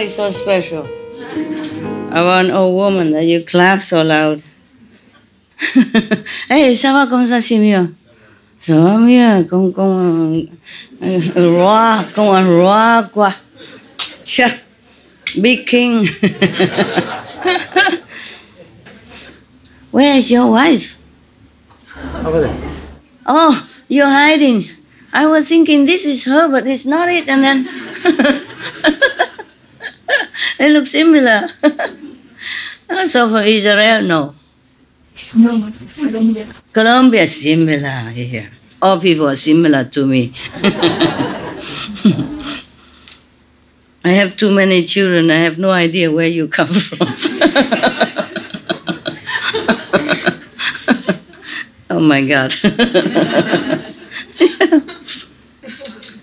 is so special about an old woman that you clap so loud? Hey, ça va comme ça, c'est mieux. Ça va mieux, comme un roi, comme un roi, quoi. Tcha, big king. Where is your wife? Over there. Oh, you're hiding. I was thinking this is her, but it's not it. And then they look similar. So for Israel, no. No, Colombia. Colombia is similar here. All people are similar to me. I have too many children. I have no idea where you come from. Oh my God.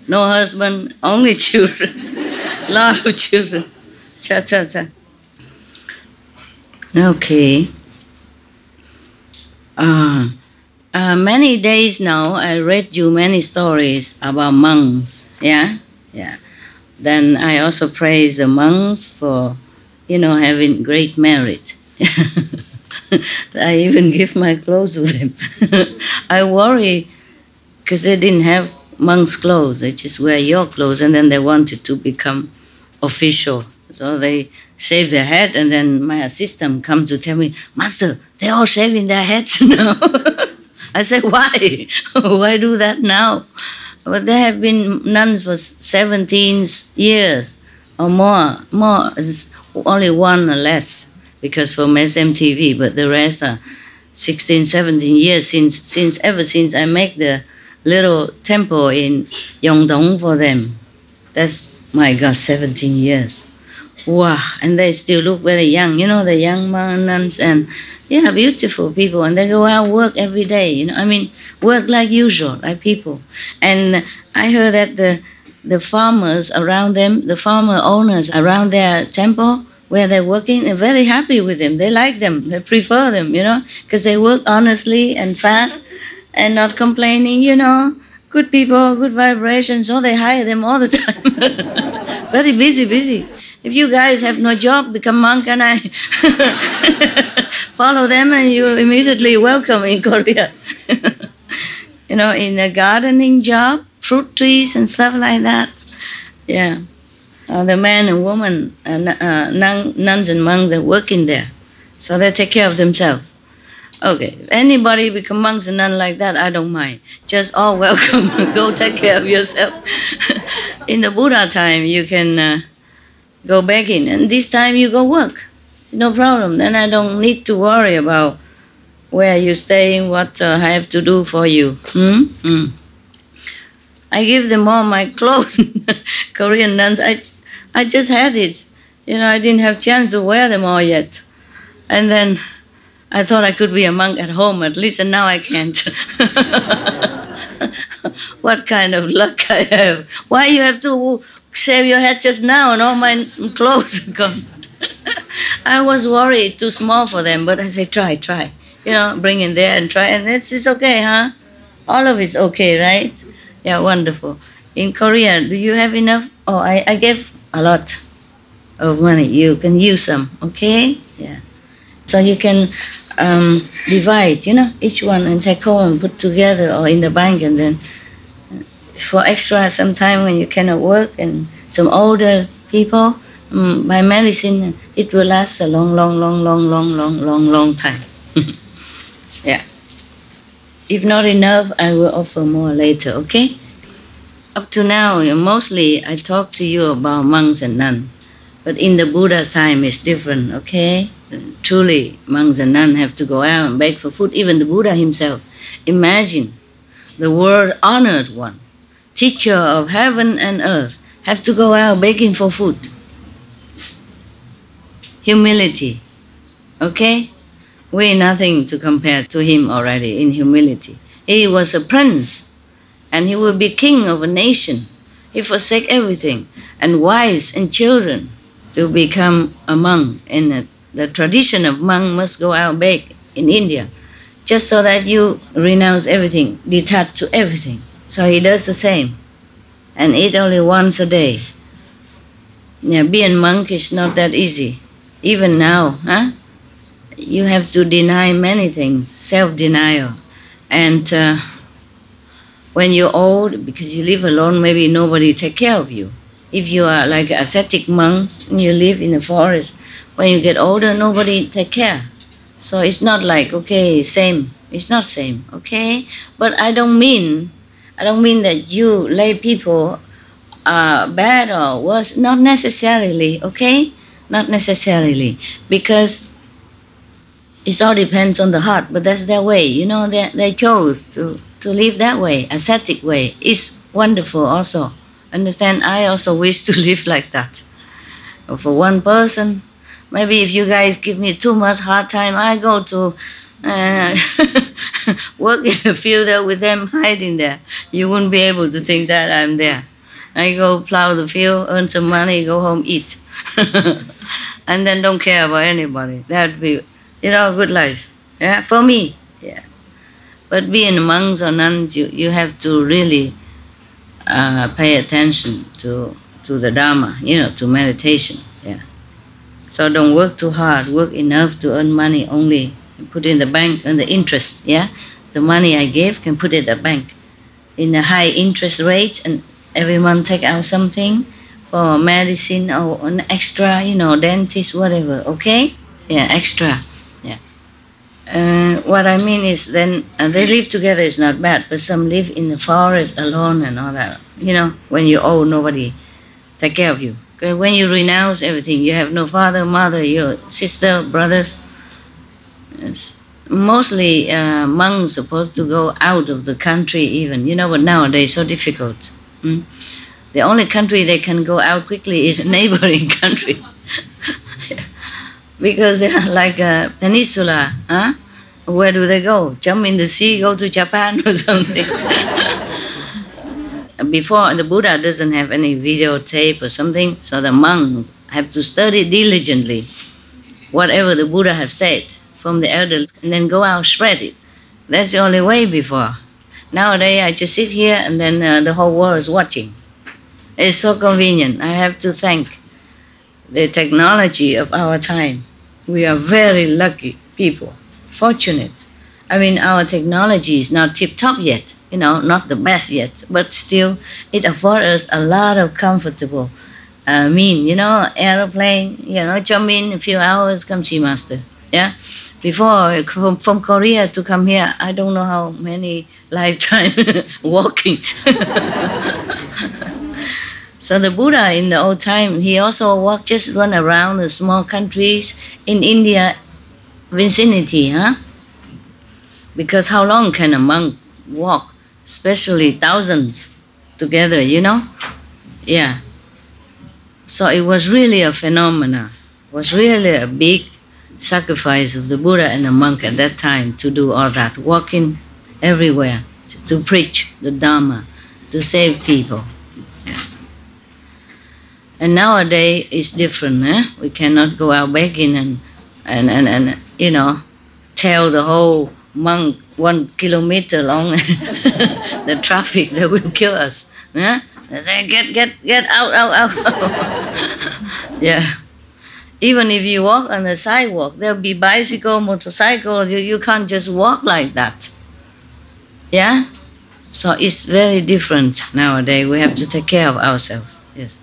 No husband, only children. Lot of children. Cha cha cha. Okay. Many days now, I read you many stories about monks. Yeah? Yeah. Then I also praise the monks for, having great merit. I even give my clothes to them. I worry because they didn't have monks' clothes. They just wear your clothes, and then they wanted to become official. So they shave their head, and then my assistant come to tell me, Master, they're all shaving their heads now. I said, why? Why do that now? But they have been nuns for 17 years or more. Only one or less, because from SMTV, but the rest are 16, 17 years ever since I make the little temple in Yongdong for them. That's, my God, 17 years. Wow, and they still look very young. The young nuns, and beautiful people. And they go out work every day, work like usual, like people. And I heard that the farmers around them, the farmer owners around their temple where they're working, are very happy with them. They like them, they prefer them, because they work honestly and fast and not complaining, Good people, good vibrations, so they hire them all the time. Very busy. If you guys have no job, become monk, and I follow them, and you immediately welcome in Korea. In a gardening job, fruit trees and stuff like that. Yeah. The man and woman, nuns and monks are working there. So they take care of themselves. Okay, if anybody become monks and nuns like that, I don't mind. Just all welcome. Go take care of yourself. In the Buddha time, you can go back in, and this time you go work. No problem. Then I don't need to worry about where you're staying, what I have to do for you. I give them all my clothes. Korean nuns, I just had it. I didn't have chance to wear them all yet. And then I thought I could be a monk at home at least, and now I can't. What kind of luck I have. Why you have to shave your head just now and all my clothes are gone? I was worried, too small for them, but I say, try. Bring in there and try, and it's okay, huh? All of it's okay, right? Yeah, wonderful. In Korea, do you have enough? Oh, I gave a lot of money. You can use some, okay? Yeah. So you can divide, each one and take home and put together or in the bank, and then for extra sometime when you cannot work, and some older people, by medicine, it will last a long time. Yeah. If not enough, I will offer more later, okay? Up to now, mostly I talk to you about monks and nuns. But in the Buddha's time, it's different, okay? Truly, monks and nuns have to go out and beg for food. Even the Buddha himself. Imagine the world honored one, teacher of heaven and earth, have to go out begging for food. Humility, okay? We're nothing to compare to him already in humility. He was a prince, and he will be king of a nation. He forsake everything, and wives and children, to become a monk. And the tradition of monk must go out beg in India, just so that you renounce everything, detach to everything. So he does the same, and eat only once a day. Yeah, being a monk is not that easy. Even now, huh? You have to deny many things, self-denial. And when you're old, because you live alone, maybe nobody take care of you. If you are like ascetic monks, you live in the forest, when you get older, nobody take care. So it's not like, okay, same. It's not same, okay? But I don't mean that you lay people are bad or worse. Not necessarily, okay? Not necessarily. Because it all depends on the heart, but that's their way. You know, they chose to live that way, ascetic way. It's wonderful also. Understand? I also wish to live like that. For one person, maybe if you guys give me too much hard time, I go to work in the field there with them hiding there. You wouldn't be able to think that I'm there. I go plow the field, earn some money, go home, eat. And then don't care about anybody. That would be, a good life. Yeah, for me. Yeah. But being monks or nuns, you have to really pay attention to the Dharma, to meditation. Yeah. So don't work too hard. Work enough to earn money only. Put in the bank and the interest. Yeah. The money I gave can put it in the bank in a high interest rate, and every month take out something for medicine or an extra, dentist, whatever. Okay? Yeah, extra. Yeah. What I mean is then they live together is not bad, but some live in the forest alone and all that. When you're old, nobody take care of you. When you renounce everything, you have no father, mother, your sister, brothers. It's mostly monks supposed to go out of the country even, but nowadays so difficult. The only country they can go out quickly is a neighboring country. Because they are like a peninsula. Huh? Where do they go? Jump in the sea, go to Japan or something. Before, the Buddha doesn't have any videotape or something, so the monks have to study diligently whatever the Buddha have said from the elders, and then go out, spread it. That's the only way before. Nowadays, I just sit here and then the whole world is watching. It's so convenient. I have to thank the technology of our time. We are very lucky people, fortunate. I mean, our technology is not tip-top yet, not the best yet, but still it affords us a lot of comfortable aeroplane, jump in a few hours, come see master. Yeah. Before, from Korea to come here, I don't know how many lifetime walking. So the Buddha in the old time, he also walked, just run around the small countries in India, vicinity, huh? Because how long can a monk walk, especially thousands together, Yeah. So it was really a phenomenon. It was really a big sacrifice of the Buddha and the monk at that time to do all that, walking everywhere, to preach the Dharma, to save people. Yes. And nowadays it's different. We cannot go out begging and tell the whole monk 1 kilometer long the traffic that will kill us. They say, get out. Yeah. Even if you walk on the sidewalk, there'll be bicycle, motorcycle. You can't just walk like that. Yeah? So it's very different nowadays. We have to take care of ourselves. Yes.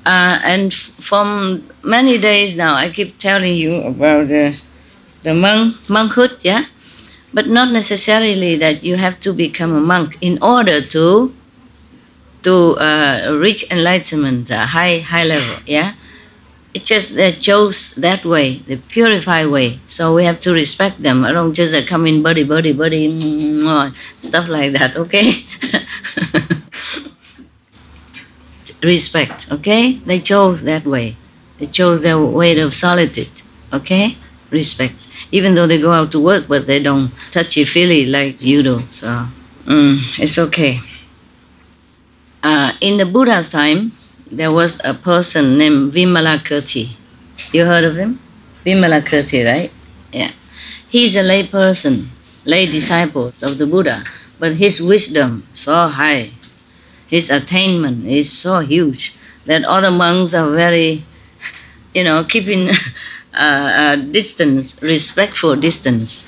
And from many days now, I keep telling you about the monkhood, yeah? But not necessarily that you have to become a monk in order to reach enlightenment, high level, yeah? It's just they chose that way, the purified way. So we have to respect them. I don't just come in buddy, stuff like that, okay? Respect, okay? They chose that way. They chose their way of solitude, okay? Respect. Even though they go out to work, but they don't touchy-feely like you do, so it's okay. In the Buddha's time, there was a person named Vimalakirti. You heard of him? Vimalakirti, right? Yeah. He's a lay person, lay disciple of the Buddha, but his wisdom so high, his attainment is so huge that other monks are very, keeping distance, respectful distance,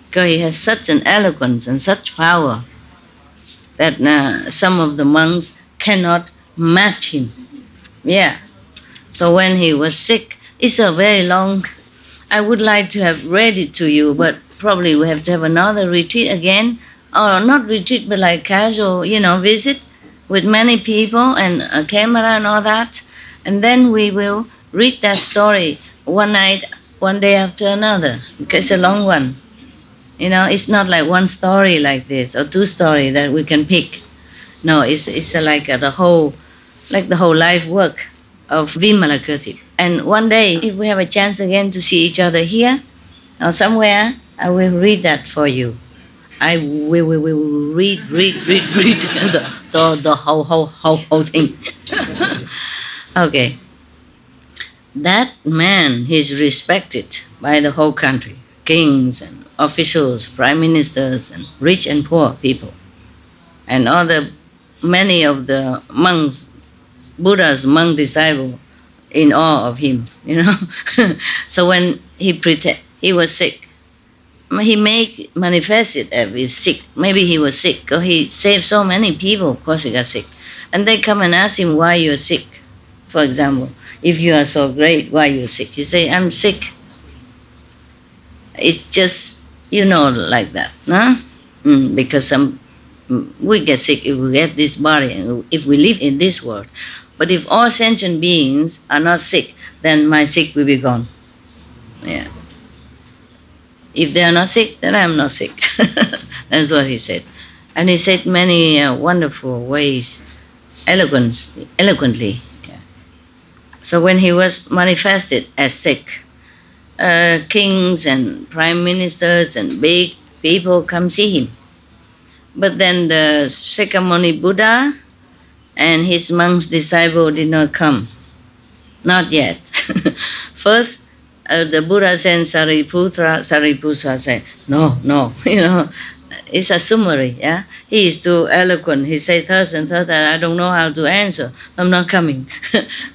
because he has such an eloquence and such power that some of the monks cannot match him. Yeah. So when he was sick, it's a very long, I would like to have read it to you, but probably we have to have another retreat again, or not retreat, but like casual, visit with many people and a camera and all that. And then we will read that story one night, one day after another, because it's a long one. It's not like one story like this or two stories that we can pick. No, it's like the whole life work of Vimalakirti. And one day, if we have a chance again to see each other here or somewhere, I will read that for you. I will read the whole thing. Okay. That man, he's respected by the whole country, kings and officials, prime ministers, and rich and poor people. And many of the monks, Buddha's monk disciple, in awe of him, So when he was sick, he manifested that he was sick. Maybe he was sick because he saved so many people because he got sick. And they come and ask him why you're sick. For example, if you are so great, why you're sick? He say, I'm sick. It's just, like that, no? Because we get sick if we get this body, if we live in this world. But if all sentient beings are not sick, then my sick will be gone. Yeah. If they are not sick, then I am not sick. That's what he said. And he said many wonderful ways, eloquently. Yeah. So when he was manifested as sick, kings and prime ministers and big people come see him. But then the Shakyamuni Buddha and his monk's disciple did not come. Not yet. First, the Buddha sent Sariputra. Sariputra said, no, it's a summary, yeah? He is too eloquent. He said third and third, and I don't know how to answer. I'm not coming.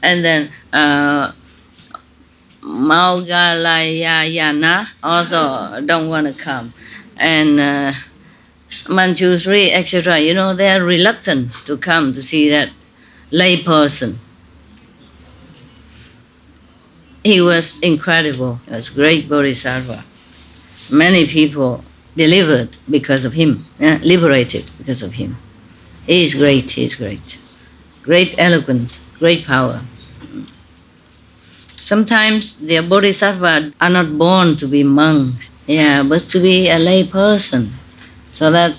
And then Maugalayayana also don't want to come. And Manjusri, etc., they are reluctant to come to see that lay person. He was incredible. He was great bodhisattva. Many people delivered because of him, liberated because of him. He is great, he is great. Great eloquence, great power. Sometimes the bodhisattvas are not born to be monks, but to be a lay person. So that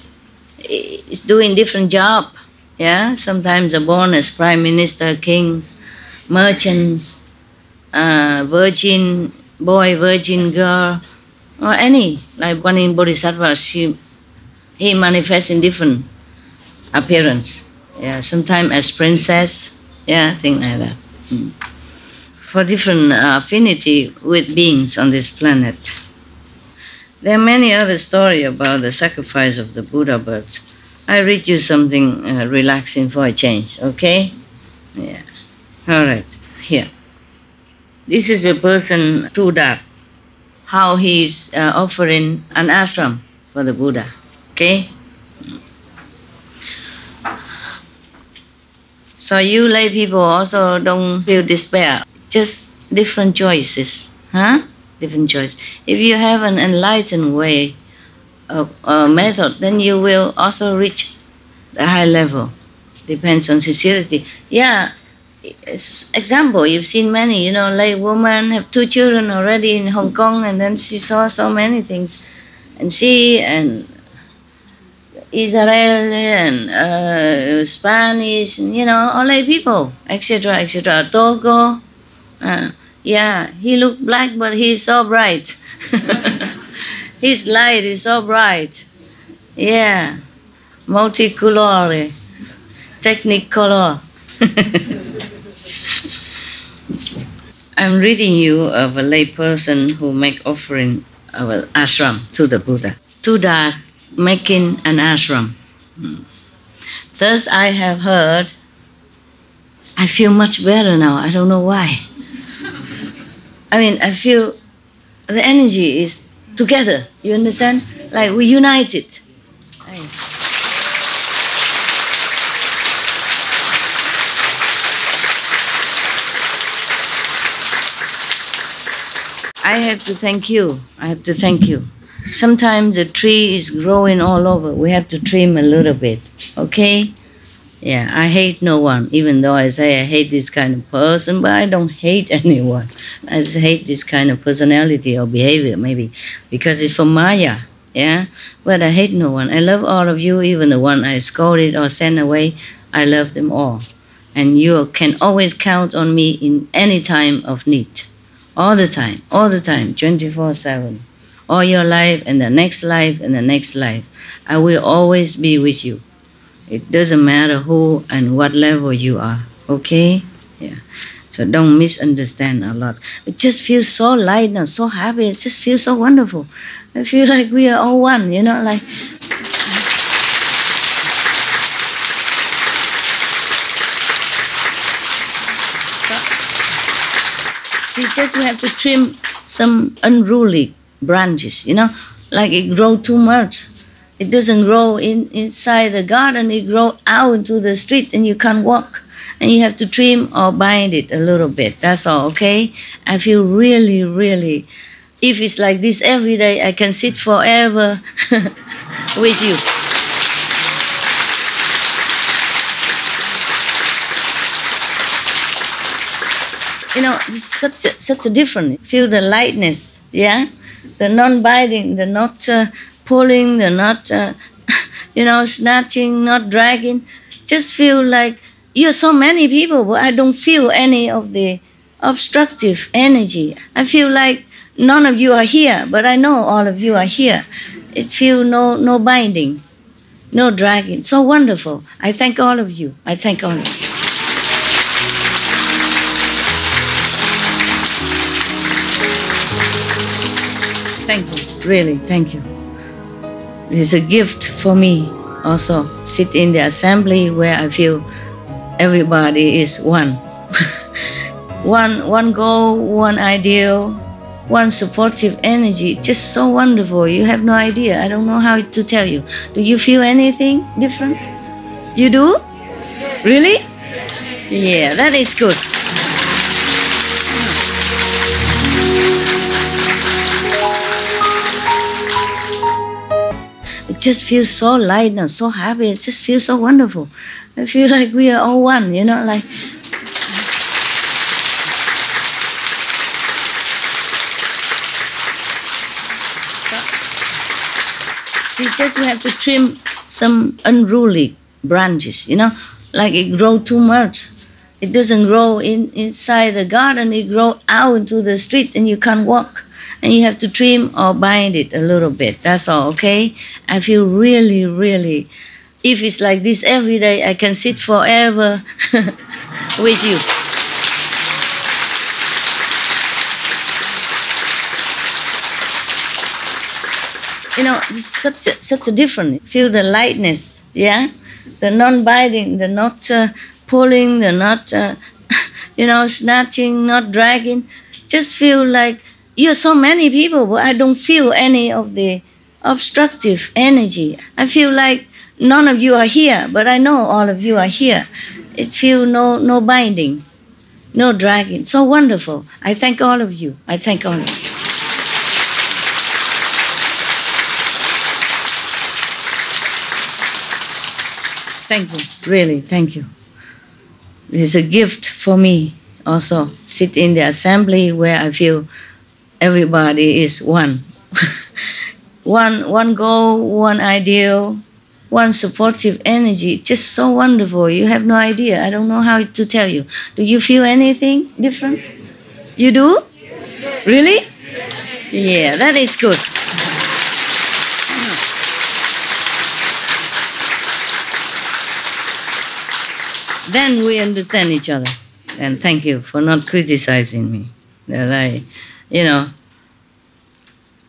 it's doing different job. Yeah, sometimes they're born as prime minister, kings, merchants, virgin boy, virgin girl, or any. Like one in Bodhisattva, he manifests in different appearance. Yeah, sometimes as princess. Yeah, things like that. For different affinity with beings on this planet. There are many other stories about the sacrifice of the Buddha, but I read you something relaxing for a change, okay? Yeah. All right. Here. This is a person, Tuda, how he's offering an ashram for the Buddha, okay? So you lay people also don't feel despair, just different choices, huh? Different choice. If you have an enlightened way of method, then you will also reach the high level. Depends on sincerity. Yeah, example, you've seen many, lay woman have 2 children already in Hong Kong, and then she saw so many things. And she and Israel and Spanish, all lay people, etc., etc. Togo. Yeah, he looked black, but he's so bright. His light is so bright. Yeah, multicolor, technicolor. I'm reading you of a lay person who make offering of an ashram to the Buddha. Tuda making an ashram. Thus I have heard, I feel much better now. I don't know why. I mean, I feel the energy is together. You understand? Like we united. I have to thank you. I have to thank you. Sometimes the tree is growing all over. We have to trim a little bit. Okay? Yeah, I hate no one, even though I say I hate this kind of person, but I don't hate anyone. I just hate this kind of personality or behavior, maybe, because it's from Maya, yeah? But I hate no one. I love all of you, even the one I scolded or sent away. I love them all. And you can always count on me in any time of need. All the time, 24/7. All your life and the next life and the next life. I will always be with you. It doesn't matter who and what level you are, okay? Yeah. So don't misunderstand a lot. It just feels so light now, so happy. It just feels so wonderful. I feel like we are all one, you know, like... See, just we have to trim some unruly branches, you know, like it grows too much. It doesn't grow inside the garden, it grows out into the street and you can't walk. And you have to trim or bind it a little bit, that's all, okay? I feel really, really, if it's like this every day, I can sit forever with you. You know, it's such a difference. Feel the lightness, yeah? The non-biting, the not pulling, the not, you know, snatching, not dragging. Just feel like you're so many people, but I don't feel any of the obstructive energy. I feel like none of you are here, but I know all of you are here. It feels no binding, no dragging. So wonderful. I thank all of you. I thank all of you. Thank you, really, thank you. It's a gift for me also. Sit in the assembly where I feel everybody is one. one goal, one ideal, one supportive energy. Just so wonderful. You have no idea. I don't know how to tell you. Do you feel anything different? You do? Really? Yeah, that is good. It just feels so light now, so happy. It just feels so wonderful. I feel like we are all one, you know, like... See, just we have to trim some unruly branches, you know, like it grows too much. It doesn't grow inside the garden, it grows out into the street and you can't walk. And you have to trim or bind it a little bit, that's all, okay? I feel really, really, if it's like this every day, I can sit forever with you. You know, it's such a difference. Feel the lightness, yeah? The non-biting, the not pulling, the not, you know, snatching, not dragging. Just feel like you're so many people, but I don't feel any of the obstructive energy. I feel like none of you are here, but I know all of you are here. It feels no binding, no dragging. So wonderful. I thank all of you. I thank all of you. Thank you, really, thank you. It's a gift for me also. Sit in the assembly where I feel everybody is one. one goal, one ideal, one supportive energy. Just so wonderful. You have no idea. I don't know how to tell you. Do you feel anything different? You do? Really? Yeah, that is good. Then we understand each other. And thank you for not criticizing me. That I, you know,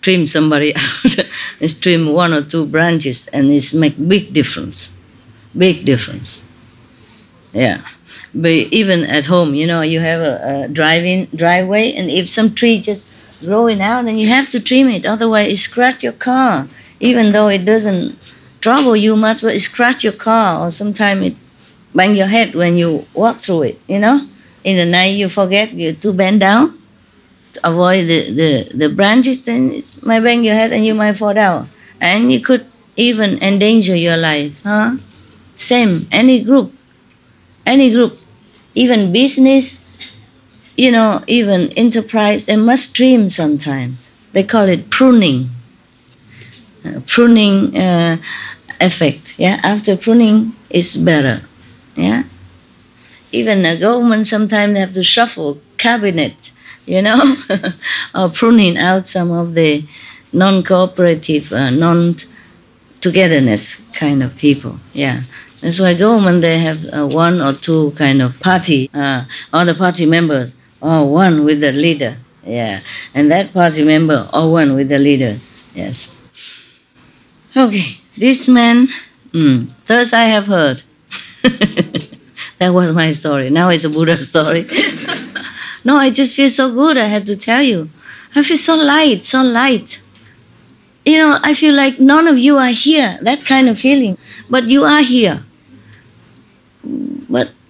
trim somebody out. It's trim one or two branches and it's make big difference. Big difference. Yeah. But even at home, you know, you have a driveway, and if some tree just growing out, then you have to trim it. Otherwise, it scratch your car. Even though it doesn't trouble you much, but it scratch your car, or sometimes it bang your head when you walk through it, you know. In the night, you forget to bend down to avoid the branches, then it might bang your head and you might fall down. And you could even endanger your life. Huh? Same, any group, even business, you know, even enterprise, they must trim sometimes. They call it pruning. Pruning effect. Yeah, after pruning, it's better. Yeah. Even the government sometimes have to shuffle cabinet, you know, or pruning out some of the non-cooperative, non-togetherness kind of people. Yeah. That's why government, they have one or two kind of party, all the party members are one with the leader. Yeah. And that party member are one with the leader. Yes. Okay. This man, thus I have heard. That was my story. Now it's a Buddha story. No, I just feel so good, I had to tell you. I feel so light, so light. You know, I feel like none of you are here, that kind of feeling. But you are here.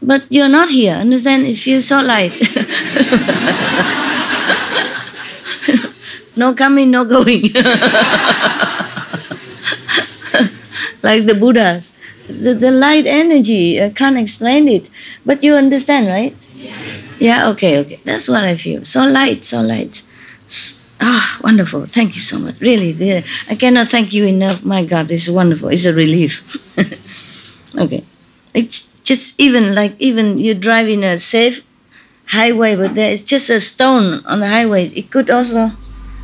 But you're not here, understand? It feels so light. No coming, no going. Like the Buddhas. The light energy, I can't explain it. But you understand, right? Yes. Yeah, okay. That's what I feel. So light, so light. Wonderful. Thank you so much. Really. I cannot thank you enough. My God, this is wonderful. It's a relief. Okay. It's just even you drive in a safe highway, but there is just a stone on the highway. It could also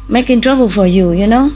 make trouble for you, you know?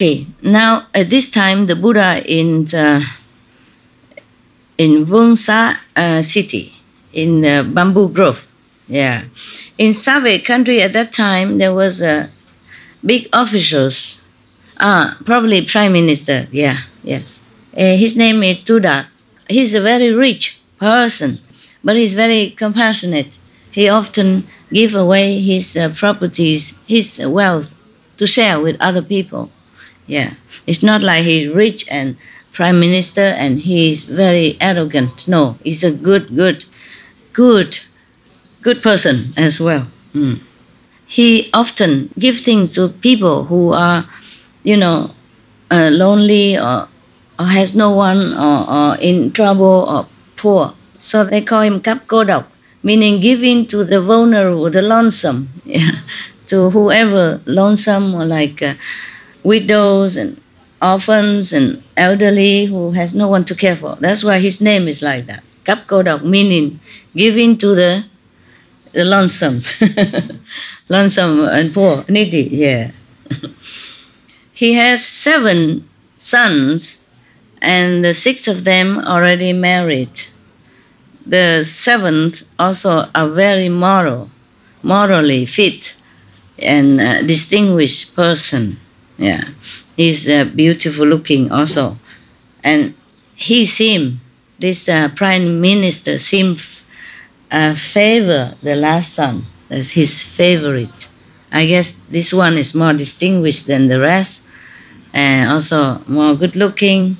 Okay, now at this time, the Buddha in Vungsa city, in the bamboo grove. Yeah. In Save country at that time, there was big officials. Probably prime minister. Yeah, yes. His name is Tudak. He's a very rich person, but he's very compassionate. He often give away his properties, his wealth, to share with other people. Yeah, it's not like he's rich and prime minister and he's very arrogant. No, he's a good person as well. He often gives things to people who are, lonely or has no one or in trouble or poor. So they call him Kap Kodok, meaning giving to the vulnerable, the lonesome, yeah, to whoever lonesome or like widows and orphans and elderly who has no one to care for. That's why his name is like that. Kap Kodok, meaning giving to the lonesome, lonesome and poor, needy, yeah. He has 7 sons, and the 6 of them already married. The 7th also a very morally fit and distinguished person. Yeah, he's beautiful looking also, and this prime minister seems favor the last son as his favorite. I guess this one is more distinguished than the rest, and also more good looking,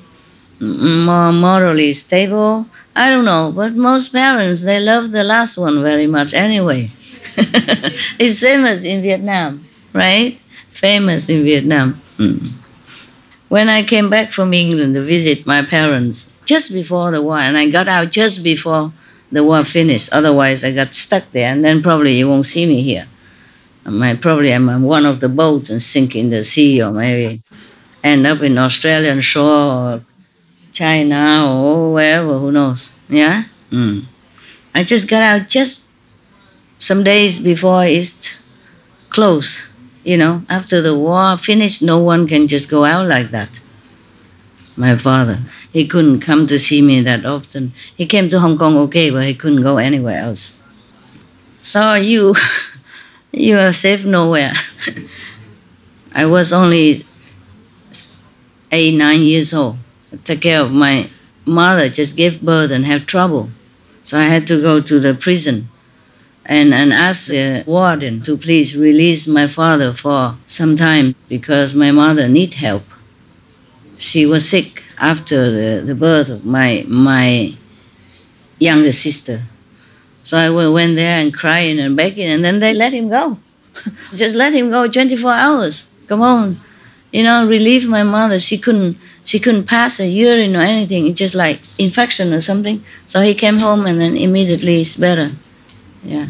more morally stable. I don't know, but most parents, they love the last one very much anyway. It's famous in Vietnam, right? Famous in Vietnam. When I came back from England to visit my parents just before the war, and I got out just before the war finished, otherwise I got stuck there, and then probably you won't see me here. Probably I'm on one of the boats and sink in the sea, or maybe end up in Australian shore or China or wherever, who knows, yeah? I just got out just some days before it's closed, after the war finished, no one can just go out like that. My father, he couldn't come to see me that often. He came to Hong Kong, okay, but he couldn't go anywhere else. So you are safe nowhere. I was only 8, 9 years old. I took care of my mother, just gave birth and had trouble. So I had to go to the prison and ask the warden to please release my father for some time because my mother need help. She was sick after the birth of my younger sister. So I went there and crying and begging, and then they let him go. Just let him go 24 hours. Come on. Relieve my mother. She couldn't pass a urine or anything. It's just like infection or something. So he came home and then immediately it's better. Yeah.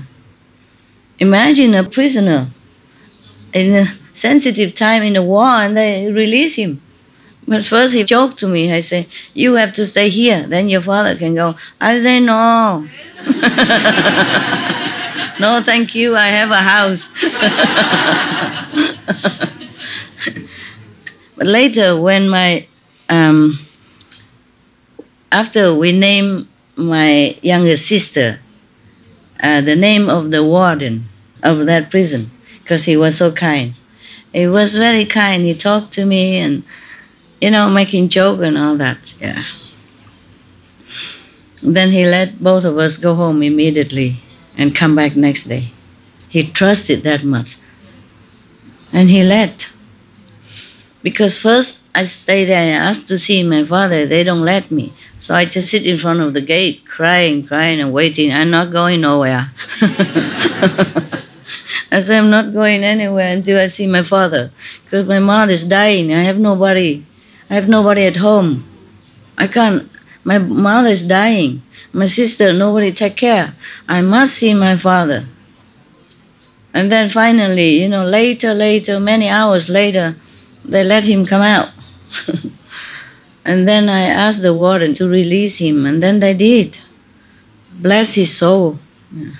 Imagine a prisoner in a sensitive time in the war and they release him. But first he joked to me. I say, you have to stay here. Then your father can go. I say, no. No, thank you. I have a house. But later when after we named my younger sister, the name of the warden of that prison, because he was so kind. He was very kind. He talked to me and, making joke and all that, yeah. Then he let both of us go home immediately and come back next day. He trusted that much. And he let. Because first I stayed there and asked to see my father. They don't let me. So I just sit in front of the gate, crying and waiting. I'm not going nowhere. I said, I'm not going anywhere until I see my father. Because my mother is dying. I have nobody at home. I can't. My mother is dying. My sister, nobody take care. I must see my father. And then finally, later, many hours later, they let him come out. And then I asked the warden to release him, and then they did. Bless his soul. Yeah.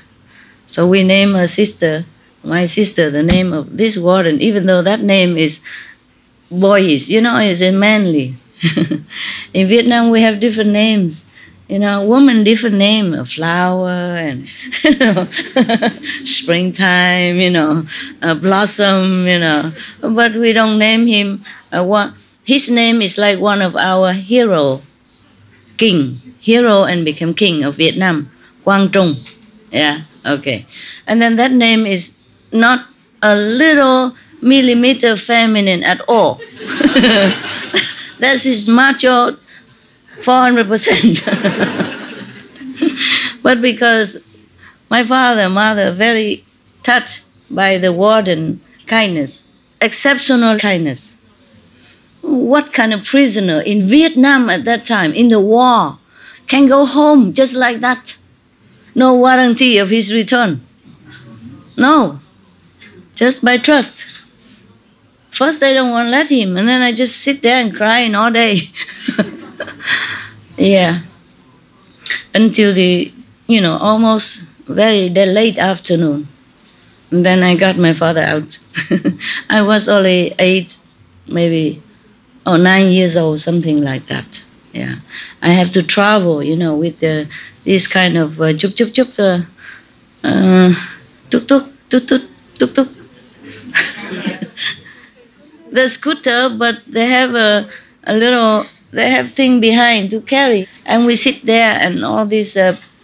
So we named my sister, the name of this warden, even though that name is boyish, it's a manly. In Vietnam, we have different names. Woman, different name, a flower and springtime, a blossom, But we don't name him. His name is like one of our hero and became king of Vietnam, Quang Trung. Yeah, okay. And then that name is not a little millimeter feminine at all. That's his macho 400%. But because my father, mother, very touched by the warden kindness, exceptional kindness. What kind of prisoner in Vietnam at that time, in the war, can go home just like that. No warranty of his return. No, just by trust. First they don't want to let him, and then I just sit there and crying all day. Yeah. Until the, almost very late afternoon. And then I got my father out. I was only 8, maybe, 9 years old, something like that. Yeah. I have to travel, with this kind of tuk-tuk, tuk-tuk. The scooter, but they have a little, they have thing behind to carry. And we sit there and all this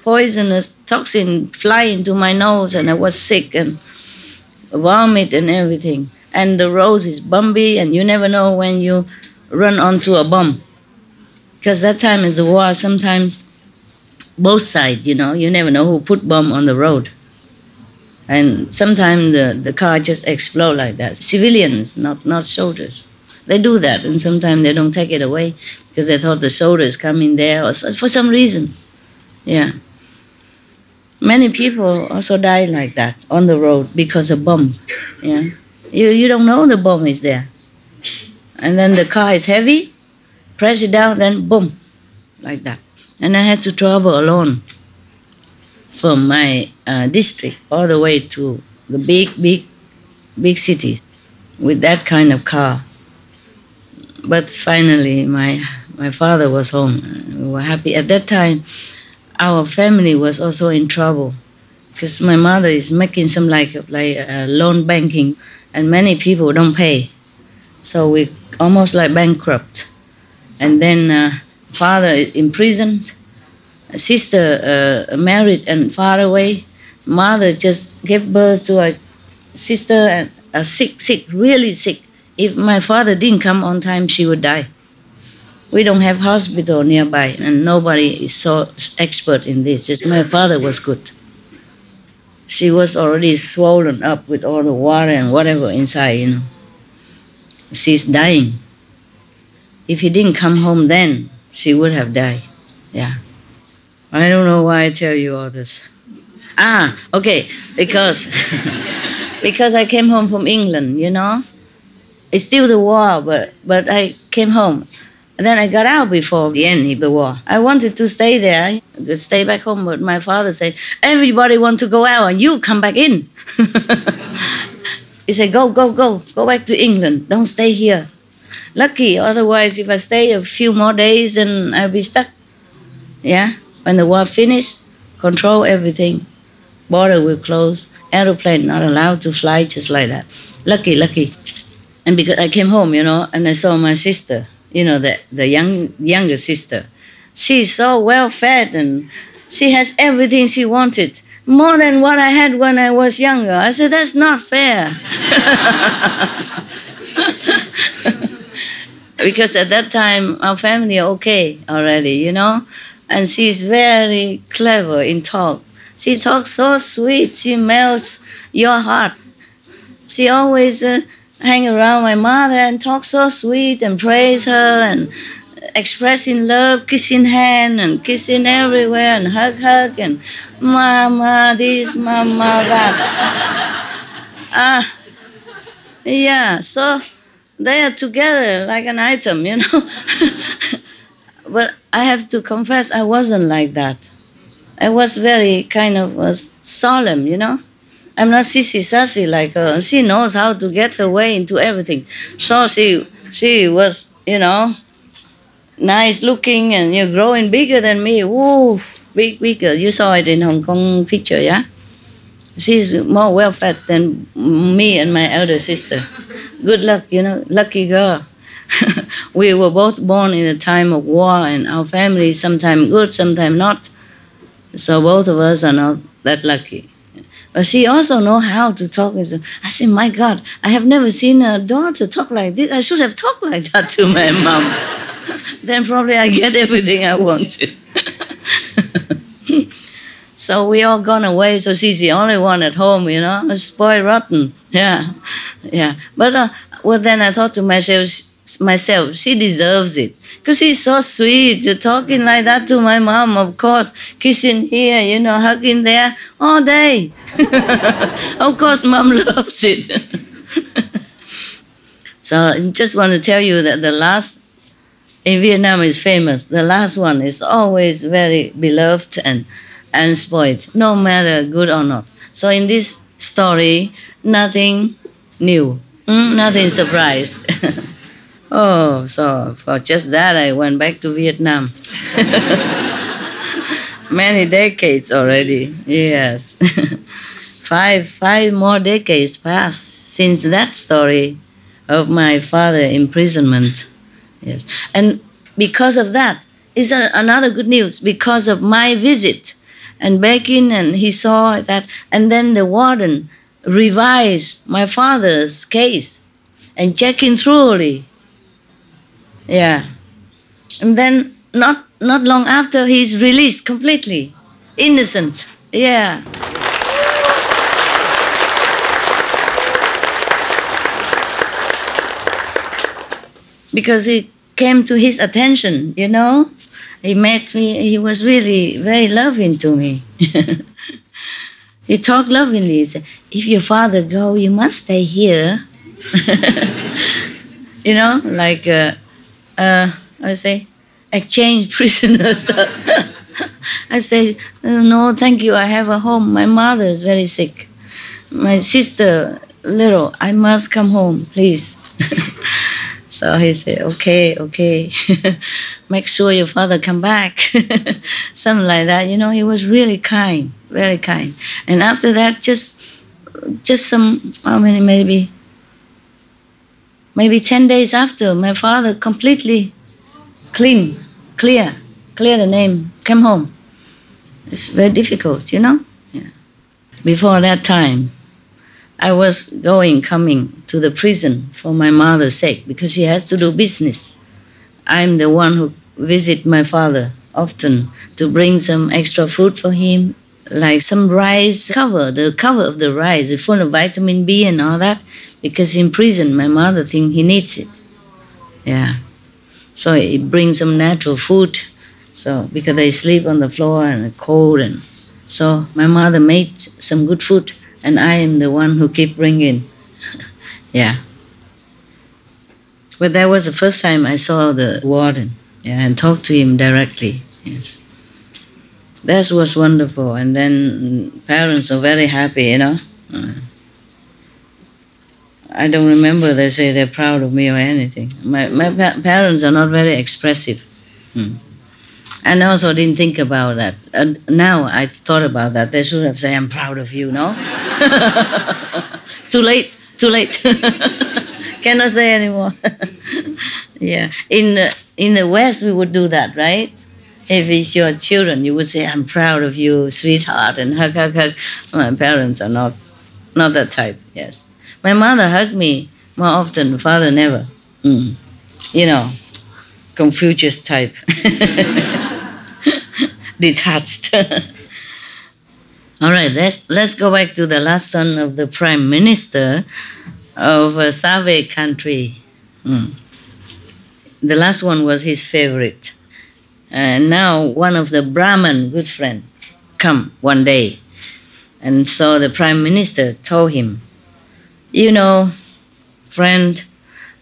poisonous toxin fly into my nose, and I was sick and vomit and everything. And the road is bumpy, and you never know when you run onto a bomb. Because that time is the war, sometimes both sides, you never know who put bomb on the road. And sometimes the car just explode like that. Civilians, not soldiers. They do that, and sometimes they don't take it away because they thought the soldiers come in there or for some reason. Yeah. Many people also die like that on the road because of bomb. Yeah. You don't know the bomb is there. And then the car is heavy, press it down, then boom, like that. And I had to travel alone from my district all the way to the big city with that kind of car. But finally, my father was home. We were happy. At that time, our family was also in trouble because my mother is making some like loan banking, and many people don't pay. So we almost like bankrupt. And then father imprisoned, sister married and far away. Mother just gave birth to a sister and sick, really sick. If my father didn't come on time, she would die. We don't have hospital nearby, and nobody is so expert in this. Just my father was good. She was already swollen up with all the water and whatever inside, She's dying. If he didn't come home then, she would have died. Yeah. I don't know why I tell you all this. Okay, because I came home from England, It's still the war, but I came home. And then I got out before the end of the war. I wanted to stay there. I could stay back home, but my father said, everybody wants to go out and you come back in. He said, go back to England. Don't stay here. Lucky, otherwise if I stay a few more days, then I'll be stuck. Yeah, when the war finished, control everything. Border will close. Aeroplane not allowed to fly just like that. Lucky. And because I came home, and I saw my sister, the younger sister. She's so well fed and she has everything she wanted. More than what I had when I was younger. I said, that's not fair. Because at that time, our family are okay already, And she's very clever in talk. She talks so sweet. She melts your heart. She always hang around my mother and talk so sweet and praise her and expressing love, kissing hand and kissing everywhere and hug and mama this, mama that. Yeah, so they are together like an item, But I have to confess, I wasn't like that. I was very kind of solemn, I'm not sissy-sassy like her. She knows how to get her way into everything. So she was, nice looking and you're growing bigger than me. Woo, bigger. You saw it in Hong Kong picture, yeah? She's more well-fed than me and my elder sister. Good luck, lucky girl. We were both born in a time of war, and our family sometimes good, sometimes not. So both of us are not that lucky. But she also knows how to talk. I said, my God, I have never seen a daughter talk like this. I should have talked like that to my mom. Then probably I get everything I wanted. So we all gone away, so she's the only one at home, spoiled rotten. Yeah. But then I thought to myself, myself, she deserves it. Because she's so sweet, talking like that to my mom, of course, kissing here, you know, hugging there, all day. Of course, mom loves it. So I just want to tell you that the last, in Vietnam is famous, the last one is always very beloved and spoiled, no matter good or not. So in this story, nothing new, nothing surprised. Oh, so for just that, I went back to Vietnam. Many decades already, yes. Five more decades passed since that story of my father's imprisonment. Yes, and because of that, is another good news. Because of my visit and begging, and he saw that, and then the warden revised my father's case and checking thoroughly. Yeah, and then not long after, he's released completely, innocent. Yeah. Because it came to his attention, you know. He met me, he was really very loving to me. He talked lovingly. He said, if your father go, you must stay here. You know, like, I say, exchange prisoners. I say, no, thank you, I have a home. My mother is very sick. My sister, little, I must come home, please. So he said, okay. Make sure your father come back. Something like that. You know, he was really kind, very kind. And after that, just some, how many, maybe 10 days after, my father completely clear the name, came home. It's very difficult, you know. Yeah. Before that time, I was coming to the prison for my mother's sake, because she has to do business. I'm the one who visit my father often to bring some extra food for him, like some rice cover. The cover of the rice is full of vitamin B and all that, because in prison my mother thinks he needs it. Yeah. So he brings some natural food. So because they sleep on the floor and it's cold, and so my mother made some good food. And I am the one who keep bringing. Yeah. But that was the first time I saw the warden, yeah, and talked to him directly. Yes. That was wonderful. And then parents are very happy, you know. I don't remember they say they're proud of me or anything. My parents are not very expressive. And I also didn't think about that. And now I thought about that. They should have said, I'm proud of you, no? Too late. Cannot say anymore. Yeah. In the West, we would do that, right? If it's your children, you would say, I'm proud of you, sweetheart, and hug. My parents are not that type, yes. My mother hugged me more often, father never. You know, Confucius type. Detached. All right, let's go back to the last son of the prime minister of a Save country. The last one was his favorite. And now one of the Brahmin good friend come one day. And so the prime minister told him, you know, friend,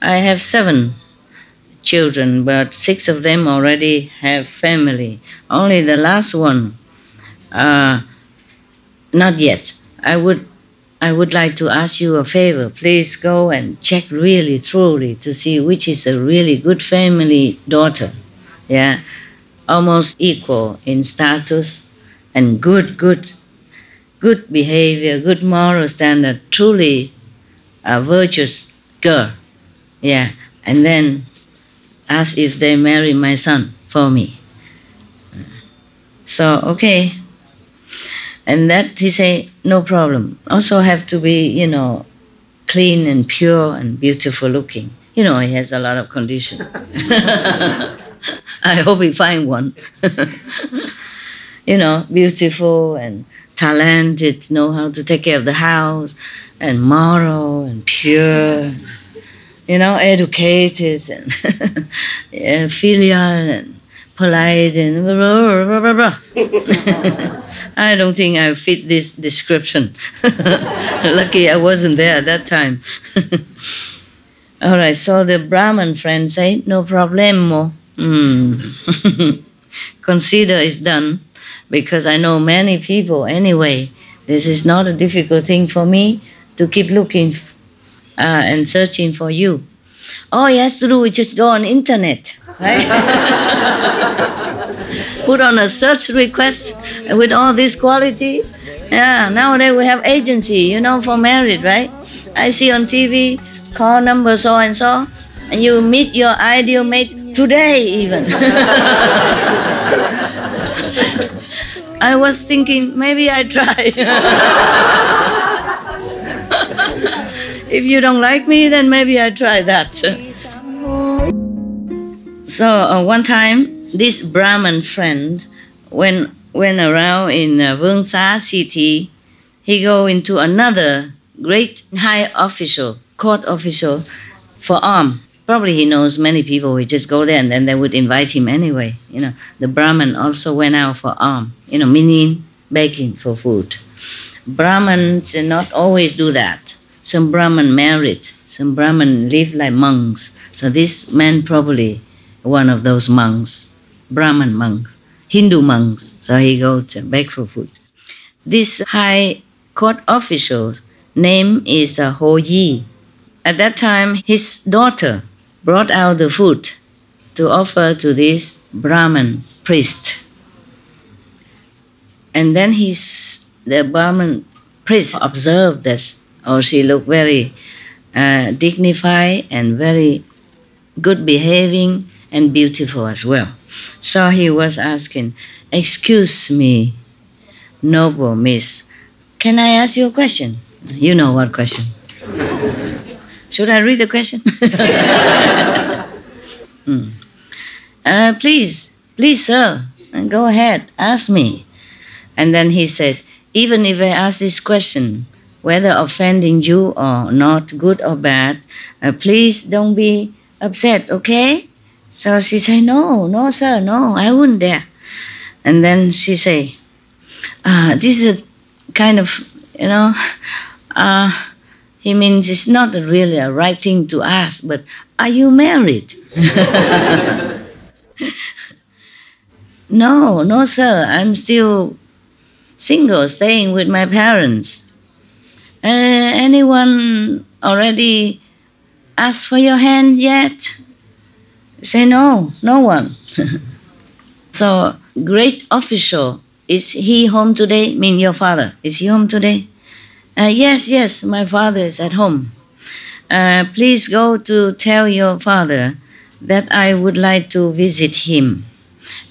I have 7 children, but 6 of them already have family. Only the last one, not yet. I would like to ask you a favor. Please go and check really thoroughly to see which is a really good family daughter. Yeah, almost equal in status and good behavior, good moral standard, truly a virtuous girl. Yeah, and then ask if they marry my son for me. So, okay. And that he say, no problem. Also have to be, you know, clean and pure and beautiful looking. You know, he has a lot of conditions. I hope he find one. You know, beautiful and talented, know how to take care of the house, and moral and pure. educated and filial and polite and blah, blah, blah, blah. I don't think I fit this description. Lucky I wasn't there at that time. All right, so the Brahman friend said, no problemo. Consider it's done, because I know many people anyway. This is not a difficult thing for me to keep looking and searching for you. All he has to do is just go on internet, right? Put on a search request with all this quality. Yeah, nowadays we have agency, for marriage, right? I see on TV, call number so and so, and you meet your ideal mate today even. I was thinking, maybe I try. If you don't like me, then maybe I try that. So one time, this Brahman friend went around in Vương city. He go into another great high official, court official, for alms. Probably he knows many people would just go there and then they would invite him anyway. The Brahman also went out for alms, meaning begging for food. Brahmans not always do that. Some Brahman married, some Brahman live like monks. So this man probably one of those monks, Brahman monks, Hindu monks. So he go to beg for food. This high court official's name is Ho Yi. At that time, his daughter brought out the food to offer to this Brahman priest. And then the Brahman priest observed this. She looked very dignified and very good behaving and beautiful as well. So he was asking, excuse me, noble miss, can I ask you a question? You know what question. Should I read the question? Please, sir, go ahead, ask me. And then he said, even if I ask this question, whether offending you or not, good or bad, please don't be upset, okay? So she said, no, sir, no, I wouldn't dare. And then she said, this is a kind of, he means it's not really a right thing to ask, but are you married? No, sir, I'm still single, staying with my parents. Anyone already asked for your hand yet? Say no one. So, great official, is he home today? Mean your father, is he home today? Yes, my father is at home. Please go to tell your father that I would like to visit him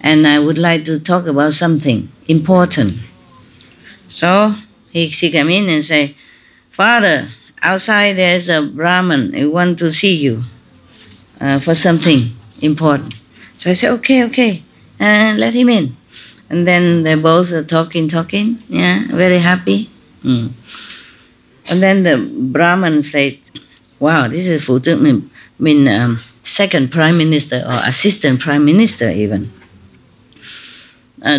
and I would like to talk about something important. So she came in and said, Father, outside there's a Brahman who wants to see you for something important. So I said, okay, let him in. And then they both are talking, very happy. And then the Brahman said, wow, this is Phu Tư, mean second prime minister or assistant prime minister even.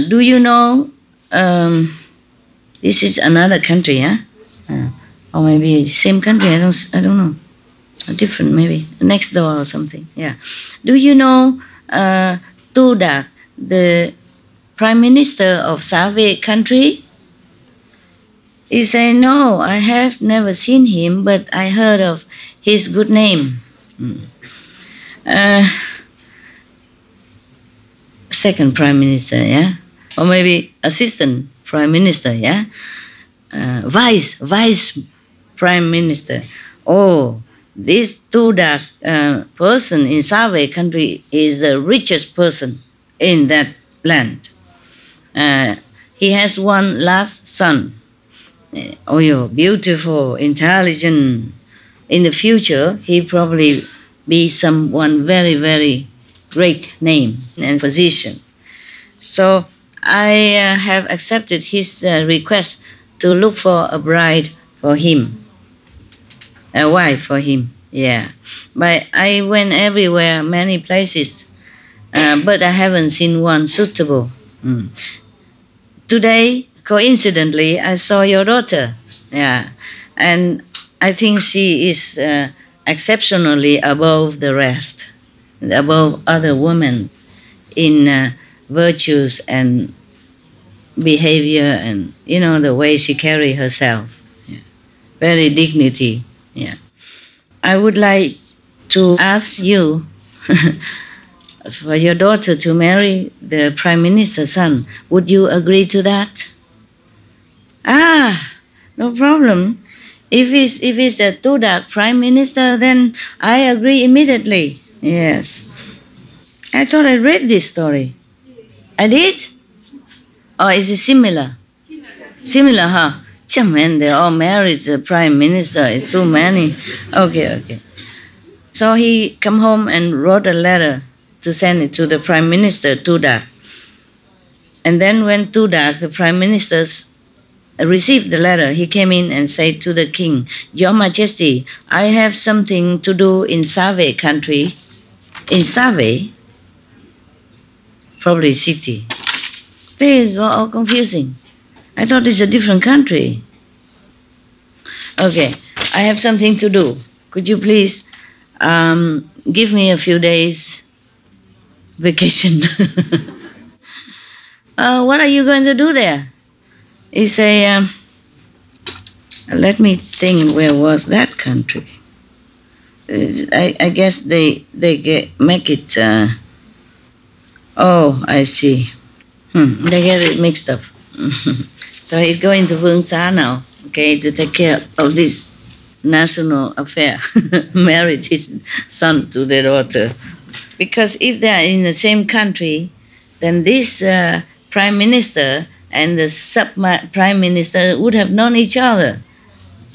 Do you know, this is another country, or maybe same country, I don't know. Different maybe, next door or something, yeah. Do you know Tudak, the prime minister of Save country? He said, no, I have never seen him, but I heard of his good name. Second prime minister, yeah? Or maybe assistant prime minister, yeah? Vice prime minister. Oh, this Tudak person in Save country is the richest person in that land. He has one last son. Oh, beautiful, intelligent. In the future, he probably be someone very, very great name and position. So I have accepted his request to look for a bride for him, a wife for him. Yeah. But I went everywhere, many places, but I haven't seen one suitable. Mm. Today, coincidentally, I saw your daughter. Yeah. And I think she is exceptionally above the rest, above other women in virtues and behavior and, the way she carry herself. Yeah. Very dignity. Yeah. I would like to ask you for your daughter to marry the Prime Minister's son. Would you agree to that? No problem. If it's the Tudak Prime Minister, then I agree immediately. Yes. I thought I read this story. I did? Or is it similar? Similar, huh? Man, they all married the Prime Minister. It's too many. Okay. So he come home and wrote a letter to send it to the Prime Minister, Tudak. And then when Tudak, the Prime Minister, received the letter, he came in and said to the king, Your Majesty, I have something to do in Save country. In Save? Probably city. They go all confusing. I thought it's a different country. Okay, I have something to do. Could you please give me a few days vacation? What are you going to do there? He say, let me think, where was that country? I guess they make it, I see. They get it mixed up. So he's going to Vương Xá now, okay, to take care of this national affair. Married his son to their daughter. Because if they are in the same country, then this Prime Minister and the sub-Prime Minister would have known each other.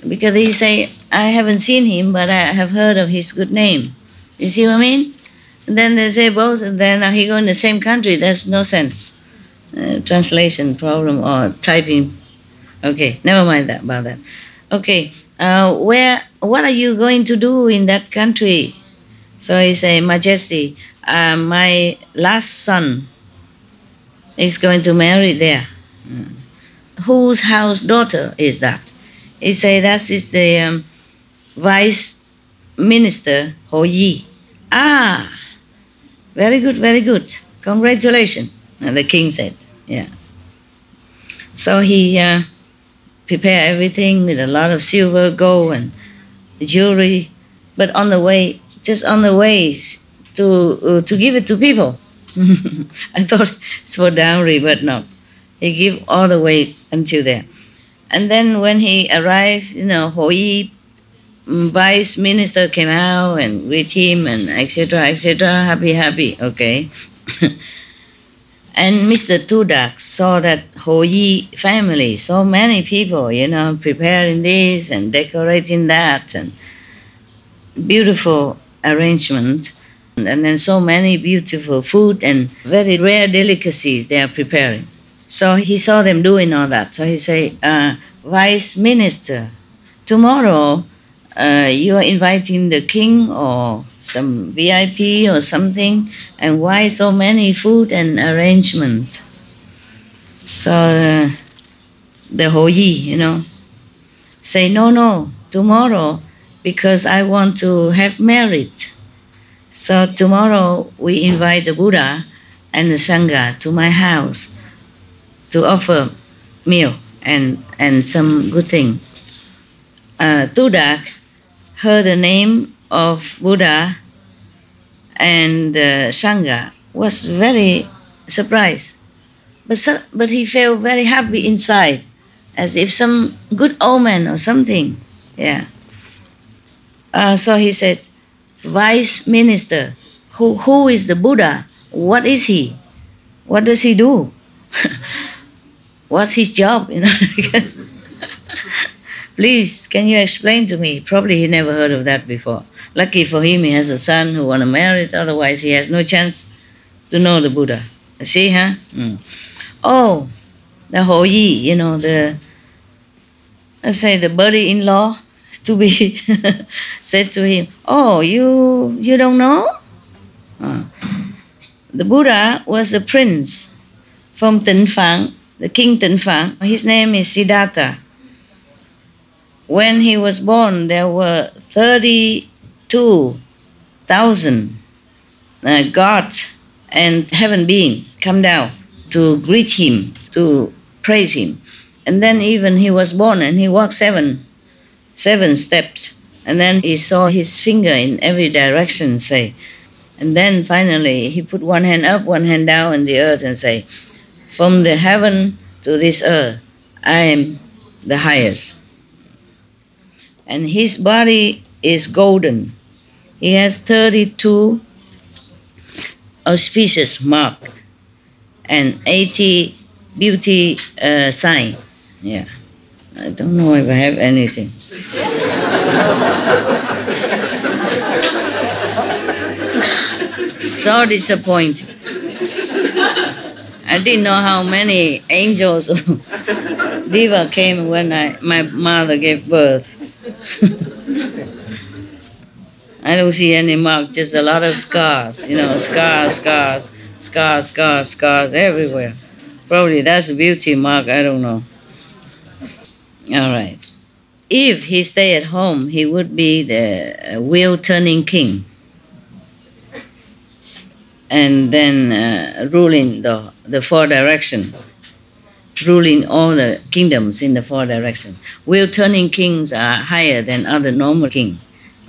Because they say, I haven't seen him, but I have heard of his good name. You see what I mean? And then they say both, and then he go in the same country. There's no sense. Translation problem or typing. Okay, never mind about that. Okay, what are you going to do in that country? So he say, Majesty, my last son is going to marry there. Whose house daughter is that? He say, that is the Vice Minister Ho Yi. Very good, very good. Congratulations. And the king said, yeah. So he prepared everything with a lot of silver, gold, and jewelry. But on the way to give it to people. I thought it's for dowry, but no. He give all the way until there. And then when he arrived, Ho Yi, Vice Minister came out and greet him and etc., happy, okay. And Mr. Tudak saw that Ho Yi family, so many people, preparing this and decorating that, and beautiful arrangement, and then so many beautiful food and very rare delicacies they are preparing. So he saw them doing all that. So he said, Vice Minister, tomorrow you are inviting the king or some VIP or something, and why so many food and arrangement? So the Ho Yi, say, no, tomorrow, because I want to have merit. So tomorrow we invite the Buddha and the Sangha to my house to offer meal and some good things. Tudak heard the name of Buddha and Sangha, was very surprised. But he felt very happy inside, as if some good omen or something. Yeah. So he said, Vice Minister, who is the Buddha? What is he? What does he do? What's his job? Please, can you explain to me? Probably he never heard of that before. Lucky for him, he has a son who want to marry it. Otherwise, he has no chance to know the Buddha. See, huh? Oh, the Ho Yi, let's say the buddy-in-law to be said to him, "Oh, you don't know? The Buddha was a prince from Tịnh Phạn, the king Tịnh Phạn. His name is Siddhartha. When he was born, there were 32,000 gods and heaven beings come down to greet him, to praise him. And then even he was born and he walked seven steps. And then he saw his finger in every direction, say. And then finally he put one hand up, one hand down in the earth and say, from the heaven to this earth, I am the highest. And his body is golden. He has 32 auspicious marks and 80 beauty signs. Yeah, I don't know if I have anything. So disappointing. I didn't know how many angels Diva came when my mother gave birth. I don't see any mark, just a lot of scars, scars everywhere. Probably that's a beauty mark, I don't know. All right. If he stayed at home, he would be the wheel-turning king. And then ruling the four directions, ruling all the kingdoms in the four directions. Wheel-turning kings are higher than other normal kings,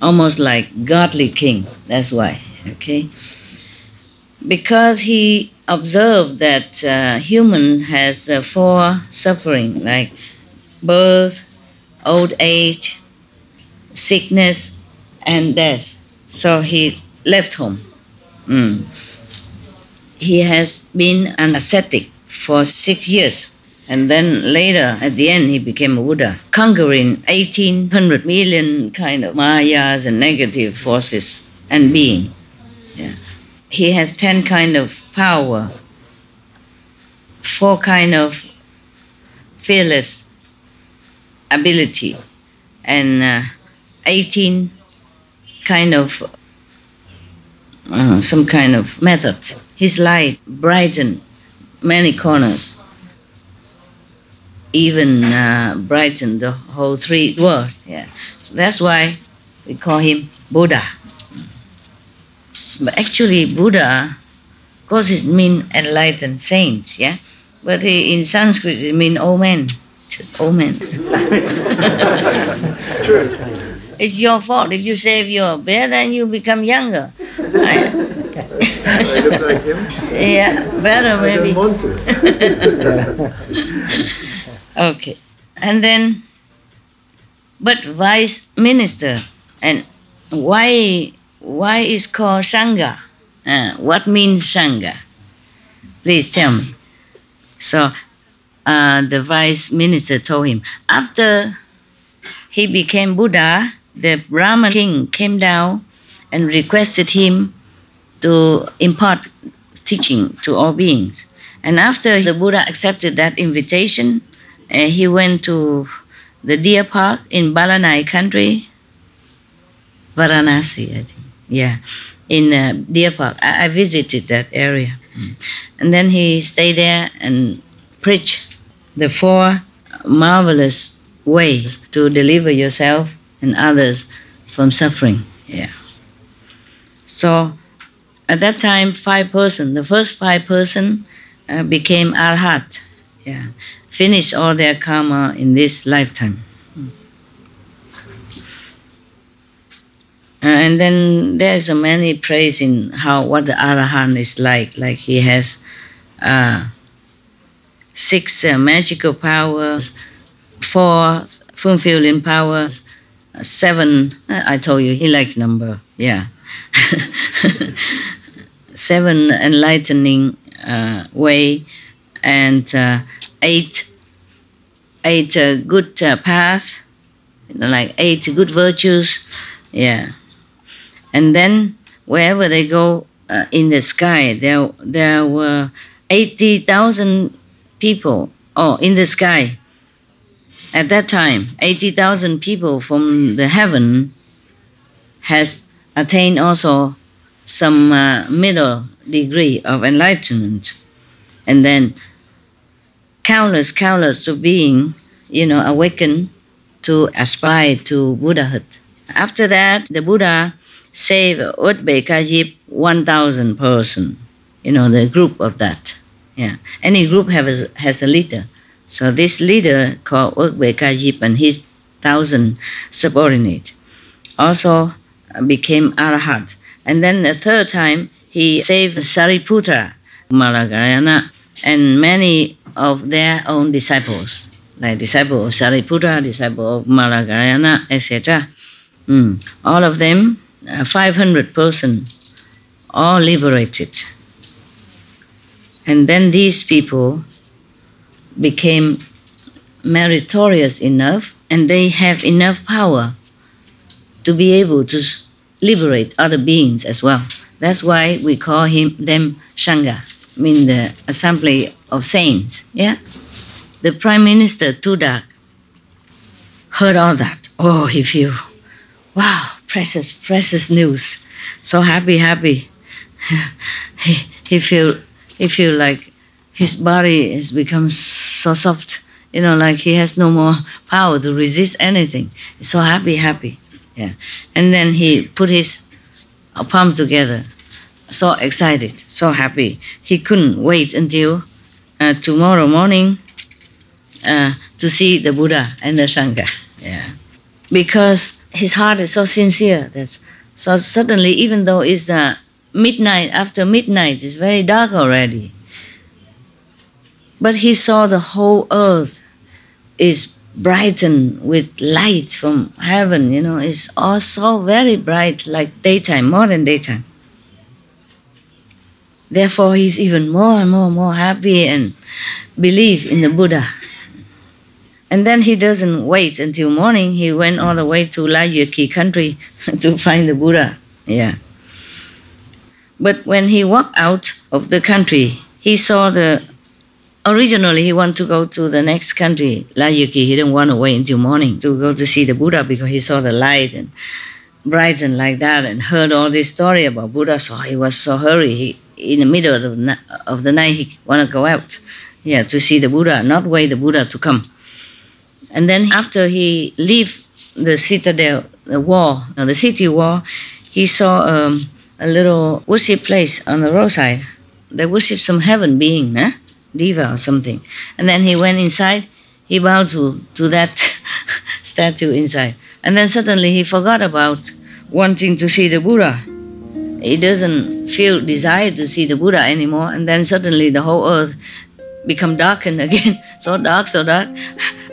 almost like godly kings, that's why, okay? Because he observed that humans has four suffering, like birth, old age, sickness, and death. So he left home. He has been an ascetic for 6 years. And then later, at the end, he became a Buddha, conquering 1,800 million kind of mayas and negative forces and beings. Yeah. He has 10 kind of powers, 4 kind of fearless abilities, and 18 kind of some kind of methods. His light brightened many corners, even brightened the whole 3 worlds. Yeah. So that's why we call him Buddha. But actually Buddha, of course it means enlightened saints, yeah? But in Sanskrit it means old man, just old man. True. It's your fault. If you shave your beard, then you become younger. I look like him? Yeah, better maybe. I don't want to. Okay. And then, but vice minister, and why is called Sangha? What means Sangha? Please tell me. So the vice minister told him, after he became Buddha, the Brahman king came down and requested him to impart teaching to all beings. And after the Buddha accepted that invitation, he went to the deer park in Balanai country, Varanasi, I think. Yeah, in deer park. I visited that area. And then he stayed there and preached the 4 marvelous ways to deliver yourself and others from suffering. Yeah. So at that time, 5 persons, the first 5 persons became arhat. Yeah, finished all their karma in this lifetime. And then there's many praise in what the arahant is like. Like he has 6 magical powers, 4 fulfilling powers, 7. I told you he likes number. Yeah. 7 enlightening way, and 8 good path, like 8 good virtues. Yeah. And then wherever they go in the sky, there were 80,000 people in the sky. At that time, 80,000 people from the heaven has attained also some middle degree of enlightenment. And then countless of being, awakened to aspire to Buddhahood. After that, the Buddha saved Udbekajip 1,000 person, the group of that. Yeah. Any group has a leader. So this leader called Udbekajip and his 1,000 subordinate also became Arahat. And then the third time, he saved Sariputra, Malagarayana, and many of their own disciples, like disciple of Sariputra, disciple of Malagarayana, etc. All of them, 500 persons, all liberated. And then these people became meritorious enough, and they have enough power to be able to liberate other beings as well. That's why we call them Sangha, mean the assembly of saints. Yeah. The Prime Minister Tudak heard all that. Oh, he feel, wow, precious news. So happy. he feel like his body has become so soft, like he has no more power to resist anything. So happy. Yeah. And then he put his palm together, so excited, so happy. He couldn't wait until tomorrow morning to see the Buddha and the Sangha. Yeah. Because his heart is so sincere. So suddenly, even though it's midnight, after midnight, it's very dark already. But he saw the whole earth is brightened with light from heaven, it's all so very bright, like daytime, more than daytime. Therefore, he's even more and more happy and believe in the Buddha. And then he doesn't wait until morning. He went all the way to Layuki country to find the Buddha. Yeah. But when he walked out of the country, he saw originally he wanted to go to the next country, Layuki. He didn't want to wait until morning to go to see the Buddha because he saw the light and brightened like that and heard all this story about Buddha. So he was so hurry. In the middle of the night, he wanted to go out, to see the Buddha, not wait the Buddha to come. And then after he leave the citadel, the city wall, he saw a little worship place on the roadside. They worship some heaven being, Diva or something. And then he went inside, he bowed to that statue inside. And then suddenly he forgot about wanting to see the Buddha. He doesn't feel desire to see the Buddha anymore. And then suddenly the whole earth become darkened again, so dark.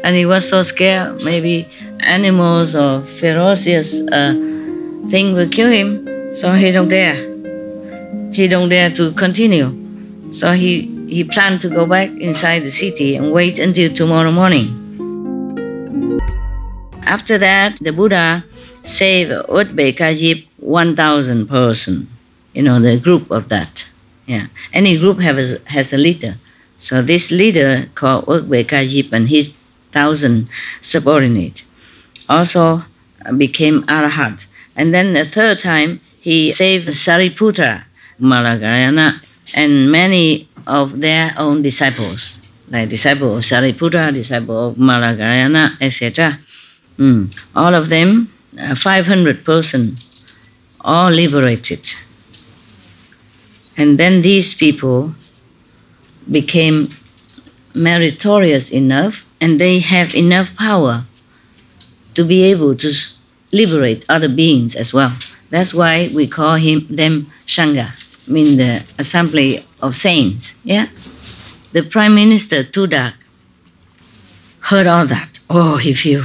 And he was so scared, maybe animals or ferocious thing will kill him. So he don't dare to continue. So he planned to go back inside the city and wait until tomorrow morning. After that, the Buddha saved Udbekajip 1,000 person, the group of that. Yeah. Any group has a leader. So this leader called Udbekajip and his 1,000 subordinate also became Arahat. And then the third time, he saved Sariputra, Malagarayana, and many of their own disciples, like disciple of Sariputra, disciple of Malagarayana, etc. All of them, 500 persons, all liberated. And then these people became meritorious enough, and they have enough power to be able to liberate other beings as well. That's why we call them Sangha, mean the assembly of saints. Yeah. The Prime Minister Tudak heard all that. Oh, he feel,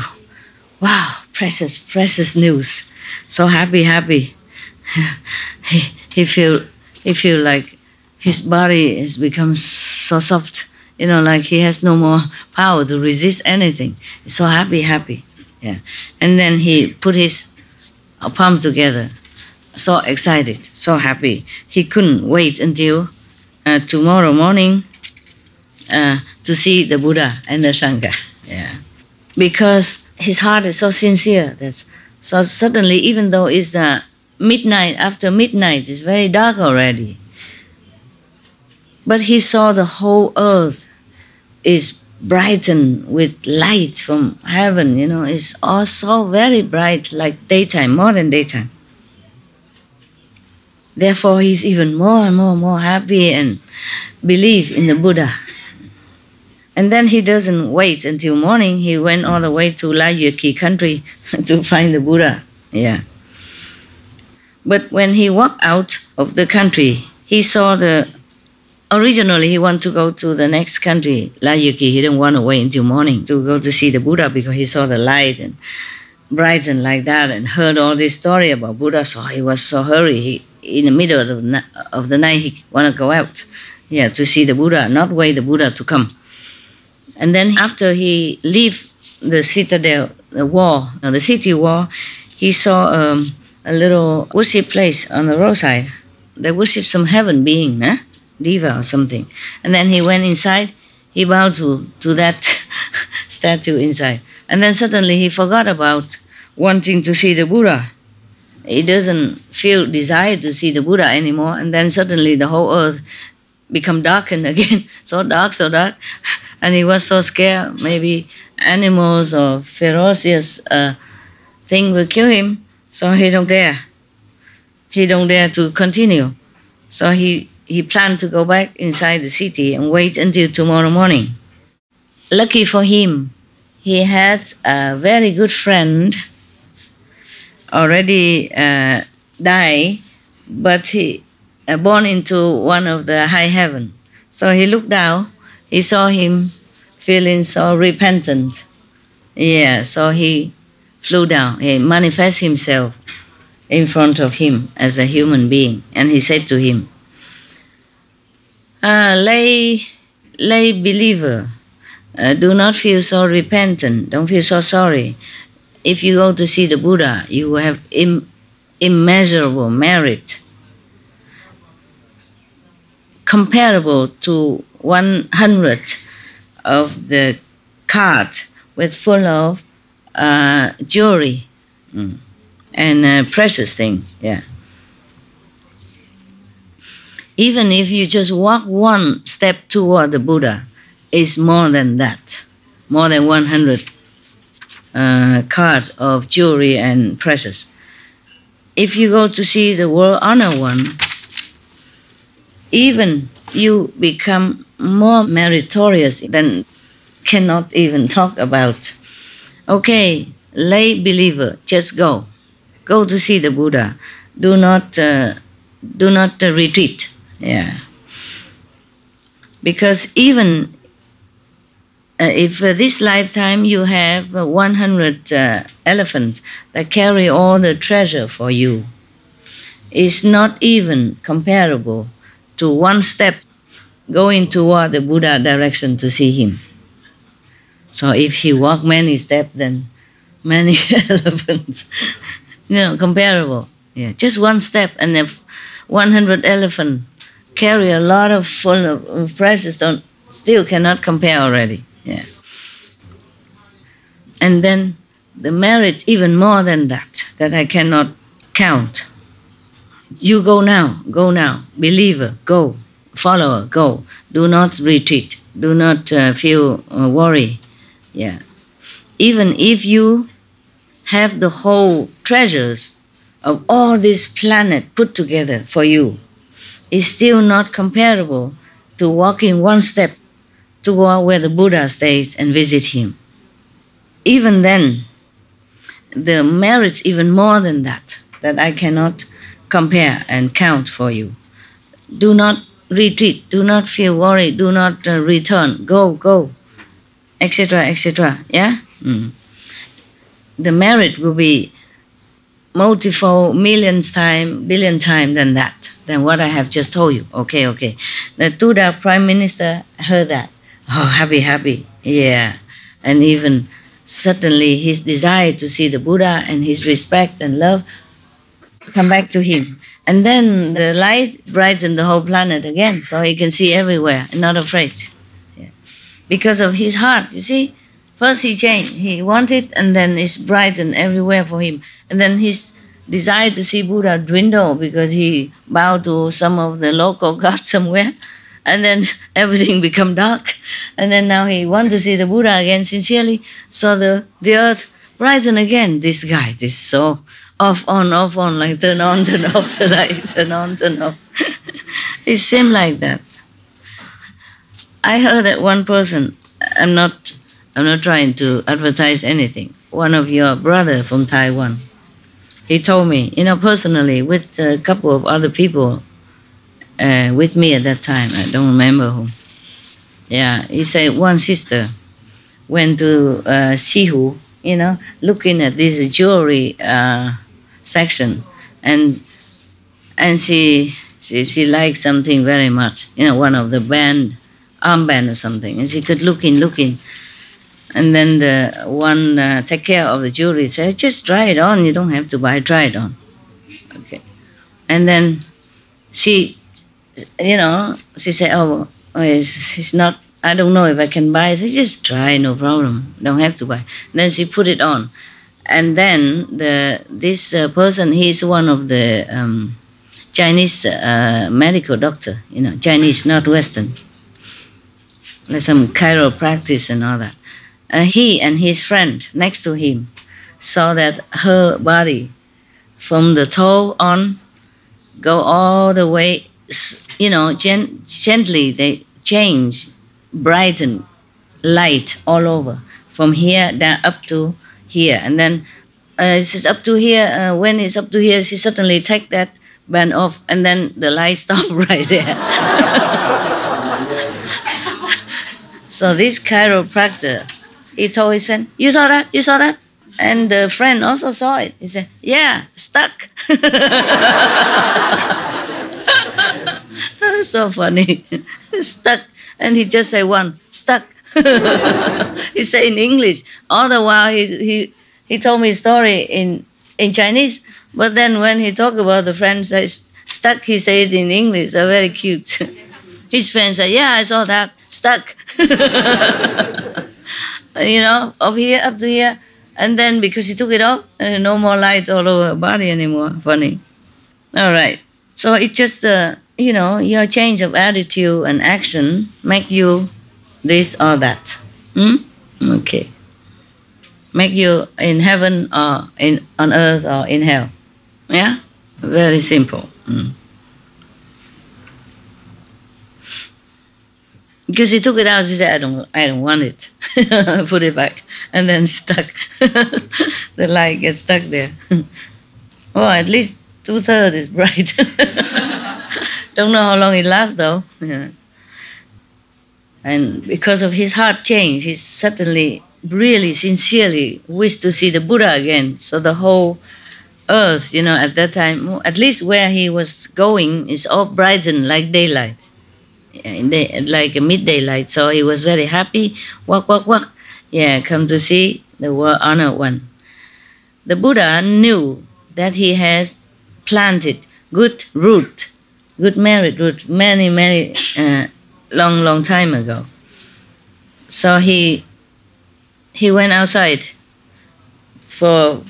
wow, precious news. So happy. he feel like his body has become so soft, like he has no more power to resist anything. So happy. Yeah. And then he put his palm together, so excited, so happy. He couldn't wait until tomorrow morning to see the Buddha and the Sangha. Yeah. because his heart is so sincere. So suddenly, even though it's midnight, after midnight, it's very dark already, but he saw the whole earth is brightened with light from heaven. It's all so very bright, like daytime, more than daytime. Therefore, he's even more and more happy and believe in the Buddha. And then he doesn't wait until morning. He went all the way to Layuki country to find the Buddha. Yeah. But when he walked out of the country, he saw originally he wanted to go to the next country, Layuki. He didn't want to wait until morning to go to see the Buddha because he saw the light and brightened like that and heard all this story about Buddha. So he was so hurry. In the middle of the night, he wanted to go out, to see the Buddha, not wait the Buddha to come. And then after he leave the citadel, the city wall, he saw a little worship place on the roadside. They worship some heaven being, Diva or something. And then he went inside, he bowed to that statue inside. And then suddenly he forgot about wanting to see the Buddha. He doesn't feel desire to see the Buddha anymore. And then suddenly the whole earth become darkened again, so dark. And he was so scared, maybe animals or ferocious thing will kill him. So he don't dare. He don't dare to continue. So he planned to go back inside the city and wait until tomorrow morning. Lucky for him, he had a very good friend, already died, but he born into one of the high heaven. So he looked down, he saw him feeling so repentant. So he flew down, he manifested himself in front of him as a human being. And he said to him, lay believer, do not feel so repentant, don't feel so sorry. If you go to see the Buddha, you will have immeasurable merit, comparable to 100 of the cart with full of jewelry and precious things. Even if you just walk one step toward the Buddha, it's more than that, more than 100 cart of jewelry and precious. If you go to see the world honor one, even you become more meritorious than cannot even talk about. Okay, lay believer, just go to see the Buddha. Do not retreat. Because even if this lifetime you have 100 elephants that carry all the treasure for you, it's not even comparable to one step going toward the Buddha direction to see him. So if he walk many steps, then many elephants, comparable. Just one step, and if 100 elephants carry a lot of full of precious stones, still cannot compare already. And then the merit even more than that I cannot count. You go now, believer, go, follower, go. Do not retreat, do not feel worry. Even if you have the whole treasures of all this planet put together for you, it's still not comparable to walking one step to go where the Buddha stays and visit him. Even then, the merits even more than that I cannot compare and count for you. Do not retreat, do not feel worried, do not return, go, etc., etc. The merit will be multifold, billion times than what I have just told you. Okay. The Tuda Prime Minister heard that. Oh, happy. And even suddenly his desire to see the Buddha and his respect and love come back to him. And then the light brightened the whole planet again, so he can see everywhere and not afraid. Because of his heart, you see, First he changed, he wanted, and then it's brightened everywhere for him. And then his desire to see Buddha dwindled because he bowed to some of the local gods somewhere. And then everything become dark. And then now he wants to see the Buddha again sincerely. So the earth brighten again. This guy, this so off, on, like turn on, turn off, the light, turn on, turn off. It seemed like that. I heard that one person, I'm not trying to advertise anything, one of your brother from Taiwan, he told me, personally, with a couple of other people with me at that time, I don't remember whom. Yeah, he said one sister went to Sihu, looking at this jewelry section, and she liked something very much, one of the armband or something, and she kept looking. And then the one take care of the jewelry said, just try it on, you don't have to buy, try it on. Okay. And then she said, oh, it's not, I don't know if I can buy. I said, just try, no problem, don't have to buy. And then she put it on. And then this person, he's one of the Chinese medical doctor, Chinese, not Western. Like some chiropractic and all that. He and his friend next to him saw that her body from the toe on go all the way, gently they change, brighten, light all over, from here down up to here. And then it's up to here, when it's up to here, she suddenly take that band off, and then the light stopped right there. So this chiropractor, he told his friend, you saw that? You saw that? And the friend also saw it. He said, yeah, stuck. So funny. Stuck. And he just said one, stuck. He said in English. All the while he told me a story in Chinese, but then when he talked about the friend says stuck, he said it in English. So very cute. His friend said, yeah, I saw that, stuck. Up here, up to here. And then because he took it off, no more light all over her body anymore. Funny. All right. So it's just, your change of attitude and action make you this or that. Okay. Make you in heaven or on earth or in hell. Yeah? Very simple. Because he took it out, he said, I don't want it. Put it back. And then stuck. The light gets stuck there. Oh, at least 2/3 is bright. Don't know how long it lasts though. Yeah. And because of his heart change, he suddenly, really, sincerely wished to see the Buddha again. So the whole earth, at that time, at least where he was going, is all brightened like daylight. Like a midday light. So he was very happy. Walk. Yeah, come to see the world honored one. The Buddha knew that he has planted good root, good merit root, many, long time ago. So he went outside for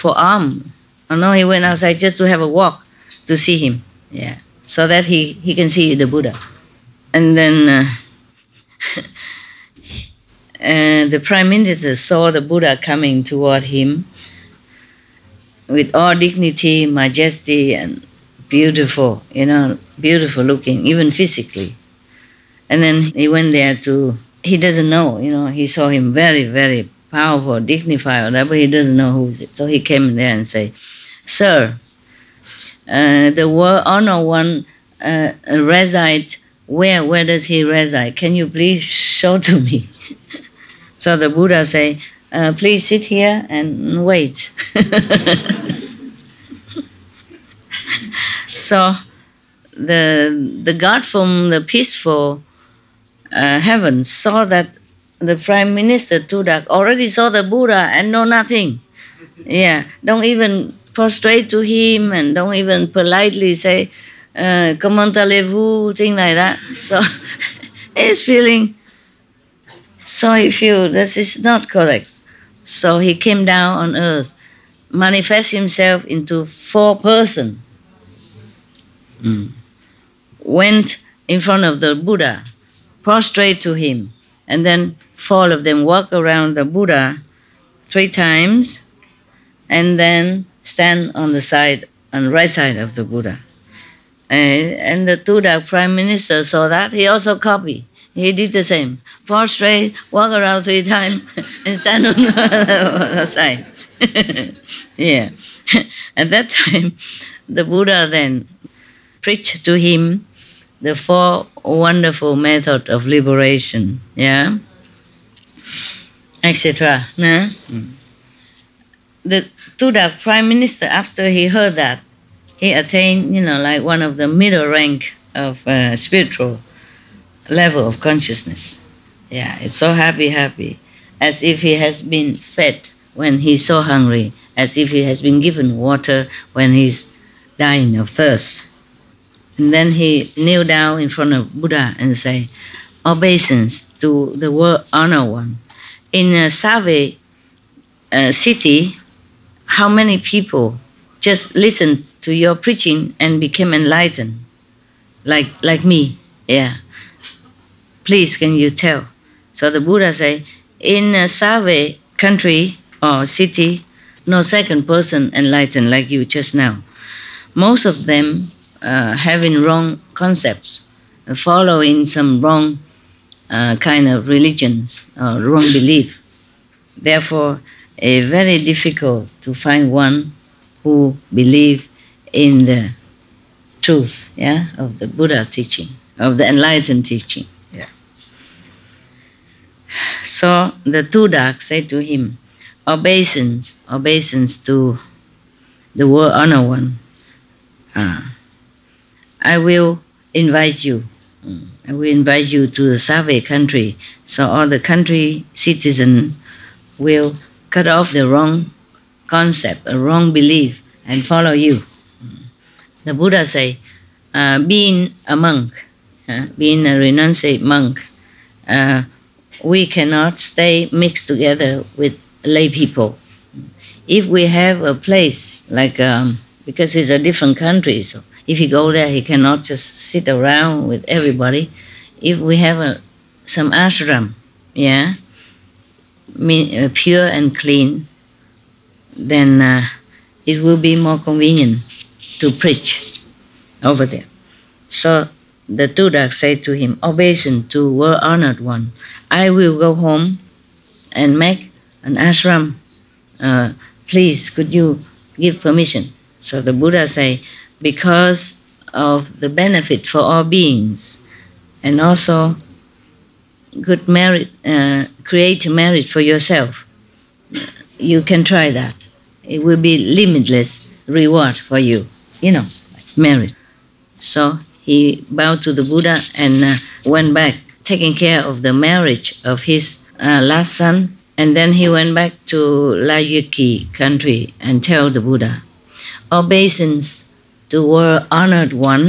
alms. No, he went outside just to have a walk to see him. Yeah, so that he can see the Buddha. And then the Prime Minister saw the Buddha coming toward him with all dignity, majesty, and beautiful, beautiful looking, even physically. And then he went there he doesn't know, he saw him very, very powerful, dignified, or that, but he doesn't know who is it. So he came there and said, Sir, the world honored one resides. Where does he reside? Can you please show to me? So the Buddha say, please sit here and wait. So the God from the peaceful heaven saw that the Prime Minister Tudak already saw the Buddha and know nothing. Yeah, don't even prostrate to him and don't even politely say, comment allez-vous, thing like that. So he's feeling So he feel this is not correct. So he came down on earth, manifest himself into 4 persons. Went in front of the Buddha, prostrate to him, and then 4 of them walk around the Buddha 3 times, and then stand on the side, on the right side of the Buddha. And the Tudak Prime Minister saw that. He also copied. He did the same. Prostrate, walk around 3 times, and stand on the side. Yeah. At that time, the Buddha then preached to him the 4 wonderful methods of liberation, yeah, etc. No? The Tudak Prime Minister, after he heard that, he attained, like one of the middle rank of spiritual level of consciousness. Yeah, it's so happy, as if he has been fed when he's so hungry, as if he has been given water when he's dying of thirst. And then he kneel down in front of Buddha and say, obeisance to the world honored one. In Save city, how many people just listened to your preaching and became enlightened? Like me, yeah. Please, can you tell? So the Buddha say, in Save country or city, no second person enlightened like you just now. Most of them having wrong concepts, following some wrong kind of religions or wrong belief. Therefore, it's very difficult to find one who believes in the truth, yeah, of the Buddha teaching, of the enlightened teaching. Yeah. So the Tudak said to him, obeisance to the world honored one. I will invite you. I will invite you to the Save country, so all the country citizens will cut off the wrong concept, a wrong belief, and follow you. The Buddha say, being a monk, being a renunciate monk, we cannot stay mixed together with lay people. If we have a place like, because it's a different country, so if he go there, he cannot just sit around with everybody. If we have some ashram, yeah, pure and clean, then it will be more convenient to preach over there. So the Tudak said to him, obeisance to world honored one, I will go home and make an ashram. Please, could you give permission? So the Buddha say, because of the benefit for all beings, and also good merit, create merit for yourself, you can try that. It will be limitless reward for you, merit. So he bowed to the Buddha and went back, taking care of the marriage of his last son, and then he went back to Layuki country and tell the Buddha, obeisance to world honored one,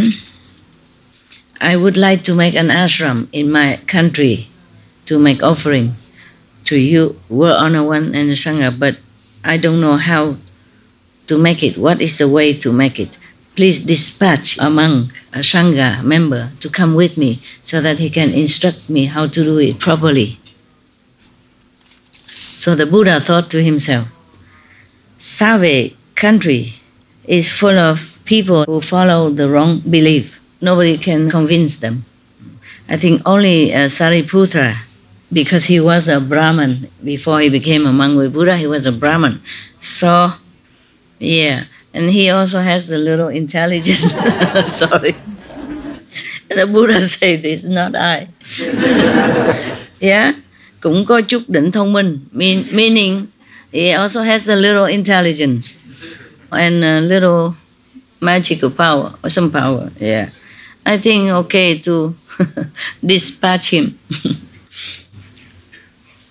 I would like to make an ashram in my country to make offering to you, world honored one and the Sangha, but I don't know how to make it. What is the way to make it? Please dispatch a monk, a Sangha member, to come with me so that he can instruct me how to do it properly. So the Buddha thought to himself, Save country is full of people who follow the wrong belief. Nobody can convince them. I think only Sariputra, because he was a Brahman before he became a monk with Buddha, he was a Brahman. So, yeah, and he also has a little intelligence. Sorry. The Buddha said, this, not I. Yeah, cũng có chút định thông minh, meaning he also has a little intelligence and a little magical power, or some power, yeah. I think okay to dispatch him.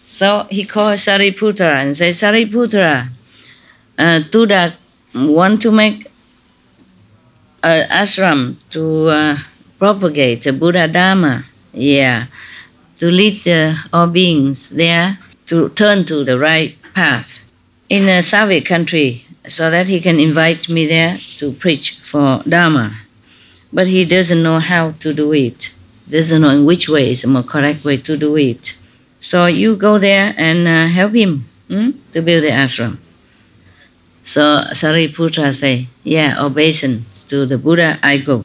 So he called Sariputra and said, Sariputra, Tudak want to make an ashram to propagate the Buddha Dharma. Yeah. to lead all beings there to turn to the right path in a Soviet country, so that he can invite me there to preach for Dharma. But he doesn't know how to do it. Doesn't know in which way is the more correct way to do it. So you go there and help him to build the ashram. So Sariputra say, yeah, obeisance to the Buddha, I go.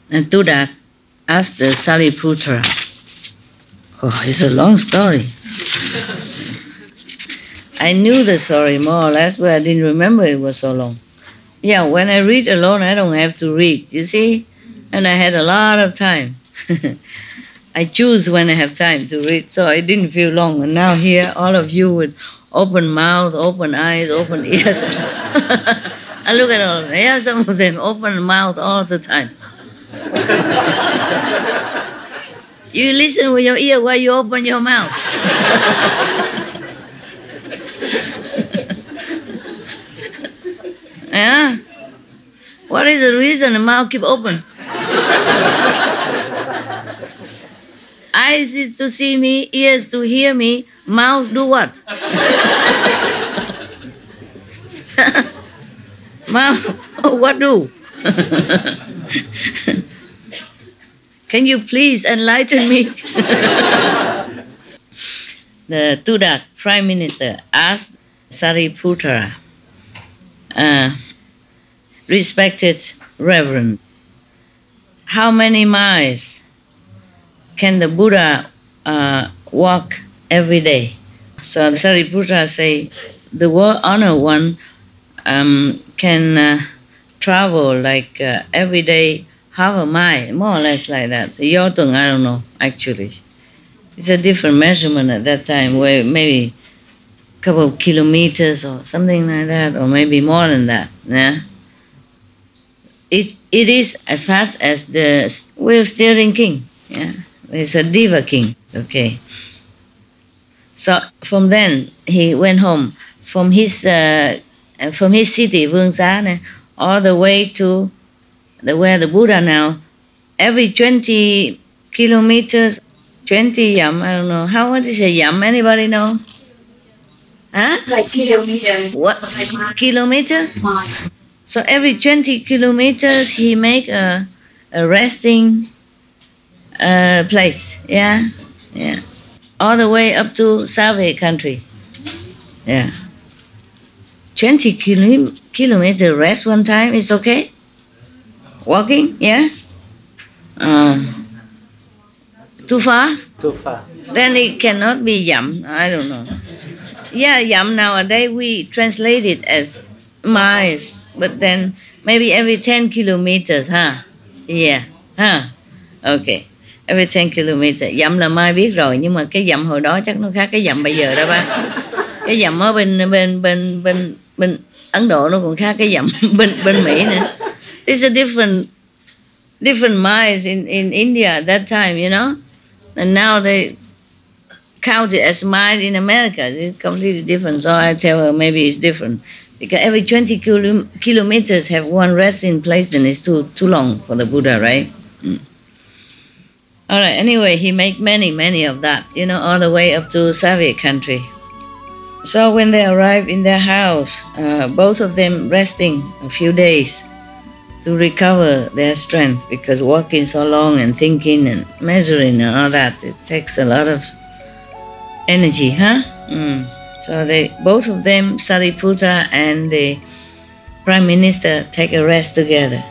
And Tudak asked the Sariputra, oh, it's a long story. I knew the story more or less, but I didn't remember it was so long. Yeah, when I read alone, I don't have to read, you see? And I had a lot of time. I choose when I have time to read, so it didn't feel long. And now here, all of you with open mouth, open eyes, open ears. I look at all of them. Yeah, some of them open mouth all the time. You listen with your ear while you open your mouth. Yeah? What is the reason the mouth keep open? Eyes is to see me, ears to hear me, mouth do what? Mouth, what do? Can you please enlighten me? The Tudak Prime Minister asked Sariputra, respected Reverend, how many miles can the Buddha walk every day? So Sariputra say, the Honored One can travel like every day half a mile, more or less like that. Your tongue, I don't know, actually. It's a different measurement at that time, where maybe a couple of kilometers or something like that, or maybe more than that. Yeah? It is as fast as the wheel steering king. Yeah? It's a diva king. Okay. So from then he went home from his city, Vương all the way to where the Buddha now. Every 20 kilometers, 20 yam, I don't know. How much is a yam? Anybody know? Huh? Like kilometers. What? Kilometer? Mile. So every 20 kilometers he make a resting place. Yeah? Yeah. All the way up to Soviet country. Yeah. 20 kilometer rest one time is okay? Walking? Yeah? Too far? Too far. Then it cannot be yam. I don't know. Yeah, yam nowadays we translate it as miles, but then maybe every 10 kilometers, huh? Yeah, huh? Okay. Every 10 kilometers. Dặm là Mai biết rồi, nhưng mà cái dặm hồi đó chắc nó khác cái dặm bây giờ đó ba. Cái dặm ở bên Ấn Độ nó còn khác cái dặm bên Mỹ nữa. It's a different miles in India at that time, you know? And now they count it as mile in America. It's completely different. So I tell her maybe it's different. Because every 20 kilometers have one resting place, and it's too long for the Buddha, right? All right, anyway, he make many of that, you know, all the way up to Soviet country. So when they arrived in their house, both of them resting a few days to recover their strength, because walking so long and thinking and measuring and all that, it takes a lot of energy, huh? So both of them, Sariputra and the Prime Minister, take a rest together.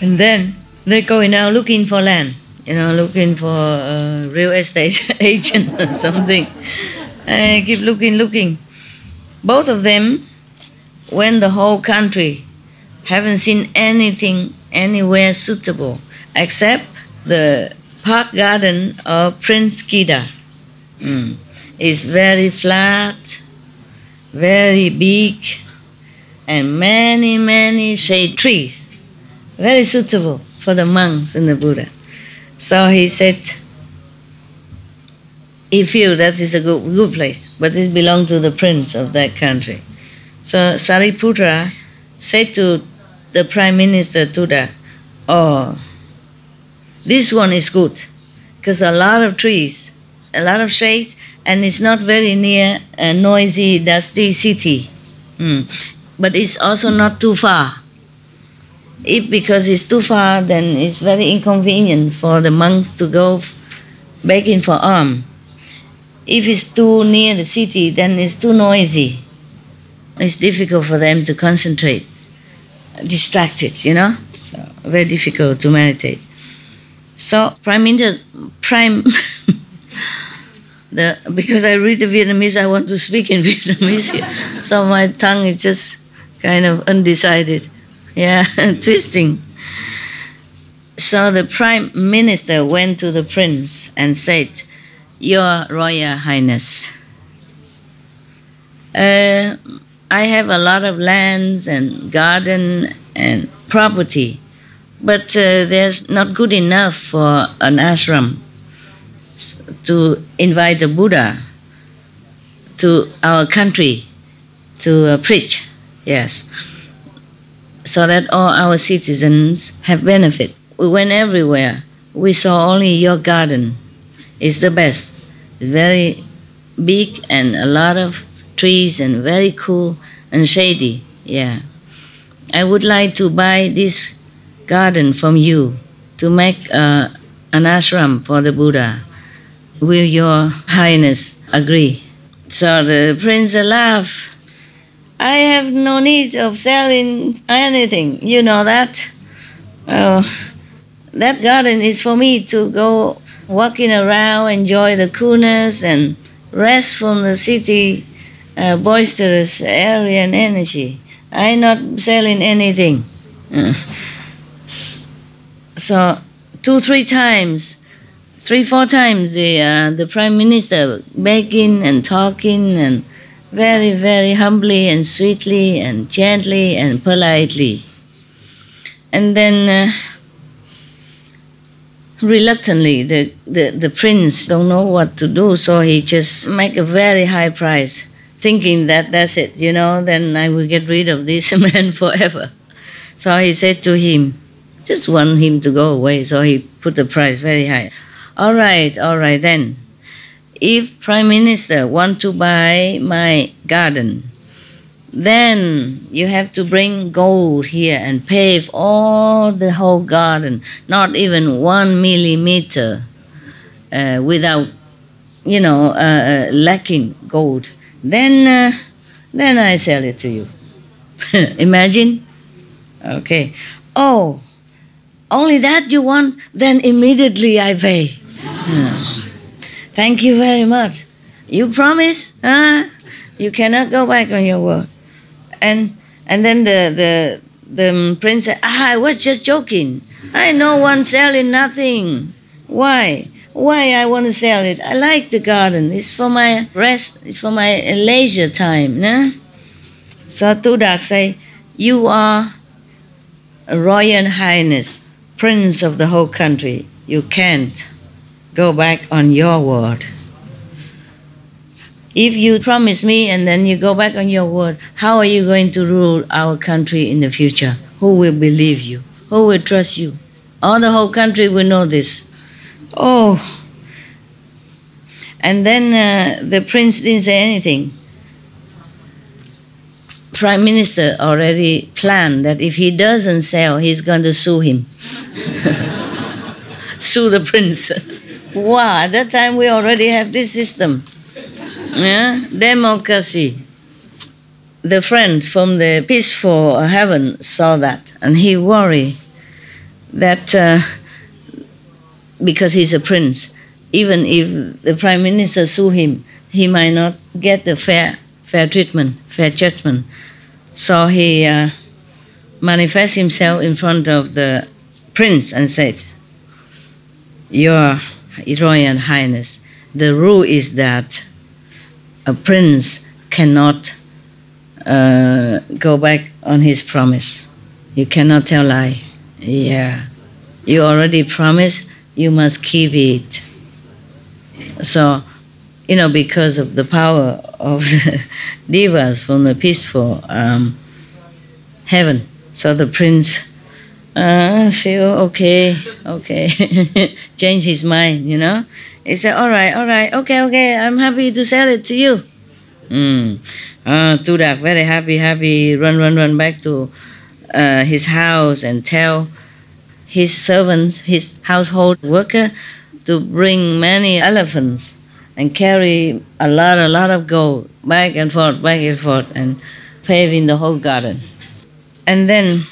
And then they're going out looking for land, you know, looking for a real estate agent or something. I keep looking. Both of them went the whole country, haven't seen anything anywhere suitable except the park garden of Prince Kida. It's very flat, very big, and many shade trees, very suitable for the monks and the Buddha. So he said, he feels that is a good place, but it belongs to the prince of that country. So Sariputra said to the Prime Minister Tudak, oh, This one is good because a lot of trees, a lot of shade, and it's not very near a noisy, dusty city. But it's also not too far. If because it's too far, then it's very inconvenient for the monks to go begging for alms. If it's too near the city, then it's too noisy. It's difficult for them to concentrate, distracted, So very difficult to meditate. So because I read the Vietnamese, I want to speak in Vietnamese here. So my tongue is just kind of undecided. Yeah, twisting. So the Prime Minister went to the prince and said, "Your Royal Highness, I have a lot of lands and garden and property, but there's not good enough for an ashram to invite the Buddha to our country to preach, yes, so that all our citizens have benefit. We went everywhere. We saw only your garden. It's the best. It's very big and a lot of trees and very cool and shady. Yeah. I would like to buy this garden from you to make an ashram for the Buddha. Will your Highness agree?" So the prince laughed. "I have no need of selling anything. You know that. That garden is for me to go walking around, enjoy the coolness and rest from the city boisterous area and energy. I'm not selling anything." So 2-3 times, 3-4 times, the Prime Minister begging and talking and very, very humbly and sweetly and gently and politely. And then reluctantly, the prince don't know what to do, so he just make a very high price, thinking that that's it, then I will get rid of this man forever. So he said to him, just want him to go away, so he put the price very high. All right then. If Prime Minister want to buy my garden, then you have to bring gold here and pave all the whole garden, not even 1 millimeter without, lacking gold. Then I sell it to you. Imagine? Okay. Oh, only that you want? Then immediately I pay. Thank you very much. You promise? You cannot go back on your word. And then the prince said, I was just joking. I no one selling nothing. Why I want to sell it? I like the garden. It's for my rest. It's for my leisure time. Nah? So Tudak say, you are a Royal Highness, Prince of the whole country. You can't go back on your word. If you promise me and then you go back on your word, how are you going to rule our country in the future? Who will believe you? Who will trust you? All the whole country will know this. Oh. And then the prince didn't say anything. Prime Minister already planned that if he doesn't sell, he's going to sue him. Sue the prince. Wow, at that time we already have this system. Yeah? Democracy. The friend from the peaceful heaven saw that, and he worried that because he's a prince, even if the Prime Minister sue him, he might not get the fair treatment, fair judgment. So he manifests himself in front of the prince and said, Your Royal Highness, the rule is that a prince cannot go back on his promise. You cannot tell lie. Yeah. You already promised, you must keep it. So, because of the power of the devas from the peaceful heaven, so the prince Feel okay. Change his mind, you know. He said, all right, okay, I'm happy to sell it to you. Tudak, very happy, run back to his house and tell his servants, his household worker, to bring many elephants and carry a lot of gold back and forth, and paving the whole garden. And then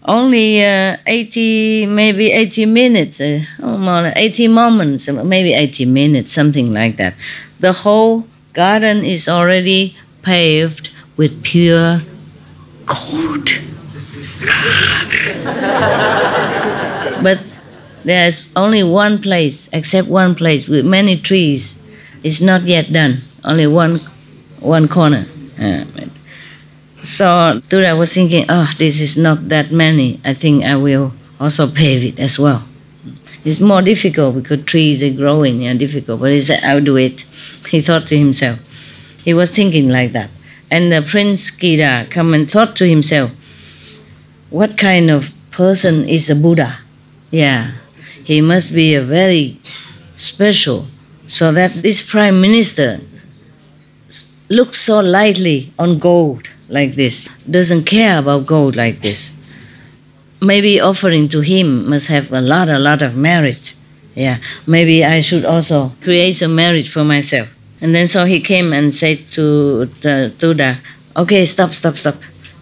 only 80 minutes, 80 moments, maybe 80 minutes, something like that. The whole garden is already paved with pure gold. But there's only one place, except one place with many trees. It's not yet done, only one corner. So Tura was thinking, this is not that many. I think I will also pave it as well. It's more difficult because trees are growing, difficult. But he said, I'll do it. He thought to himself. He was thinking like that. And the Prince Kida come and thought to himself, what kind of person is a Buddha? Yeah, he must be a very special, so that this Prime Minister looks so lightly on gold like this, doesn't care about gold like this. Maybe offering to him must have a lot of merit. Yeah, maybe I should also create some merit for myself. And then so he came and said to the Tuda, okay, stop.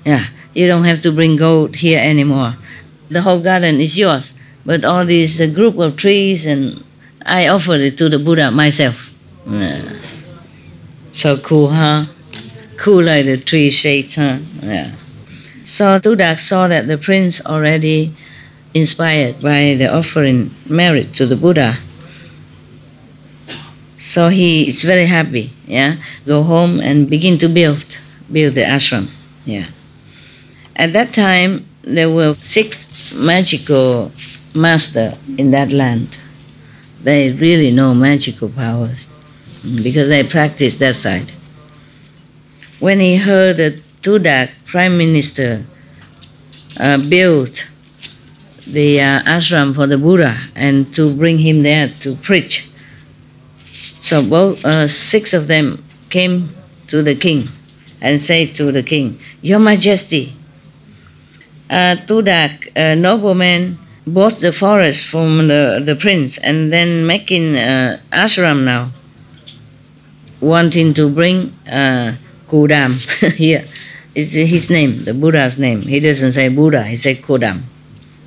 Yeah, you don't have to bring gold here anymore. The whole garden is yours. But all these group of trees, and I offered it to the Buddha myself. Yeah. So cool, huh? Cool like the tree shades, huh? Yeah. So Tudak saw that the prince already inspired by the offering merit to the Buddha. So he is very happy, yeah? Go home and begin to build the ashram, yeah. At that time, there were 6 magical masters in that land. They really know magical powers because they practice that side. When he heard that Tudak, Prime Minister, built the ashram for the Buddha and to bring him there to preach, so both 6 of them came to the king and said to the king, Your Majesty, Tudak, a nobleman, bought the forest from the prince and then making ashram now, wanting to bring Kodam here. It's his name, the Buddha's name. He doesn't say Buddha, he said Kodam.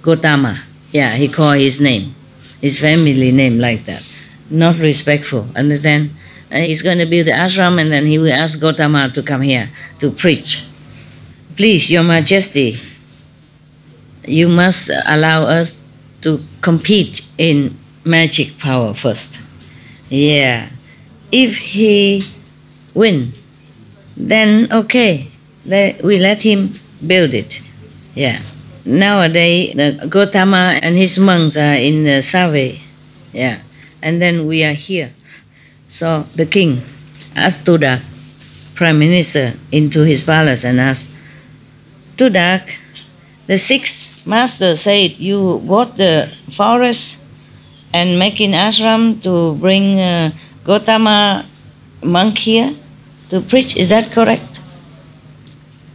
Gotama. Yeah, he called his name, his family name like that. Not respectful, understand? He's going to build the ashram and then he will ask Gotama to come here to preach. Please, Your Majesty, you must allow us to compete in magic power first. Yeah. If he win, then okay, we let him build it. Yeah. Nowadays, the Gotama and his monks are in the survey. Yeah. And then we are here. So the king asked Tudak, Prime Minister, into his palace and asked, Tudak, the 6 masters said you bought the forest and making ashram to bring Gotama monk here to preach. Is that correct?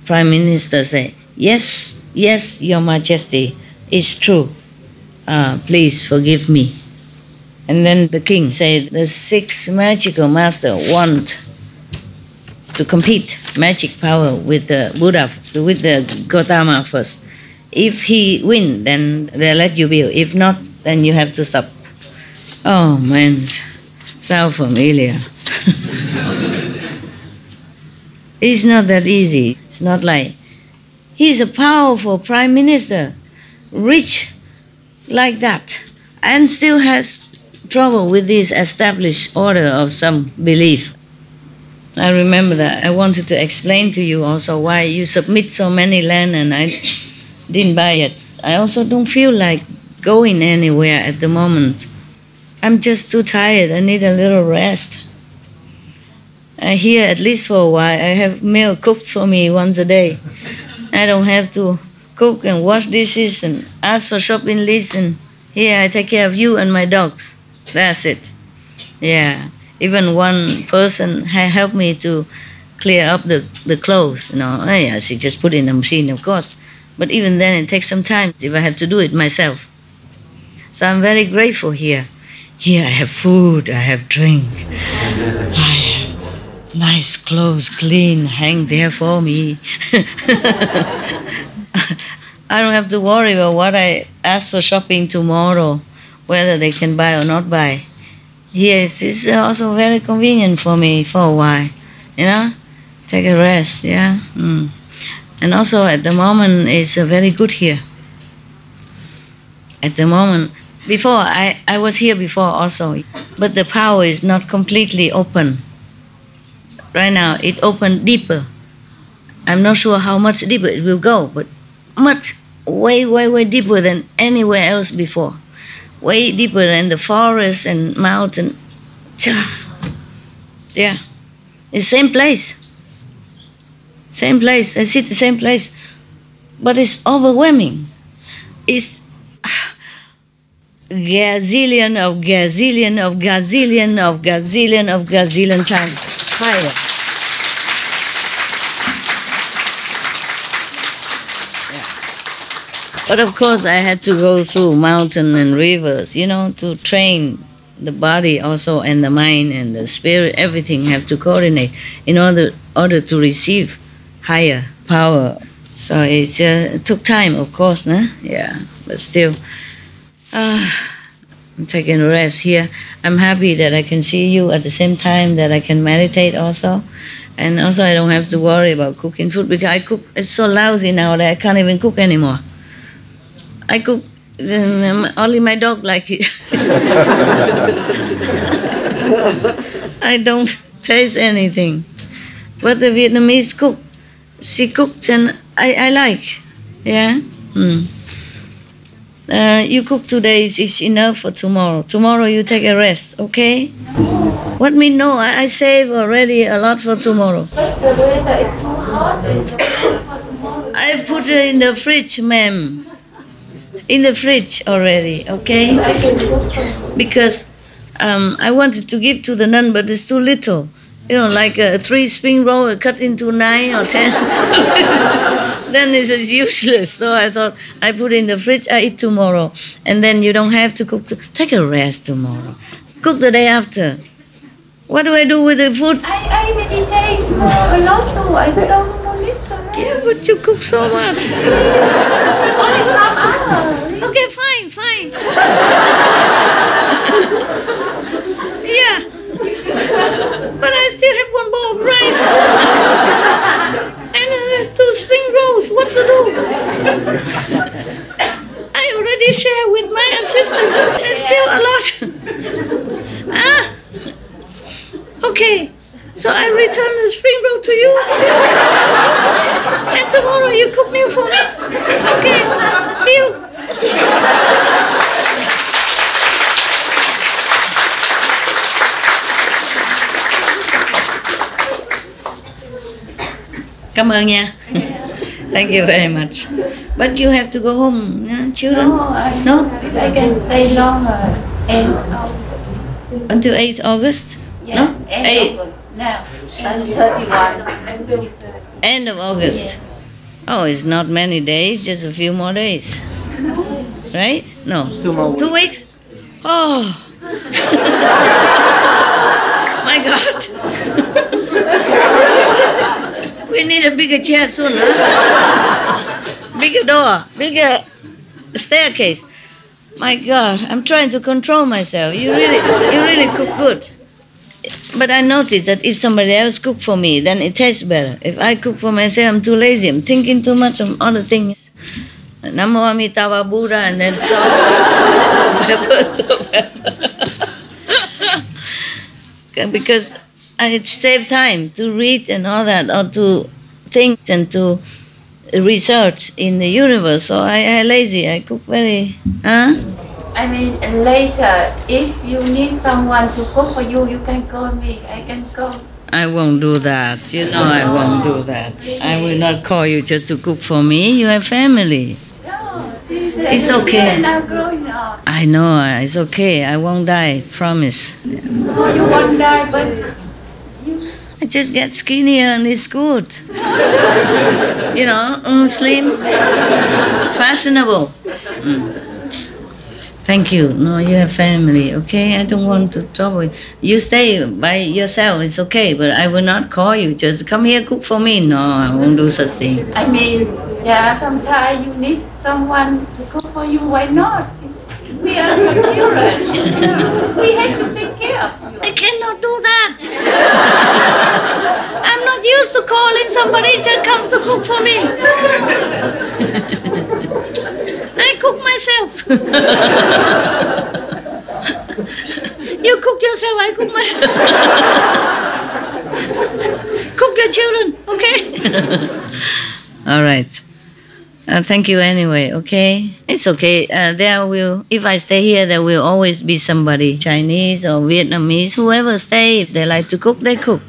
Prime Minister said, Yes, Your Majesty, it's true. Please forgive me. And then the king said, the 6 magical masters want to compete magic power with the Buddha, with the Gotama first. If he win, then they'll let you build. If not, then you have to stop. Oh man, sound familiar. It's not that easy. It's not like, he's a powerful Prime Minister, rich like that, and still has trouble with this established order of some belief. I remember that. I wanted to explain to you also why you submit so many land and I didn't buy it. I also don't feel like going anywhere at the moment. I'm just too tired. I need a little rest. Here, at least for a while, I have meal cooked for me once a day. I don't have to cook and wash dishes and ask for shopping lists, and here I take care of you and my dogs. That's it. Yeah. Even one person helped me to clear up the clothes, Oh, yeah, she just put in the machine, of course. But even then, it takes some time if I have to do it myself. So I'm very grateful here. Here I have food, I have drink. I have nice clothes, clean, hang there for me. I don't have to worry about what I ask for shopping tomorrow, whether they can buy or not buy. Here it's also very convenient for me for a while, take a rest, yeah. And also at the moment it's very good here. At the moment, before I was here before also, but the power is not completely open. Right now it opened deeper. I'm not sure how much deeper it will go, but much, way, way, way deeper than anywhere else before. Way deeper than the forest and mountain. Yeah, it's same place. Same place, I sit the same place. But it's overwhelming. It's gazillion of gazillion of gazillion of gazillion of gazillion times higher. But of course, I had to go through mountains and rivers, to train the body also, and the mind and the spirit. Everything have to coordinate in order to receive higher power. So it took time, of course, Yeah, but still, I'm taking a rest here. I'm happy that I can see you at the same time that I can meditate also. And also I don't have to worry about cooking food, because I cook, it's so lousy now that I can't even cook anymore. I cook, only my dog like it. I don't taste anything. But the Vietnamese cook, she cooks and I like, yeah. You cook today is enough for tomorrow. Tomorrow you take a rest, okay? What me know, I save already a lot for tomorrow. I put it in the fridge, ma'am. In the fridge already, okay? Because I wanted to give to the nun, but it's too little. Like 3 spring rolls cut into 9 or 10. Then it's useless. So I thought I put in the fridge, I eat tomorrow. And then you don't have to cook. Take a rest tomorrow. Cook the day after. What do I do with the food? I meditate a lot too. I don't know little. Yeah, but you cook so much. Only some hours. Okay, fine. Yeah. But I still have 1 bowl of rice. And 2 spring rolls. What to do? I already share with my assistant. There's still a lot. Okay. So I return the spring roll to you. And tomorrow you cook new for me. Okay. Deal. Cảm ơn nha. Thank you very much. But you have to go home, children? No? I can stay longer. Until 8th August? Yeah, No? end of now. I'm 31. End of August. Yeah. Oh, it's not many days, just a few more days. Right? No. 2 more weeks. 2 weeks? Oh. My God. We need a bigger chair soon, Bigger door, bigger staircase. My God, I'm trying to control myself. You really cook good. But I noticed that if somebody else cook for me, then it tastes better. If I cook for myself, I'm too lazy. I'm thinking too much of other things. Namo Amitabha Buddha, and then salt, pepper. Because I save time to read and all that, or to think and to research in the universe. So I lazy. I cook very. I mean, later, if you need someone to cook for you, you can call me. I can cook. I won't do that. You know I won't do that. I will not call you just to cook for me. You have family. No, It's okay. Now growing up. I know, it's okay. I won't die, promise. No, you won't die, but I just get skinnier and it's good. You know, slim, fashionable. Thank you. No, you have family, okay? I don't want to trouble you. You stay by yourself, it's okay, but I will not call you. Just come here, cook for me. No, I won't do such thing. I mean, yeah, sometimes you need someone to cook for you. Why not? We are your children. We have to take care of you. I cannot do that. I'm not used to calling somebody to come to cook for me. I cook myself. You cook yourself, I cook myself. Cook your children, okay? All right. Thank you anyway, okay? It's okay. If I stay here, there will always be somebody, Chinese or Vietnamese, whoever stays, they like to cook, they cook.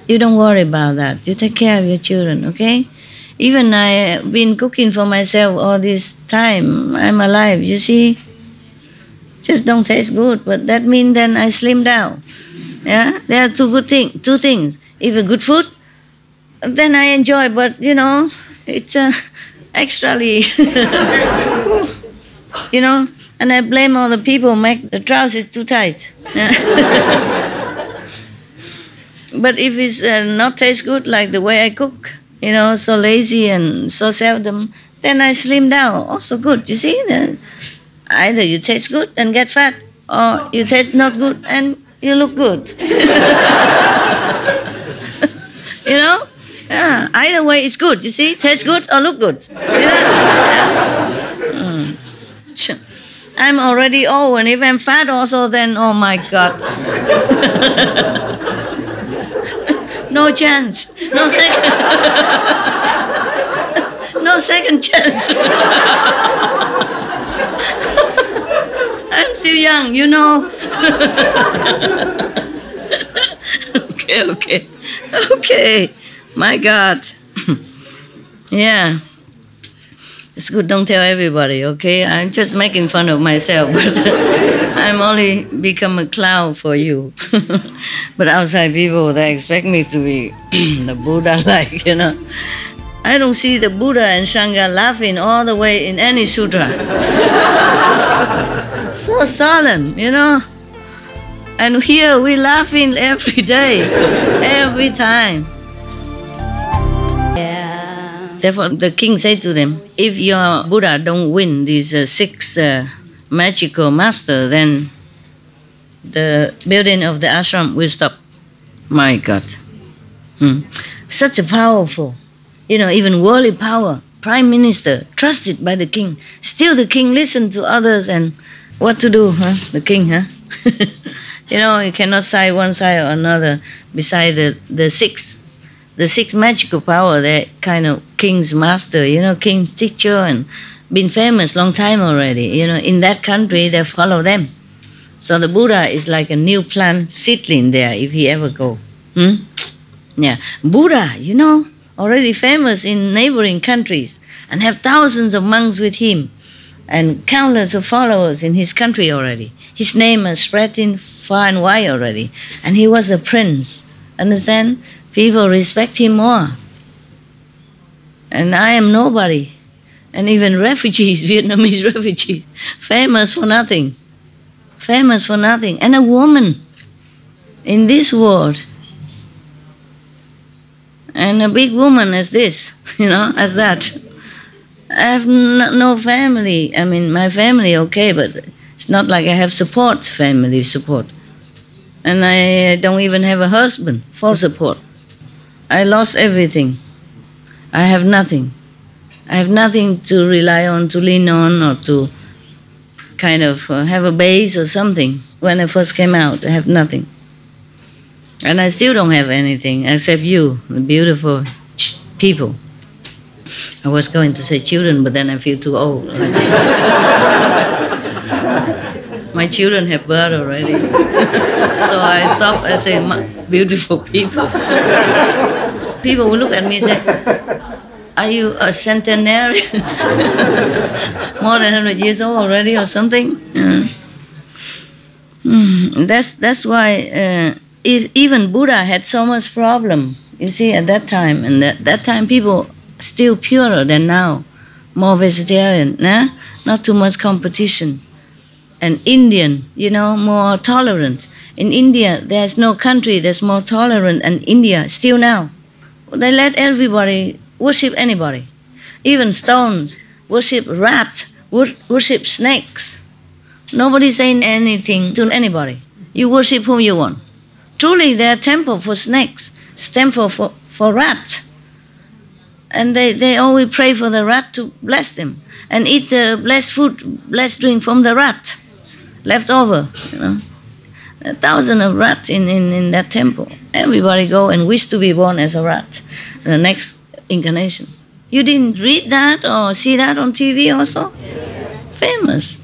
You don't worry about that. You take care of your children, okay? Even I've been cooking for myself all this time. I'm alive, you see? Just don't taste good, but that means then I slim down. Yeah? There are two things. If a good food, then I enjoy, but you know, it's extrally, you know, and I blame all the people who make the trousers too tight. Yeah. But if it's not taste good like the way I cook, you know, so lazy and so seldom, then I slim down, also good, you see? Either you taste good and get fat, or you taste not good and you look good. You know? Yeah, either way it's good, you see? Taste good or look good. See that? Yeah. I'm already old, and if I'm fat also, then oh my God. No chance. No second chance. I'm still young, you know. Okay. My God. Yeah. It's good, don't tell everybody, okay? I'm just making fun of myself, but I'm only become a clown for you. But outside people, they expect me to be the Buddha-like, you know. I don't see the Buddha and Sangha laughing all the way in any sutra. So solemn, you know. And here we laughing every day, every time. Therefore, the king said to them, if your Buddha don't win these six magical masters, then the building of the ashram will stop. My God. Such a powerful, you know, even worldly power, prime minister, trusted by the king. Still the king listened to others and what to do, huh? The king, huh? You know, you cannot side one side or another beside the six. The six magical power, they're kind of king's master, you know, king's teacher, and been famous long time already. You know, in that country, they follow them. So the Buddha is like a new plant seedling there if he ever go. Yeah, Buddha, you know, already famous in neighboring countries and have thousands of monks with him and countless of followers in his country already. His name is spreading far and wide already. And he was a prince, understand? People respect him more. And I am nobody. And even refugees, Vietnamese refugees, famous for nothing. Famous for nothing. And a woman in this world. And a big woman as this, you know, as that. I have no family. I mean, my family, okay, but it's not like I have support, family support. And I don't even have a husband for support. I lost everything. I have nothing. I have nothing to rely on, to lean on, or to kind of have a base or something. When I first came out, I have nothing. And I still don't have anything except you, the beautiful people. I was going to say children, but then I feel too old. My children have birth already. So I stopped. I say, beautiful people. People will look at me and say, are you a centenarian? More than 100 years old already or something? That's why even Buddha had so much problem, you see, at that time. And that time people still purer than now, more vegetarian, not too much competition. And Indian, more tolerant. In India, there's no country that's more tolerant than India, still now. They let everybody worship anybody. Even stones, worship rats, worship snakes. Nobody saying anything to anybody. You worship whom you want. Truly, there are temples for snakes, temple for rats. And they always pray for the rat to bless them and eat the blessed food, blessed drink from the rat, left over, 1,000 of rats in that temple. Everybody go and wish to be born as a rat, the next incarnation. You didn't read that or see that on TV also? Yes. Famous.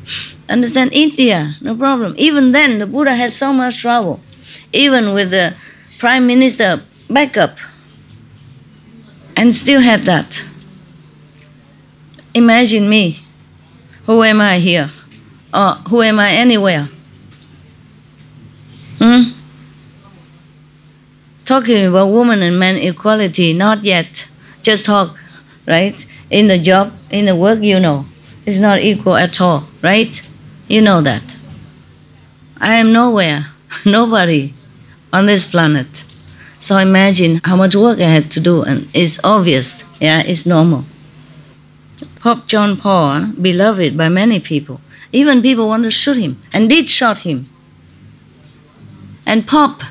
Understand? India, no problem. Even then, the Buddha had so much trouble. Even with the Prime Minister backup. And still had that. Imagine me. Who am I here? Or who am I anywhere? Talking about woman and man equality, not yet. Just talk, right? In the job, in the work, it's not equal at all, right? You know that. I am nowhere, nobody on this planet. So imagine how much work I had to do, and it's obvious, it's normal. Pope John Paul, beloved by many people. Even people want to shoot him, and did shot him. And Pope,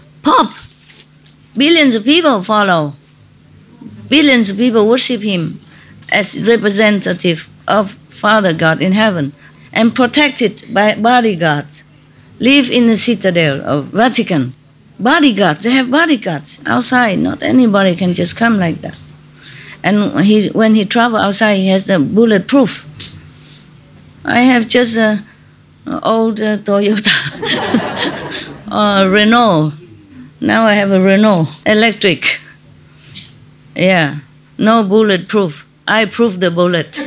billions of people follow. Billions of people worship him as representative of Father God in heaven, and protected by bodyguards. Live in the citadel of Vatican. Bodyguards, they have bodyguards outside. Not anybody can just come like that. And when he travel outside, he has the bulletproof. I have just an old Toyota or Renault. Now I have a Renault, electric. Yeah, no bulletproof. I proof the bullet.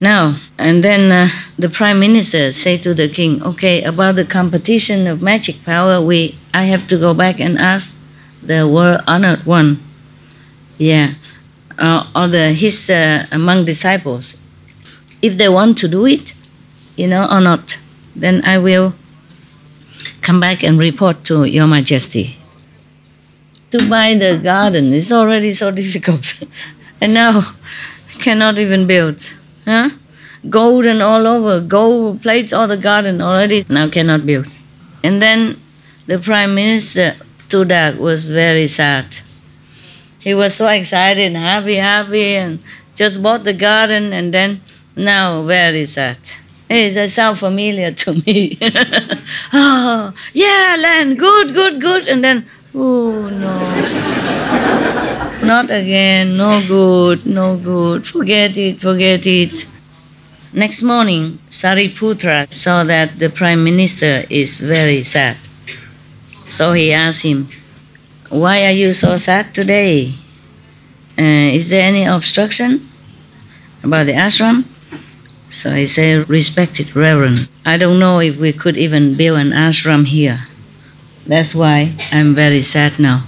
Now, and then the Prime Minister say to the king, okay, about the competition of magic power, I have to go back and ask the world-honored one, or his among disciples, if they want to do it, or not, then I will come back and report to Your Majesty. To buy the garden is already so difficult, and now cannot even build. Gold and all over, gold plates, all the garden already, now cannot build. And then the Prime Minister, Tudak, was very sad. He was so excited and happy, and just bought the garden, and then now very sad. Hey, that sounds familiar to me. Oh, yeah, land, good, and then, oh no. Not again, no good, forget it. Next morning, Sariputra saw that the Prime Minister is very sad. So he asked him, why are you so sad today? Is there any obstruction about the ashram? So he said, respected Reverend, I don't know if we could even build an ashram here. That's why I'm very sad now.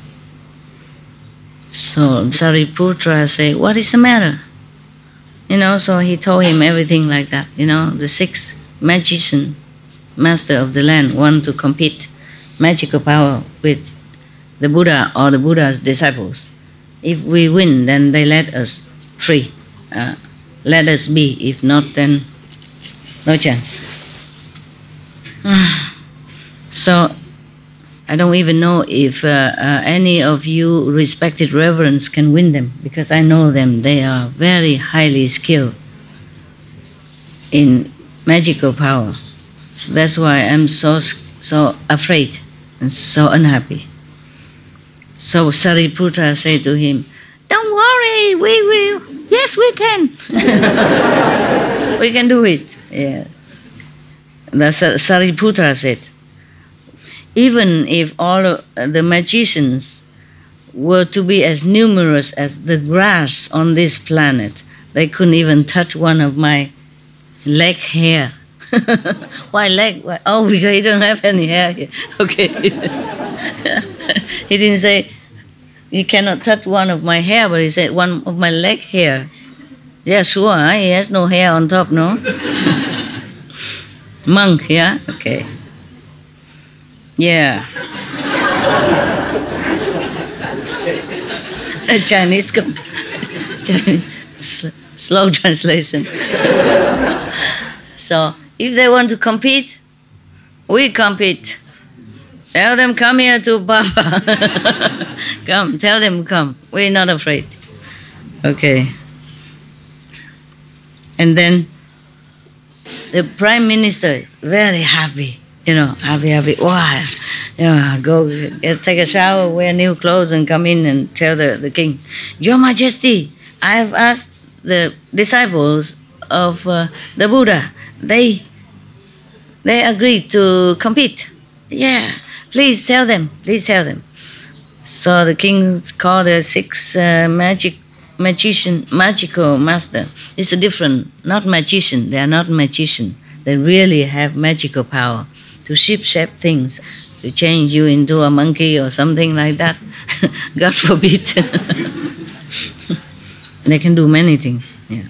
So Sariputra said, what is the matter? So he told him everything like that. The 6 magician, master of the land, want to compete magical power with the Buddha or the Buddha's disciples. If we win, then they let us free. Let us be. If not, then no chance. So I don't even know if any of you respected reverends can win them, because I know them. They are very highly skilled in magical power. So that's why I'm so afraid and so unhappy. So Sariputra said to him, don't worry, we will. Yes, we can. We can do it. Yes. The Sariputra said, even if all the magicians were to be as numerous as the grass on this planet, they couldn't even touch one of my leg hair. Why leg? Why? Oh, because he don't have any hair here. Okay. He didn't say, he cannot touch one of my hair, but he said one of my leg hair. Yeah, sure, huh? He has no hair on top, no? Monk, yeah? Okay. Yeah. Chinese, slow translation. So, if they want to compete, we compete. Tell them, come here to Baba. Come, tell them, come. We're not afraid. Okay. And then the Prime Minister, very happy, happy. Wow. Yeah, go take a shower, wear new clothes, and come in and tell the king, Your Majesty, I have asked the disciples of the Buddha. They agreed to compete. Yeah, please tell them. So the king called the 6 magical master. It's a different, not magician. They are not magician. They really have magical power to shape things, to change you into a monkey or something like that. God forbid. They can do many things. Yeah.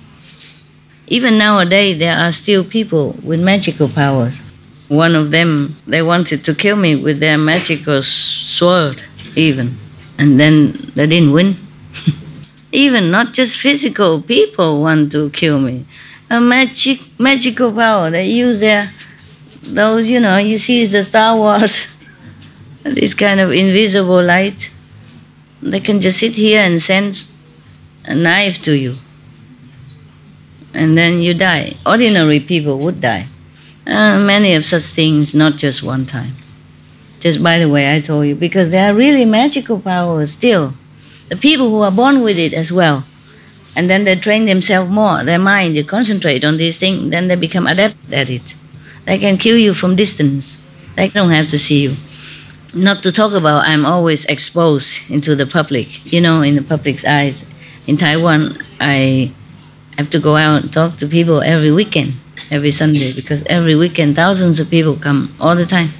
Even nowadays, there are still people with magical powers. One of them, they wanted to kill me with their magical sword, even. And then they didn't win. Even not just physical, people want to kill me. A magical power, they use those, you see the Star Wars, this kind of invisible light. They can just sit here and send a knife to you. And then you die. Ordinary people would die. Many of such things, not just one time. Just by the way, I told you, because there are really magical powers still. The people who are born with it as well. And then they train themselves more, their mind, they concentrate on these things, then they become adept at it. They can kill you from distance. They don't have to see you. Not to talk about, I'm always exposed into the public, in the public's eyes. In Taiwan, I have to go out and talk to people every weekend, every Sunday, because every weekend thousands of people come all the time.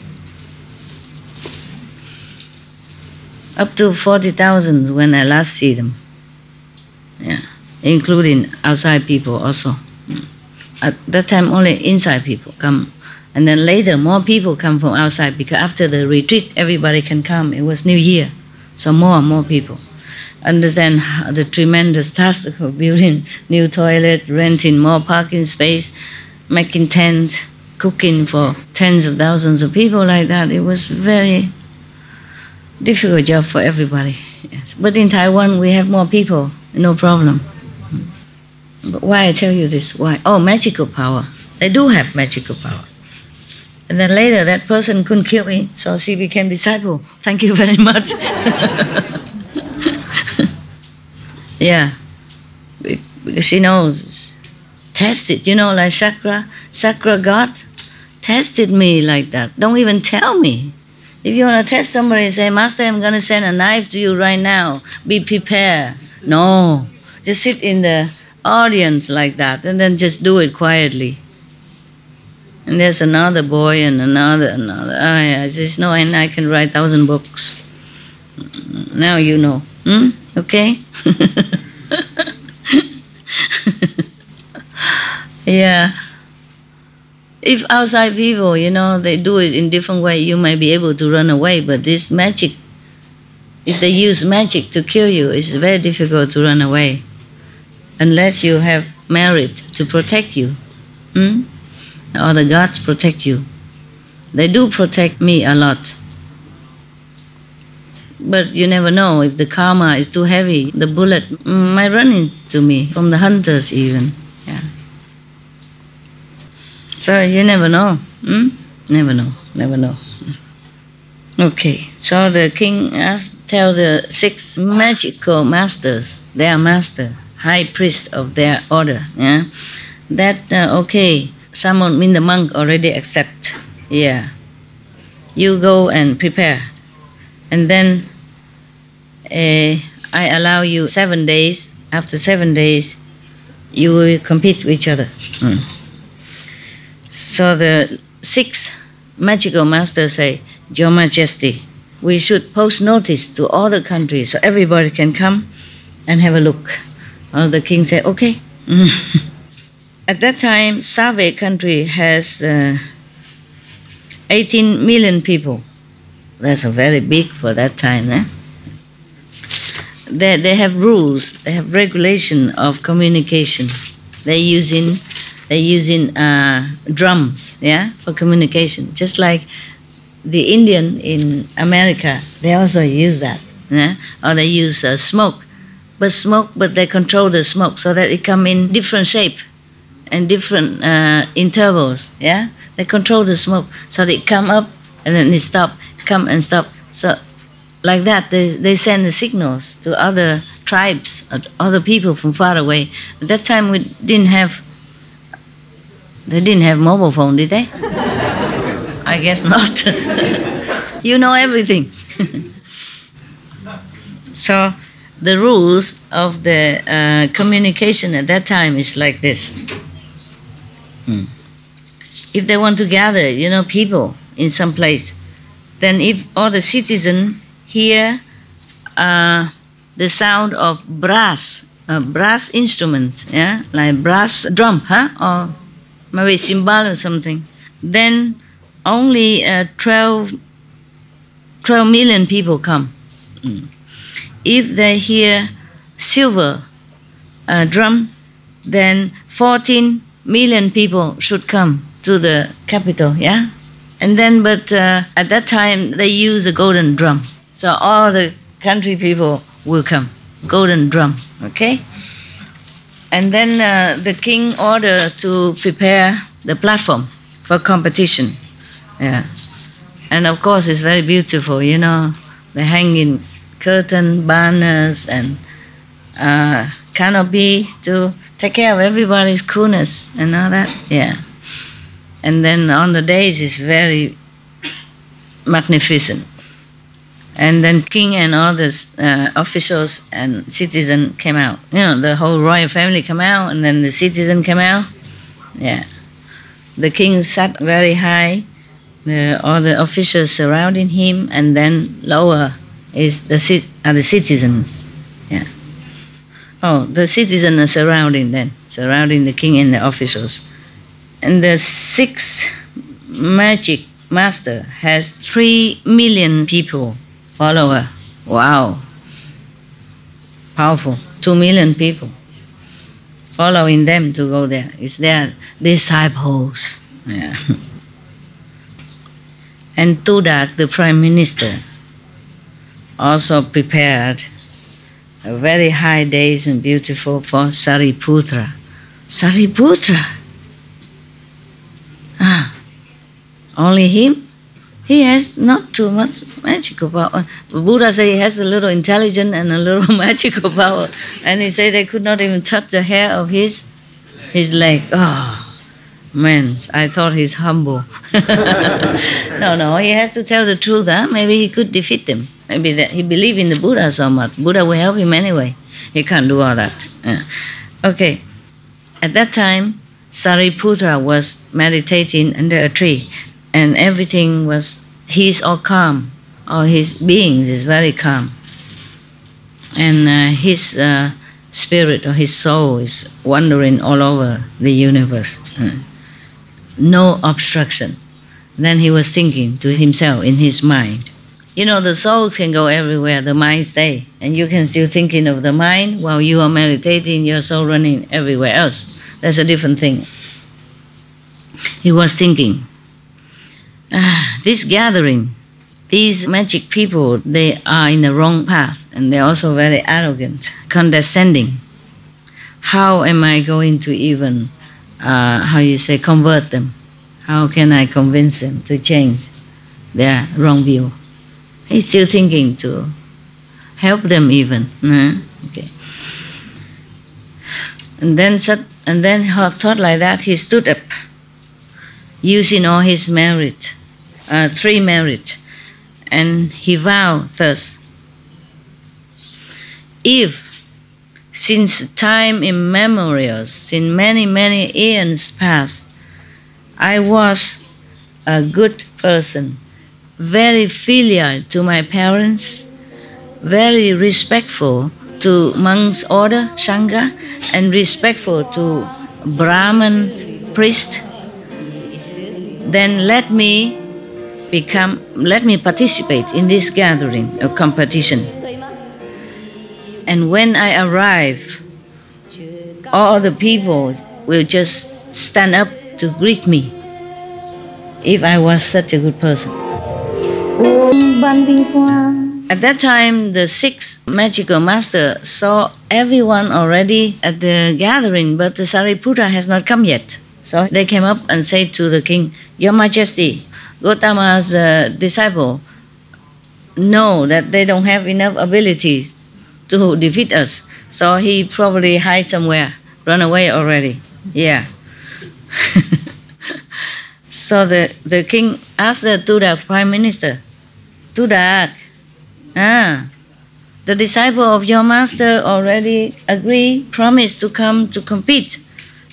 Up to 40,000 when I last see them. Yeah, including outside people also. At that time, only inside people come. And then later, more people come from outside because after the retreat, everybody can come. It was New Year, so more and more people. Understand the tremendous task of building new toilet, renting more parking space, making tent, cooking for tens of thousands of people like that. It was very difficult job for everybody. Yes. But in Taiwan, we have more people, no problem. But why I tell you this? Why? Oh, magical power. They do have magical power. And then later, that person couldn't kill me, so she became disciple. Thank you very much. Yeah, because she knows, tested, like chakra God tested me like that. Don't even tell me. If you want to test somebody, say, Master, I'm going to send a knife to you right now. Be prepared. No, just sit in the audience like that and then just do it quietly. And there's another boy and another. I just know, and I can write 1,000 books. Now you know. Okay? Yeah. If outside people, they do it in different way, you might be able to run away. But this magic, if they use magic to kill you, it's very difficult to run away. Unless you have merit to protect you. Or the gods protect you. They do protect me a lot. But you never know, if the karma is too heavy, the bullet might run into me, from the hunters even. Yeah. So you never know. Never know. Okay, so the king tell the 6 magical masters, their master, high priest of their order. Yeah, that okay. Someone, the monk, already accept. Yeah, you go and prepare, and then I allow you 7 days. After 7 days, you will compete with each other. So the 6 magical masters say, Your Majesty, we should post notice to all the countries so everybody can come and have a look. The king said, okay. At that time, Save country has 18 million people. That's very big for that time. Eh? They have rules, they have regulation of communication. They're using drums, yeah, for communication. Just like the Indian in America, they also use that, yeah? Or they use smoke, but they control the smoke so that it come in different shape and different intervals, yeah. They control the smoke so that it come up and then it stop, come and stop. So like that, they send the signals to other tribes, other people from far away. At that time, they didn't have mobile phone, did they? I guess not. You know everything. So the rules of the communication at that time is like this. If they want to gather, people in some place, then if all the citizens hear the sound of brass instruments, yeah, like brass drum, or maybe cymbal or something, then only 12 million people come. If they hear silver drum, then 14 million people should come to the capital, yeah? And then, but at that time, they use a golden drum. So all the country people will come, golden drum, okay? And then the king ordered to prepare the platform for competition, yeah. And of course, it's very beautiful, They hang in curtain, banners, and canopy to take care of everybody's coolness and all that, yeah. And then on the days, it's very magnificent. And then king and all the officials and citizens came out. The whole royal family came out, and then the citizen came out. Yeah. The king sat very high. All the officials surrounding him, and then lower is the citizens. Yeah. Oh, the citizens are surrounding the king and the officials. And the 6th magic master has 3 million people. Follower. Wow. Powerful. 2 million people following them to go there. It's their disciples. Yeah. And Tudak, the prime minister, also prepared a very high days and beautiful for Sariputra. Sariputra? Only him? He has not too much magical power. Buddha said he has a little intelligence and a little magical power. And he said they could not even touch the hair of his leg. Oh, man, I thought he's humble. No, he has to tell the truth. Maybe he could defeat them. Maybe that he believed in the Buddha so much. Buddha will help him anyway. He can't do all that. Okay. At that time, Sariputra was meditating under a tree. And everything was, he's all calm, or his beings is very calm. And his spirit or his soul is wandering all over the universe. No obstruction. Then he was thinking to himself in his mind. The soul can go everywhere, the mind stay. And you can still thinking of the mind while you are meditating, your soul running everywhere else. That's a different thing. He was thinking, this gathering, these magic people, they are in the wrong path, and they're also very arrogant, condescending. How am I going to even, convert them? How can I convince them to change their wrong view? He's still thinking to help them even. Okay. And then thought like that, he stood up, using all his merit, 3 merit, and he vowed thus: if, since time immemorial, since many, many eons past, I was a good person, very filial to my parents, very respectful to monks' order, Sangha, and respectful to Brahman priest, then let me participate in this gathering of competition. And when I arrive, all the people will just stand up to greet me, if I was such a good person. At that time, the 6 magical masters saw everyone already at the gathering, but the Sariputta has not come yet. So they came up and said to the king, Your Majesty, Gautama's disciple know that they don't have enough ability to defeat us. So he probably hide somewhere, run away already. Yeah. So the king asked the Tudak Prime Minister, Tudak, the disciple of your master already agreed, promised to come to compete.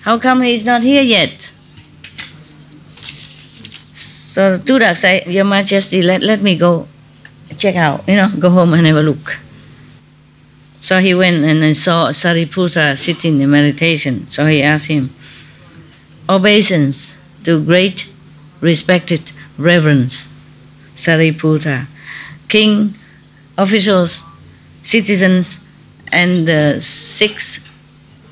How come he's not here yet? So Tudak said, Your Majesty, let me go check out, go home and have a look. So he went and saw Sariputta sitting in meditation. So he asked him, Obeisance to great, respected reverence, Sariputta, king, officials, citizens, and the 6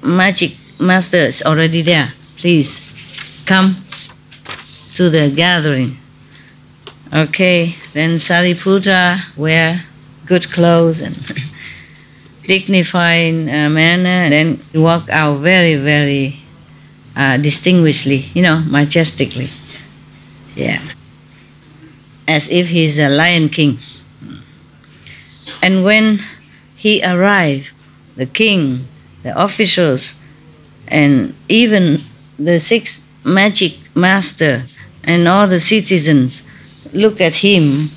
magic masters already there. Please come to the gathering. Okay, then Sariputta wear good clothes and dignified manner, and then he walk out very, very distinguishedly, majestically. Yeah. As if he's a lion king. And when he arrived, the king, the officials, and even the 6 magic masters and all the citizens look at him,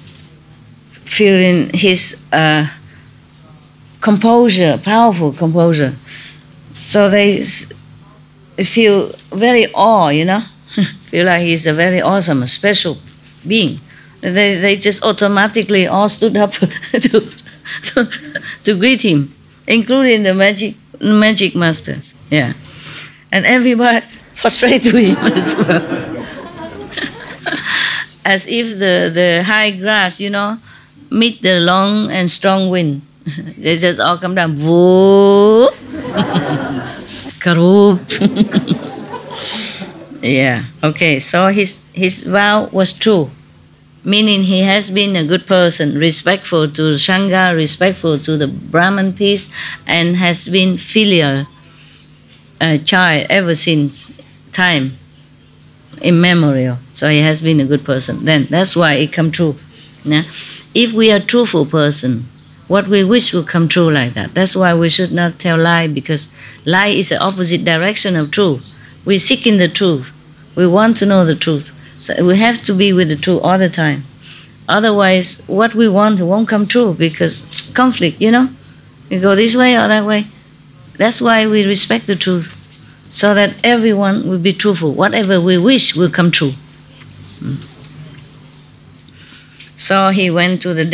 feeling his composure, powerful composure. So they feel very awe, feel like he's a very awesome, special being. They just automatically all stood up to greet him, including the magic masters. Yeah. And everybody prostrate to him as well. As if the high grass, meet the long and strong wind. They just all come down. Whoa! Karup. Yeah. Okay. So his vow was true, meaning he has been a good person, respectful to Sangha, respectful to the Brahman priest, and has been filial child ever since time immemorial. So he has been a good person. Then that's why it come true. Yeah? If we are a truthful person, what we wish will come true like that. That's why we should not tell lie, because lie is the opposite direction of truth. We seek in the truth. We want to know the truth. So we have to be with the truth all the time. Otherwise, what we want won't come true, because conflict, You go this way or that way. That's why we respect the truth, so that everyone will be truthful. Whatever we wish will come true. So he went to the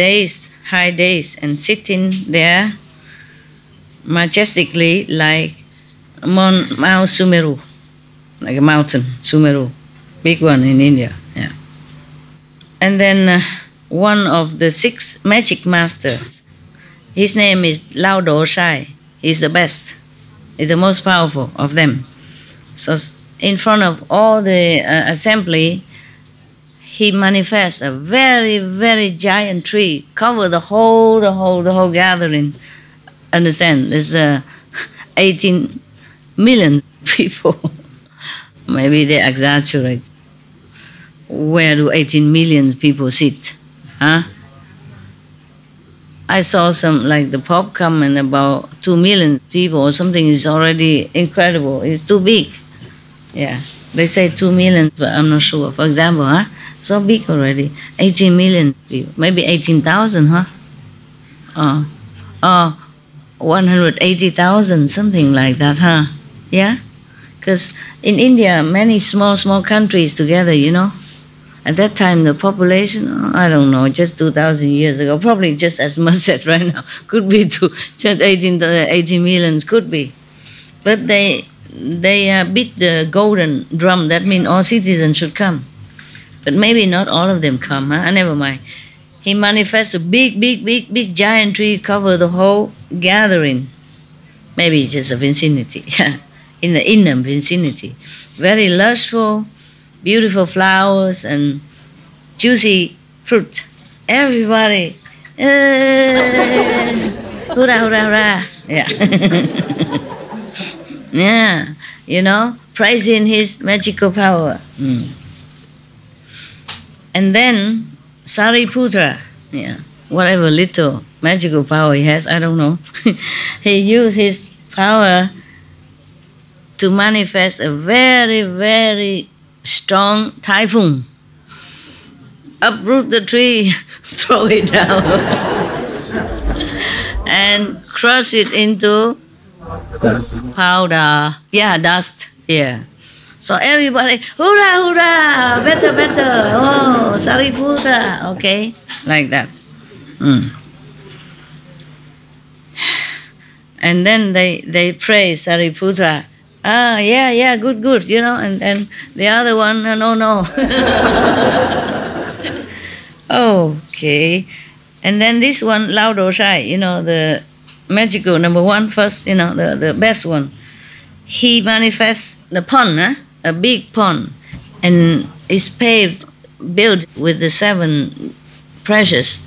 high days, and sitting there majestically like Mount Sumeru, like a mountain, Sumeru, big one in India. Yeah. And then one of the 6 magic masters, his name is Lao Do Sai. He's the best. He's the most powerful of them. So in front of all the assembly, he manifests a very, very giant tree, cover the whole gathering. Understand? There's 18 million people. Maybe they exaggerate. Where do 18 million people sit? Huh? I saw some, like the Pope come and about 2 million people or something is already incredible. It's too big. Yeah, they say 2 million, but I'm not sure. For example, so big already. 18 million people, maybe 18,000, 180,000, something like that, Yeah, because in India, many small countries together, At that time, the population, I don't know, just 2,000 years ago, probably just as much as right now. Could be to just 18 million, could be. But they beat the golden drum. That means all citizens should come. But maybe not all of them come. Never mind. He manifests a big giant tree, cover the whole gathering. Maybe just a vicinity, in the inner vicinity. Very lustful, beautiful flowers and juicy fruit. Everybody, hurrah, hurrah, hurrah. Yeah. Yeah, praising his magical power. And then Sariputra, whatever little magical power he has, I don't know. He used his power to manifest a very, very strong typhoon. Uproot the tree, throw it down, and crush it into powder. Yeah, dust. Yeah. So everybody, hurrah, hurrah, better, oh, Sariputra, okay, like that. And then they praise Sariputra. Yeah, good, and the other one, no. Okay. And then this one, Lao Dosai, the magical number one first, the best one. He manifests the pond, a big pond, and it's built with the 7 precious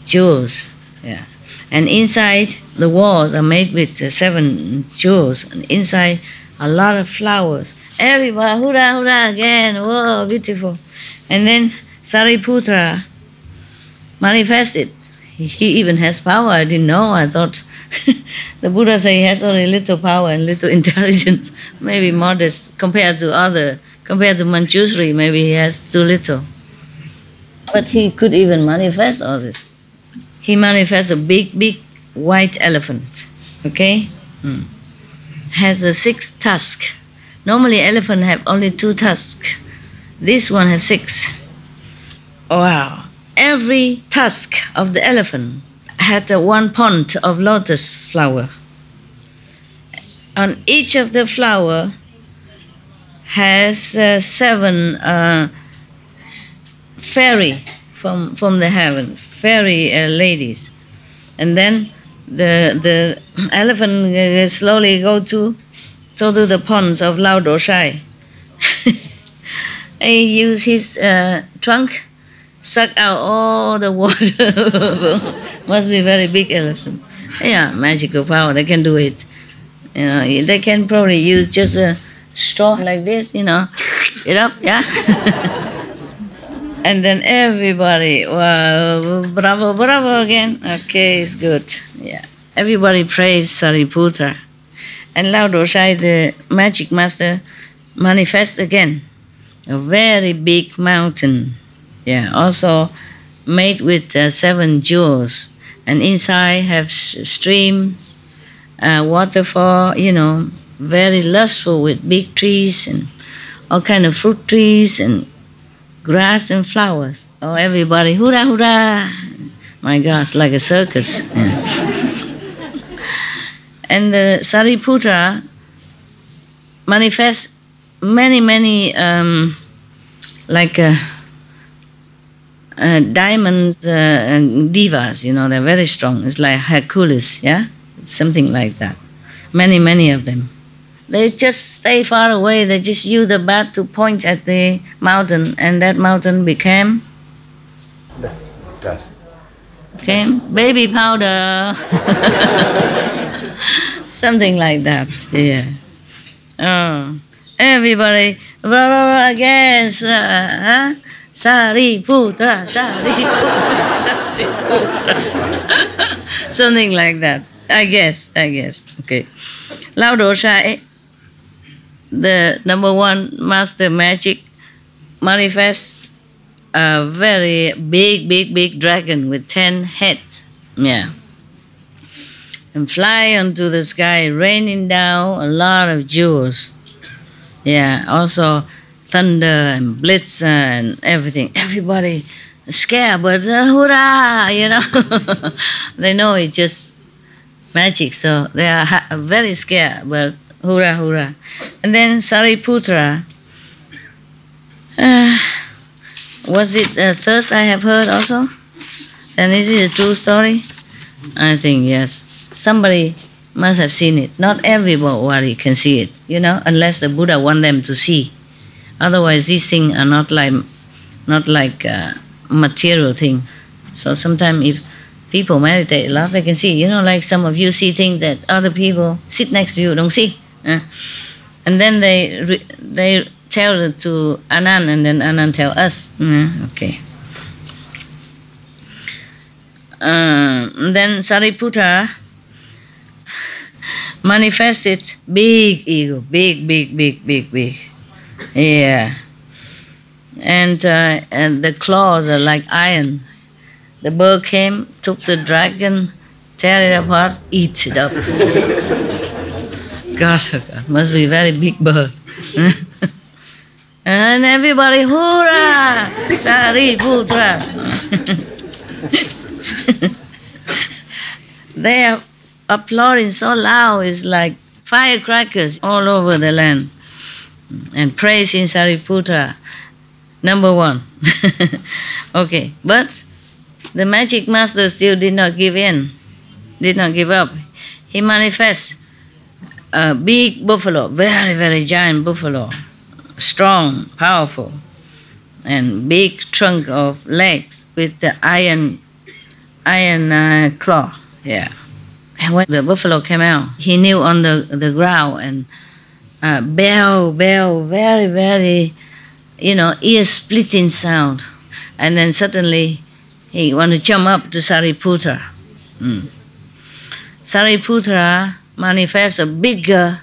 jewels. Yeah. And inside, the walls are made with the 7 jewels, and inside a lot of flowers. Everybody, hurrah, hurrah again. Whoa, beautiful. And then Sariputra manifested. He even has power. I didn't know. I thought the Buddha said he has only little power and little intelligence. Maybe modest compared to Manjushri, maybe he has too little. But he could even manifest all this. He manifests a big white elephant. Okay? Has a 6 tusks. Normally elephants have only 2 tusks. This one has 6. Wow. Every tusk of the elephant had 1 pond of lotus flower. On each of the flower has 7 fairy from the heaven, fairy ladies. And then the elephant slowly go to the ponds of Lao Dosai. He use his trunk, suck out all the water. Must be very big elephant. Yeah, magical power. They can do it. They can probably use just a straw like this. It up, yeah. And then everybody, wow, bravo again. Okay, it's good. Yeah. Everybody praise Sariputra. And Lao Dosai, the magic master, manifests again. A very big mountain. Yeah, also made with 7 jewels. And inside have streams, waterfall, very lustful with big trees and all kind of fruit trees and grass and flowers. Oh, everybody, hurrah, hurrah. My gosh, like a circus. Yeah. And the Sariputra manifests many diamonds, divas, they're very strong. It's like Hercules, yeah? Something like that. Many of them. They just stay far away. They just use the bat to point at the mountain, and that mountain became Dust. Became baby powder. Something like that, yeah. Oh, everybody, blah, blah, blah, again, Sariputra, Sariputra, Sariputra. Something like that. I guess. Okay. Lao Do Sai, the number one master magic, manifests a very big dragon with 10 heads. Yeah. And fly onto the sky, raining down a lot of jewels. Yeah, also thunder and blitz and everything. Everybody scared, but hurrah, you know. They know it's just magic, so they are very scared, but hurrah. And then Sariputra, was it thirst I have heard also? And is it a true story? I think yes. Somebody must have seen it. Not everybody can see it, you know, unless the Buddha want them to see. Otherwise, these things are not like material thing. So sometimes if people meditate a lot, they can see. You know, like some of you see things that other people sit next to you don't see. And then they tell it to Anand, and then Anand tell us. Okay. Then Sariputra manifested big ego, big. Yeah. And the claws are like iron. The bird came, took the dragon, tear it apart, eat it up. God, must be very big bird. And everybody, hoorah! Sariputra! They are applauding so loud, it's like firecrackers all over the land. And praising Sariputra, number one. Okay, but the magic master still did not give in, did not give up. He manifests a big buffalo, very giant buffalo, strong, powerful, and big trunk of legs with the iron claw. Yeah. And when the buffalo came out, he kneeled on the ground and bell, very, ear-splitting sound. And then suddenly he wanted to jump up to Sariputra. Sariputra manifests a bigger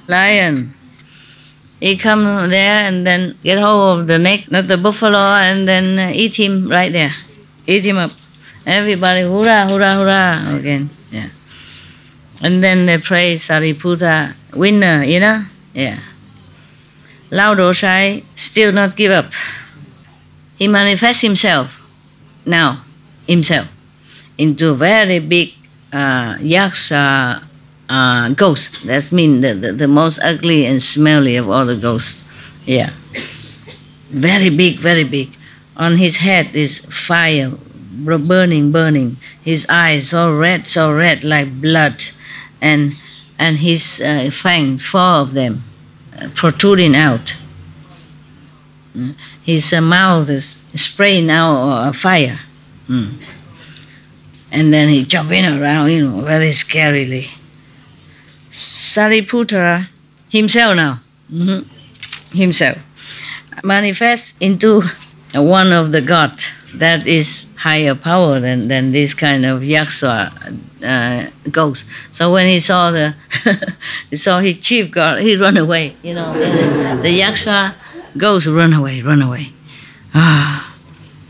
lion. He come there and then get hold of the neck of the buffalo and then eat him right there. Eat him up. Everybody, hurrah, again. Yeah. And then they praise Sariputra, winner, you know? Yeah. Lao Do Sai still not give up. He manifests himself into a very big yaksa ghost. That means the most ugly and smelly of all the ghosts. Yeah. Very big. On his head is fire, burning. His eyes so red like blood. And his fangs, 4 of them, protruding out. His mouth is spraying out fire. And then he jumping around, very scarily. Sariputra himself now, himself, manifests into one of the gods that is higher power than this kind of yaksa ghost. So when he saw his chief god, he run away. The yaksa ghost run away.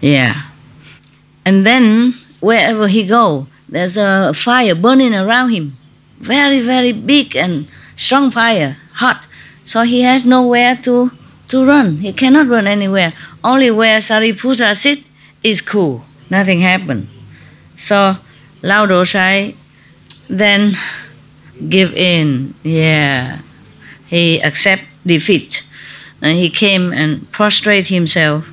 Yeah. And then wherever he go, there's a fire burning around him, very big and strong fire, hot. So he has nowhere to run. He cannot run anywhere. Only where Sariputra sit is cool. Nothing happened. So Lao Do Sai then give in. Yeah. He accept defeat. And he came and prostrate himself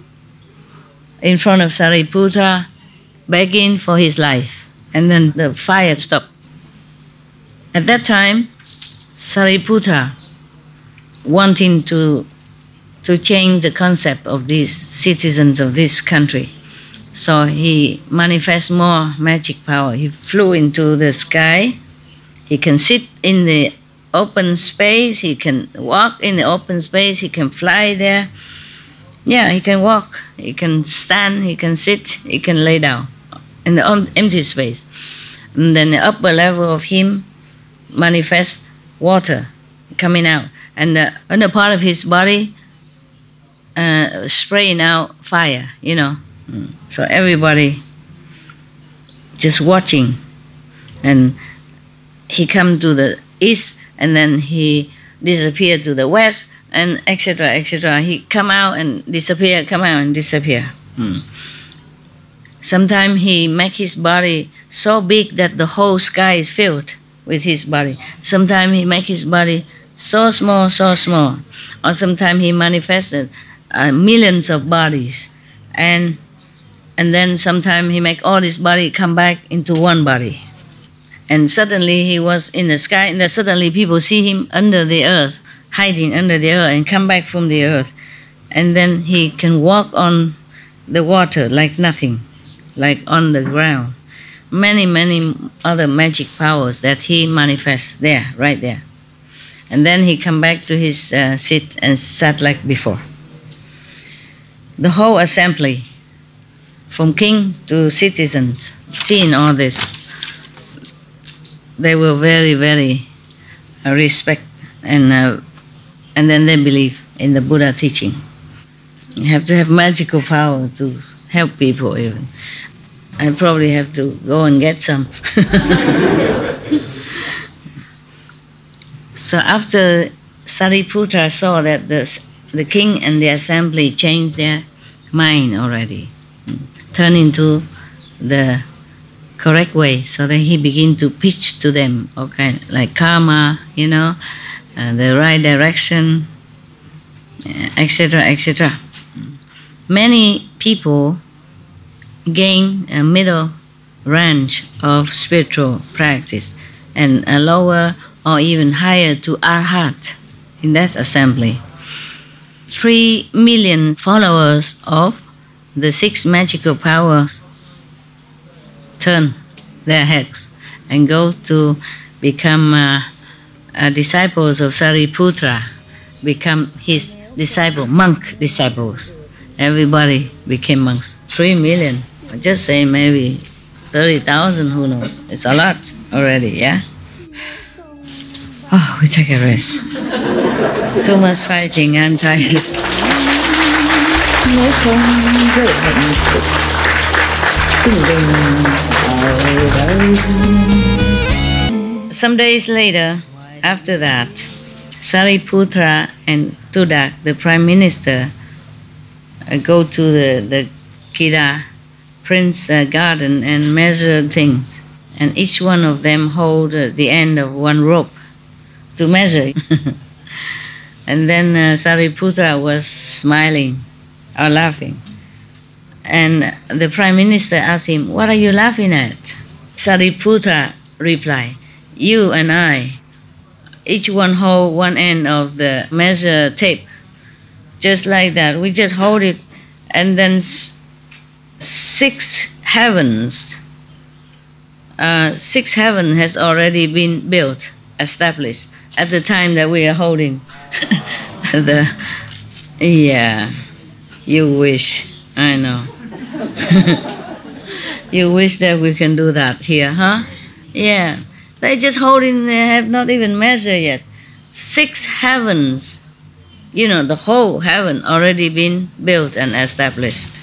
in front of Sariputra, begging for his life. And then the fire stopped. At that time, Sariputra, wanting to change the concept of these citizens of this country, so he manifests more magic power. He flew into the sky. He can sit in the open space. He can walk in the open space. He can fly there. Yeah, he can walk. He can stand. He can sit. He can lay down in the empty space. And then the upper level of him manifests water coming out, and the under part of his body spraying out fire, you know. So everybody just watching, and he come to the east, and then he disappeared to the west, and etc., etc. He come out and disappear, come out and disappear. Sometimes he make his body so big that the whole sky is filled with his body. Sometimes he make his body so small, so small. Or sometimes he manifested millions of bodies. And then sometimes he make all his body come back into one body. And suddenly he was in the sky, and then suddenly people see him under the earth, hiding under the earth, and come back from the earth. And then he can walk on the water like nothing, like on the ground. Many, many other magic powers that he manifests there, right there. And then he come back to his seat and sat like before. The whole assembly, from king to citizens, seeing all this, they were very, very respect, and then they believe in the Buddha teaching. You have to have magical power to help people even. I probably have to go and get some. So after Sariputra saw that the king and the assembly changed their mind already, turned into the correct way, so that he began to pitch to them, okay, like karma, you know, the right direction, etc., etc. Many people gain a middle range of spiritual practice, and a lower or even higher to arhat in that assembly. 3 million followers of the 6 magical powers turn their heads and go to become disciples of Sariputra, become his disciple, monk disciples. Everybody became monks. 3 million. I just say maybe 30,000, who knows? It's a lot already, yeah? Oh, we take a rest. Too much fighting, I'm tired. Some days later, after that, Sariputra and Tudak, the prime minister, go to the Kida prince garden and measure things. And each one of them hold the end of one rope to measure. And then Sariputra was smiling or laughing. And the prime minister asked him, "What are you laughing at?" Sariputra replied, "You and I, each one hold one end of the measure tape. Just like that. We just hold it, and then 6 heavens, 6 heaven has already been built, established, at the time that we are holding yeah, you wish, I know. You wish that we can do that here, huh? Yeah, they just holding, they have not even measured yet. 6 heavens, you know, the whole heaven already been built and established.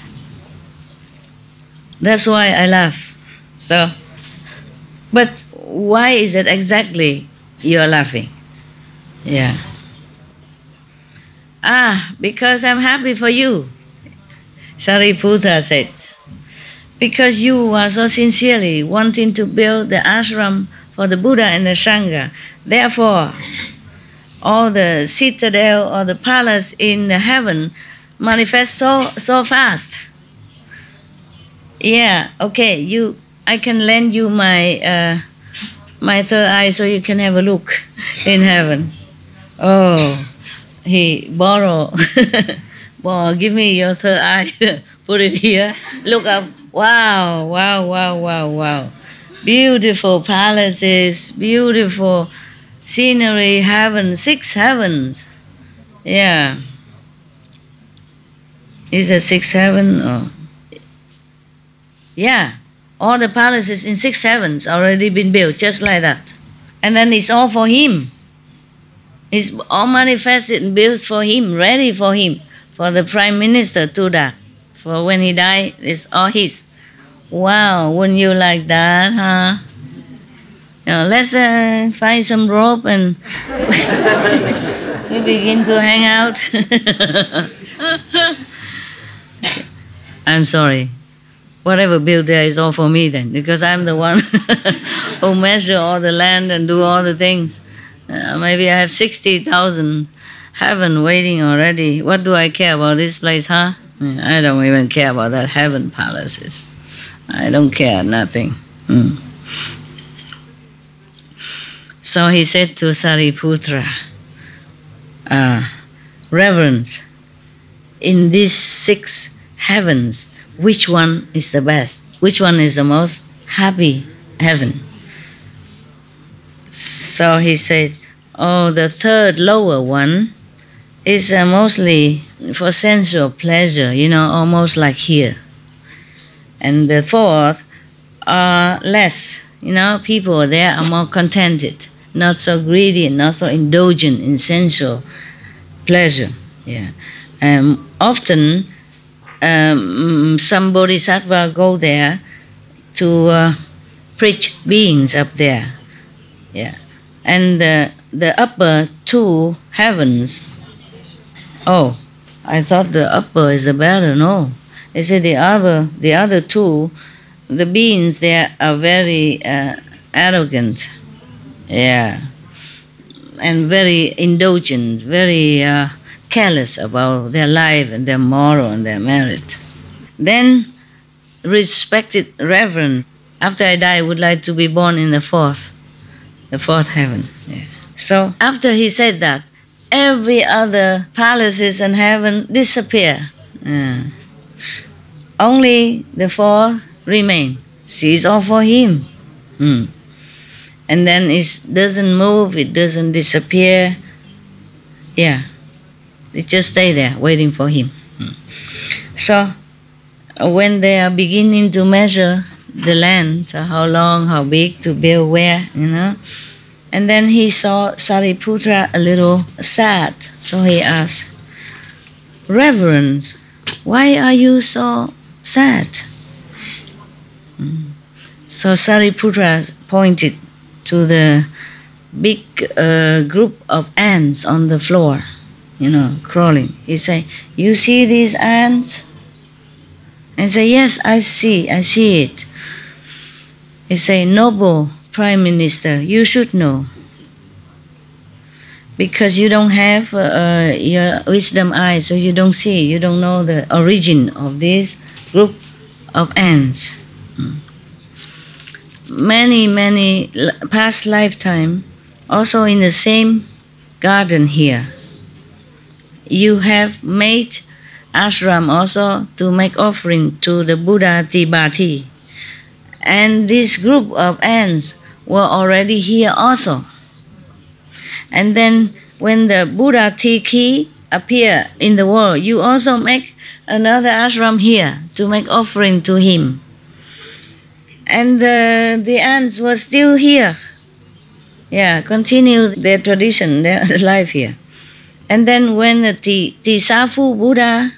That's why I laugh. So, but why is it exactly you are laughing? Yeah. Because I'm happy for you, Sariputra said. Because you are so sincerely wanting to build the ashram for the Buddha and the Sangha. Therefore, all the citadel or the palace in the heaven manifest so fast. Yeah, okay, I can lend you my my third eye so you can have a look in heaven. Oh, he borrow, give me your third eye, put it here, look up. Wow, wow, wow, wow, wow. Beautiful palaces, beautiful scenery, heaven, 6 heavens. Yeah. Is it 6 heaven? Or? Yeah, All the palaces in 6 heavens already been built, just like that. And then it's all for him. It's all manifested and built for him, ready for him, for the Prime Minister to that. For when he died, it's all his. Wow, wouldn't you like that, huh? Let's find some rope and we begin to hang out. I'm sorry. Whatever built there is all for me then, because I'm the one who measure all the land and do all the things. Maybe I have 60,000 heaven waiting already. What do I care about this place, huh? I don't even care about that heaven palaces. I don't care, nothing. So he said to Sariputra, Reverend, in these 6 heavens, which one is the best? Which one is the most happy heaven? So he said, oh, the third lower one is mostly for sensual pleasure, almost like here. And the fourth are less, people there are more contented, not so greedy and not so indulgent in sensual pleasure. Yeah. Often, some bodhisattva go there to preach beings up there. Yeah. And the upper 2 heavens, oh, I thought the upper is the better. No. They say the other 2, the beings there are very arrogant. Yeah. And very indulgent, very careless about their life and their moral and their merit. Then, respected Reverend, after I die, I would like to be born in the fourth heaven. Yeah. So after he said that, every other palaces in heaven disappear. Only the 4 remain. See, it's all for him. And then it doesn't move, it doesn't disappear. Yeah. It just stay there, waiting for him. So, when they are beginning to measure the land, so how long, how big, to build where, and then he saw Sariputra a little sad. So he asked, Reverend, why are you so sad? So Sariputra pointed to the big group of ants on the floor, crawling. He said, you see these ants? And say, yes, I see it. He said, noble Prime Minister, you should know. Because you don't have your wisdom eyes, so you don't see, you don't know the origin of this group of ants. Many past lifetime, also in the same garden here, you have made ashram also to make offering to the Buddha Tibati. And this group of ants were already here also. And then when the Buddha Tiki appear in the world, you also make another ashram here to make offering to him. And the ants were still here. Yeah, continue their tradition, their life here. And then when the Tisafu Buddha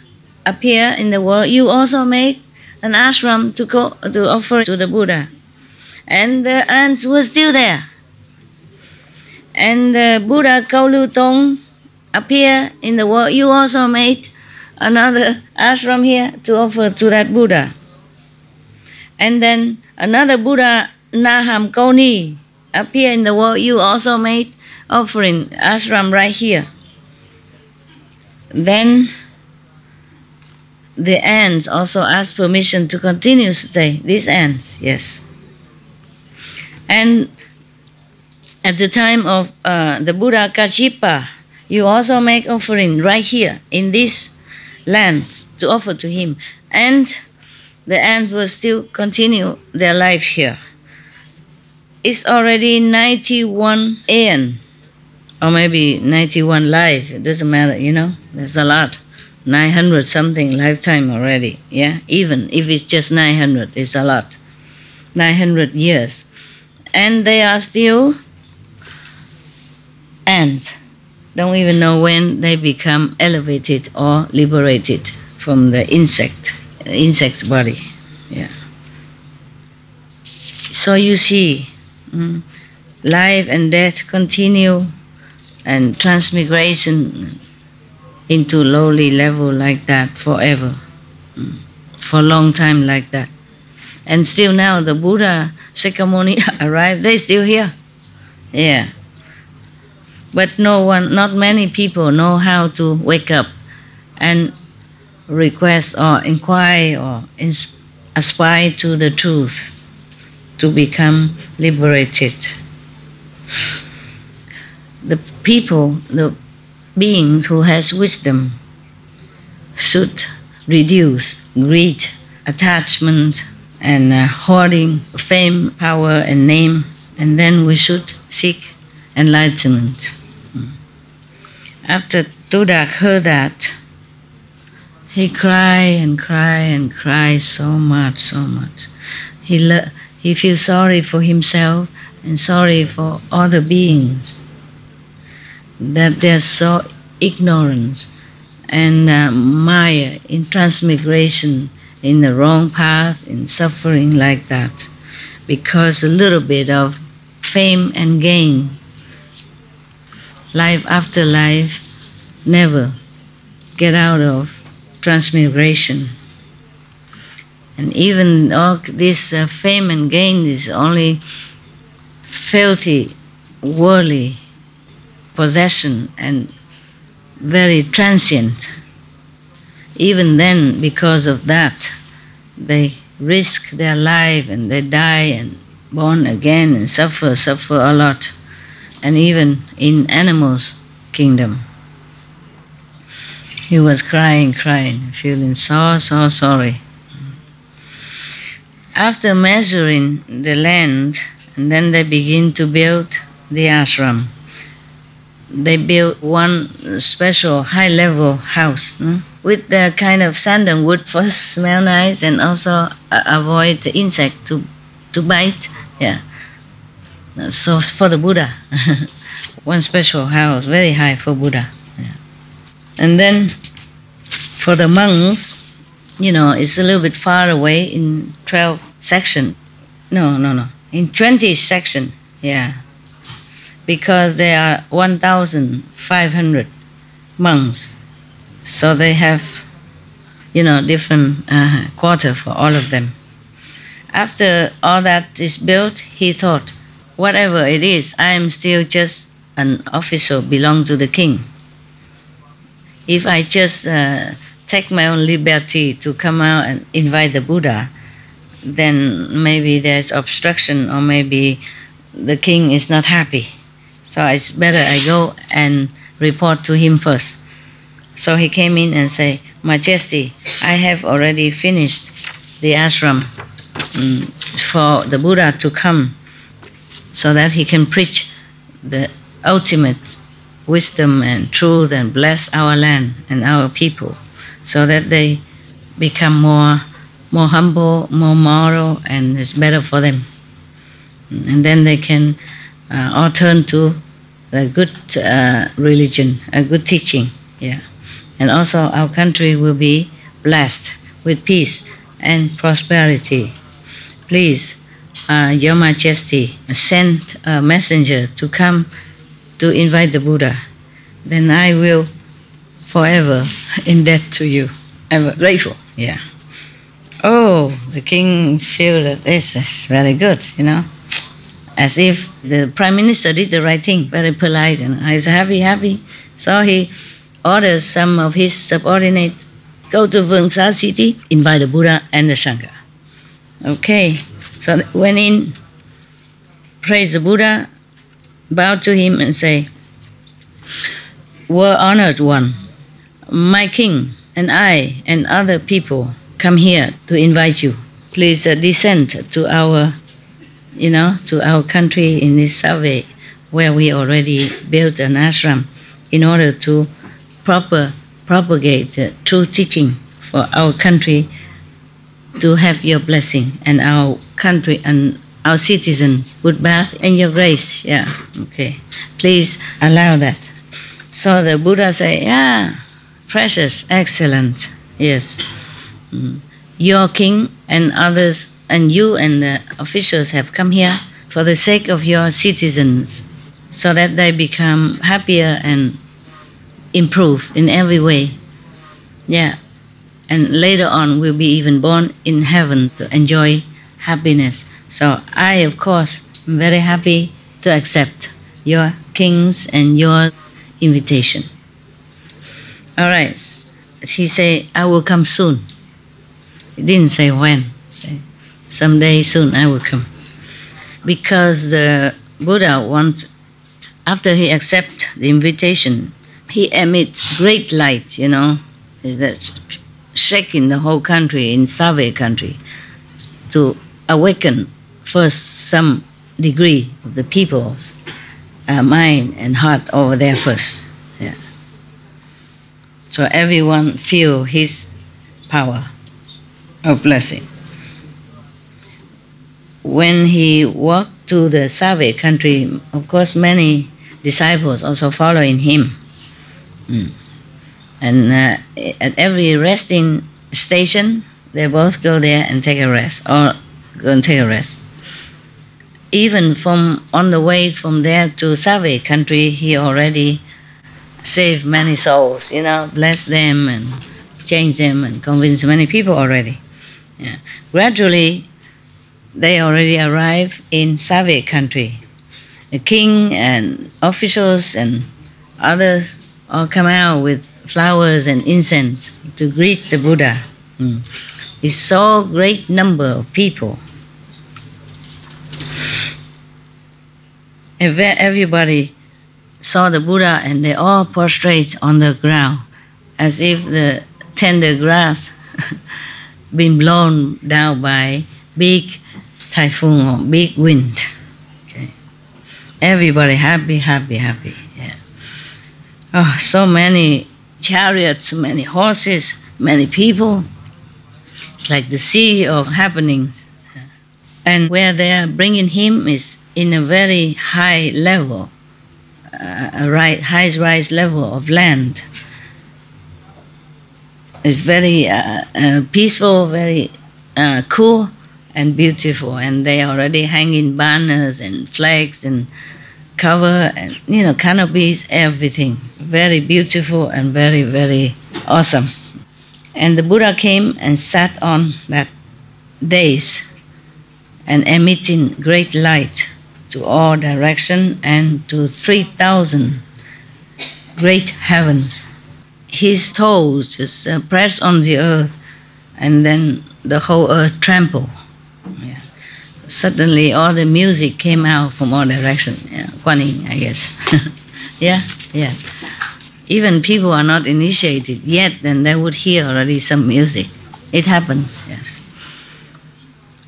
appear in the world, you also made an ashram to offer to the Buddha. And the ants were still there. And the Buddha Kaulutong appear in the world, you also made another ashram here to offer to that Buddha. And then another Buddha Naham Koni appear in the world, you also made offering ashram right here. Then the ants also asked permission to continue to stay. These ants, yes. And at the time of the Buddha Kachipa, you also make offering right here in this land to offer to him. And the ants will still continue their life here. It's already 91 aeon, or maybe 91 life. It doesn't matter, there's a lot. 900 something lifetime already, yeah? Even if it's just 900, it's a lot. 900 years. And they are still ants. Don't even know when they become elevated or liberated from the insect's body. Yeah. So you see, life and death continue, and transmigration into lowly level like that forever, for a long time like that. And still now the Buddha Shakyamuni arrived, they're still here. Yeah. But not many people know how to wake up and request or inquire or aspire to the truth, to become liberated. The people, the beings who has wisdom should reduce greed, attachment, and hoarding fame, power, and name, and then we should seek enlightenment. After Tudak heard that, he cried and cried and cried so much. He feels sorry for himself and sorry for other beings, that they're so ignorant and maya in transmigration, in the wrong path, in suffering like that, because a little bit of fame and gain, life after life, never get out of transmigration. And even all this fame and gain is only filthy, worldly possession and very transient. Even then, because of that, they risk their life and they die and born again and suffer a lot. And even in animals' kingdom. He was crying, feeling so sorry. After measuring the land, and then they begin to build the ashram. They built one special high-level house with the kind of sandalwood first smell nice and also avoid the insect to bite. Yeah. So for the Buddha, one special house, very high for Buddha. Yeah. And then for the monks, it's a little bit far away in 12 section. No, in 20 section. Yeah. Because there are 1,500 monks. So they have, different quarter for all of them. After all that is built, he thought, whatever it is, I am still just an official, belong to the king. If I just take my own liberty to come out and invite the Buddha, then maybe there's obstruction or maybe the king is not happy. So it's better I go and report to him first. So he came in and said, Majesty, I have already finished the ashram for the Buddha to come so that he can preach the ultimate wisdom and truth and bless our land and our people so that they become more humble, more moral, and it's better for them. And then they can all turn to a good religion, a good teaching. Yeah. And also our country will be blessed with peace and prosperity. Please, Your Majesty, send a messenger to come to invite the Buddha. Then I will forever in debt to you. I'm grateful. Yeah. Oh, the king feel that this is very good, as if the prime minister did the right thing, very polite, and he's happy. So he orders some of his subordinates, go to Vungsa city, invite the Buddha and the Sangha. Okay, so they went in, praise the Buddha, bow to him and say, Well honored one, my king and I and other people come here to invite you. Please descend to our to our country in this survey where we already built an ashram in order to propagate the true teaching for our country to have your blessing and our country and our citizens would bath in your grace. Yeah, okay. Please allow that. So the Buddha said, yeah, precious, excellent, yes. Your king and others, and you and the officials have come here for the sake of your citizens, so that they become happier and improve in every way. Yeah. And later on will be even born in heaven to enjoy happiness. So I, of course, am very happy to accept your kings and your invitation. All right. He said, I will come soon. He didn't say when. Say, someday soon I will come. Because the Buddha after he accepts the invitation, he emits great light, that shaking the whole country, in Save country, to awaken first some degree of the people's mind and heart over there first. Yeah. So everyone feel his power of blessing. When he walked to the Save country, of course many disciples also following him. And at every resting station, they both go there and take a rest, or go and take a rest. Even on the way from there to Save country, he already saved many souls, blessed them and changed them and convinced many people already. Yeah. Gradually, they already arrive in Save country. The king and officials and others all come out with flowers and incense to greet the Buddha. It's so great number of people. Everybody saw the Buddha and they all prostrate on the ground as if the tender grass been blown down by big typhoon or big wind. Okay. Everybody happy, happy, happy. Yeah. Oh, so many chariots, many horses, many people. It's like the sea of happenings. And where they are bringing him is in a very high level, high-rise level of land. It's very peaceful, very cool and beautiful. And they are already hanging banners and flags and cover and canopies, everything. Very beautiful and very, very awesome. And the Buddha came and sat on that dais and emitting great light to all direction and to 3,000 great heavens. His toes just press on the earth, and then the whole earth trembled. Yeah. Suddenly all the music came out from all directions. Yeah. Kuan Yin, I guess. Yeah. Even people are not initiated yet, then they would hear already some music. It happens, yes.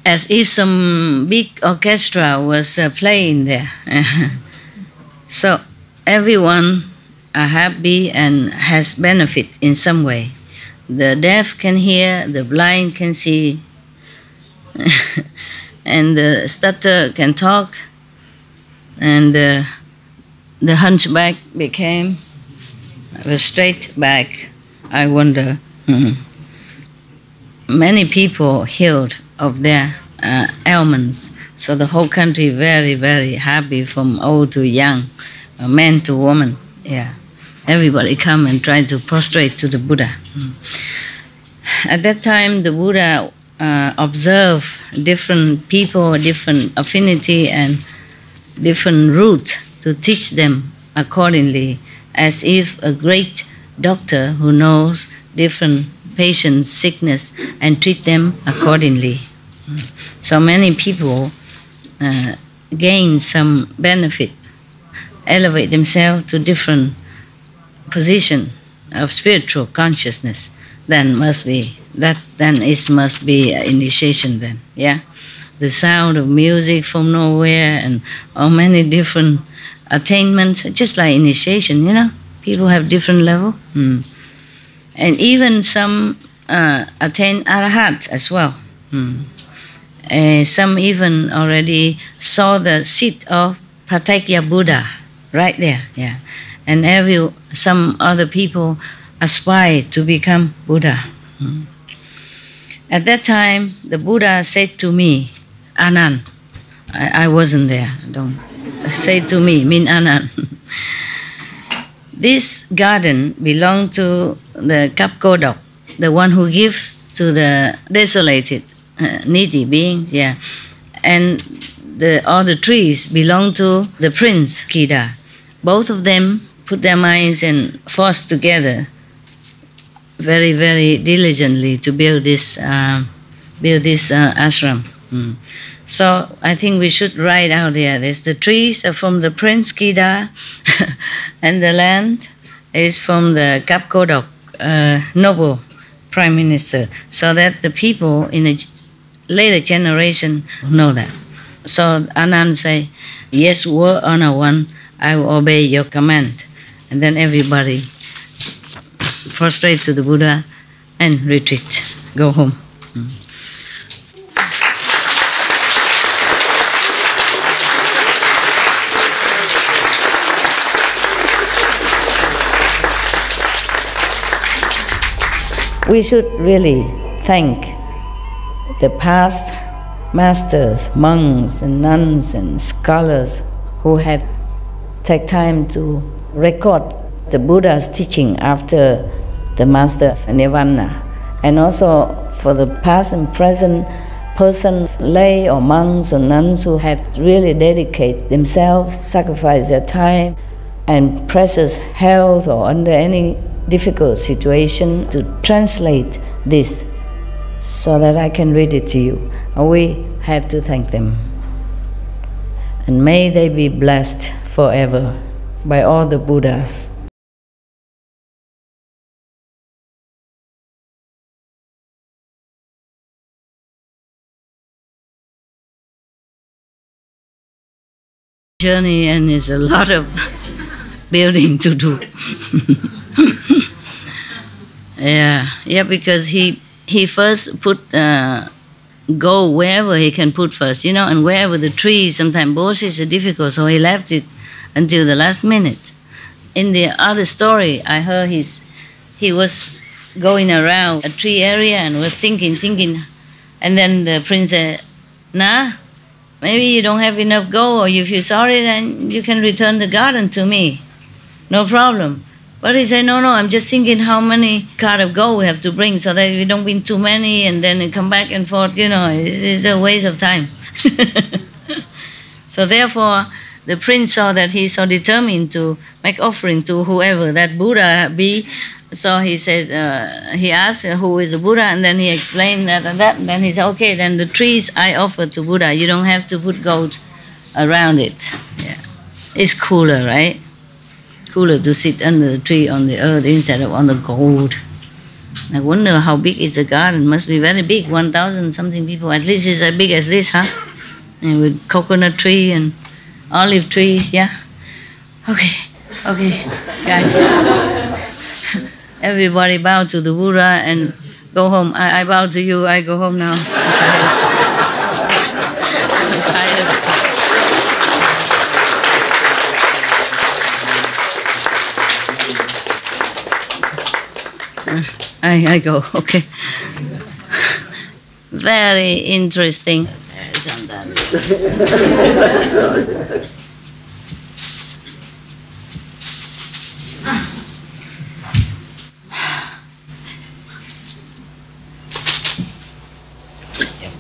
As if some big orchestra was playing there. So everyone are happy and has benefit in some way. The deaf can hear, the blind can see, and the stutter can talk, and the hunchback became a straight back. I wonder. Many people healed of their ailments. So the whole country very, very happy, from old to young, man to woman. Yeah, everybody come and try to prostrate to the Buddha. At that time, the Buddha observed different people, different affinity and different route to teach them accordingly, as if a great doctor who knows different patients' sickness and treat them accordingly. So many people gain some benefit, elevate themselves to different position of spiritual consciousness. Then must be initiation then. Yeah, the sound of music from nowhere and all many different attainments, just like initiation. People have different level. And even some attain arahat as well. Some even already saw the seat of Pratyeka Buddha right there. Yeah, and some other people aspire to become Buddha. At that time, the Buddha said to me, Anand, I wasn't there. Don't say to me, mean Anand. This garden belonged to the Kapkodok, the one who gives to the desolated, needy beings. Yeah, and all the trees belong to the prince Kida. Both of them put their minds and forced together very, very diligently to build this ashram. So I think we should write out there. There's the trees are from the Prince Kida, and the land is from the Kapkodok, noble prime minister, so that the people in a later generation know that. So Anand say, yes, word honor one, I will obey your command. And then everybody prostrate to the Buddha and retreat, go home. We should really thank the past masters, monks and nuns and scholars who have taken time to record the Buddha's teaching after the master's nirvana, and also for the past and present persons, lay or monks or nuns who have really dedicated themselves, sacrificed their time and precious health or under any difficult situation to translate this so that I can read it to you. And we have to thank them. And may they be blessed forever by all the Buddhas. Journey, and it's a lot of building to do. Yeah, because he first put go wherever he can put first, and wherever the trees, sometimes bushes are difficult, so he left it until the last minute. In the other story, I heard he was going around a tree area and was thinking, and then the prince said, nah, maybe you don't have enough gold, or if you're sorry, then you can return the garden to me. No problem. But he said, no, I'm just thinking how many cart of gold we have to bring so that we don't bring too many and then come back and forth, it's a waste of time. So therefore, the prince saw that he's so determined to make offering to whoever that Buddha be. So he said, he asked who is the Buddha, and then he explained that and that. And then he said, okay, then the trees I offer to Buddha, you don't have to put gold around it. Yeah, it's cooler, right? Cooler to sit under the tree on the earth instead of on the gold. I wonder how big is the garden. Must be very big, 1,000 something people. At least it's as big as this, huh? And with coconut tree and olive trees, yeah? Okay, guys. Everybody bow to the Buddha and go home. I bow to you, I go home now. I'm tired. I go, okay. Very interesting.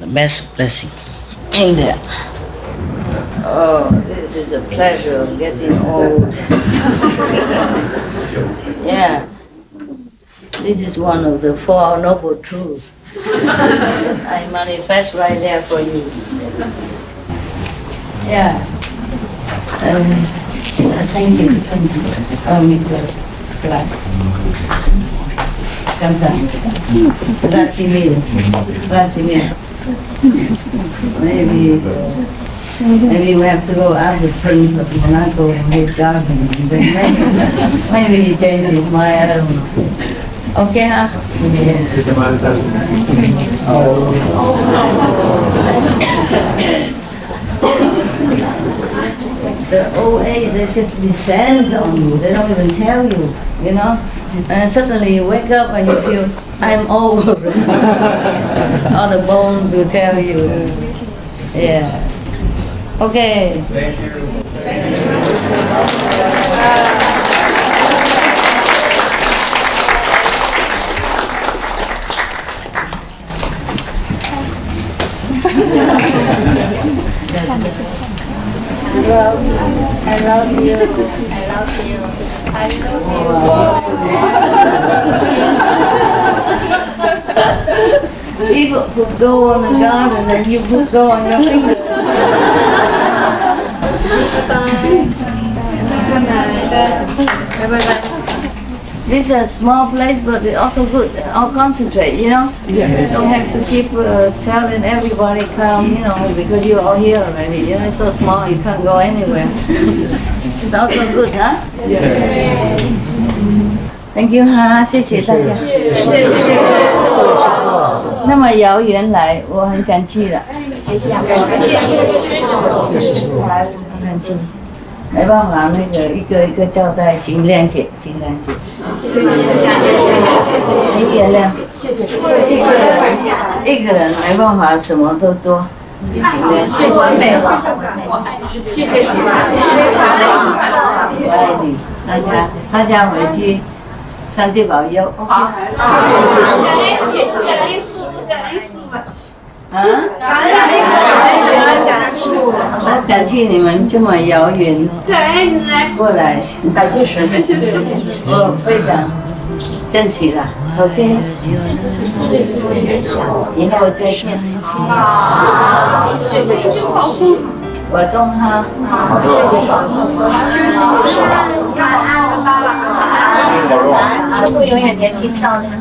The best blessing in there. Oh, this is a pleasure of getting old. Yeah. This is one of the 4 noble truths. I manifest right there for you. Yeah. Thank you. Grazie mille. Maybe we have to go ask the saints of Monaco in his garden. Maybe he changed his mind, I don't know. OK 哈。The old age, they just descends on you. They don't even tell you, you know. And suddenly you wake up and you feel, I'm old. All the bones will tell you. Yeah. Okay. Thank you. I love you. I love you. I love you. People put go on the garden and you put go on your finger. Good night. Bye-bye. This is a small place, but it's also good. All concentrate, you know. Don't have to keep telling everybody come, you know, because you're all here already. You know, it's so small, you can't go anywhere. It's also good, huh? Yes. Thank you 哈，谢谢大家。那么遥远来，我很感激了。感激。没办法，那个一个一个交代，尽量解，尽量解。你原谅。一个人没办法什么都做，尽量。谢谢谢谢。我爱你，大家回去，上帝保佑。好，谢谢。感恩师父，感恩师父。啊？感谢你们这么遥远过来，感谢神，我非常珍惜了。OK， 以后再见。我中哈。祝永远年轻漂亮。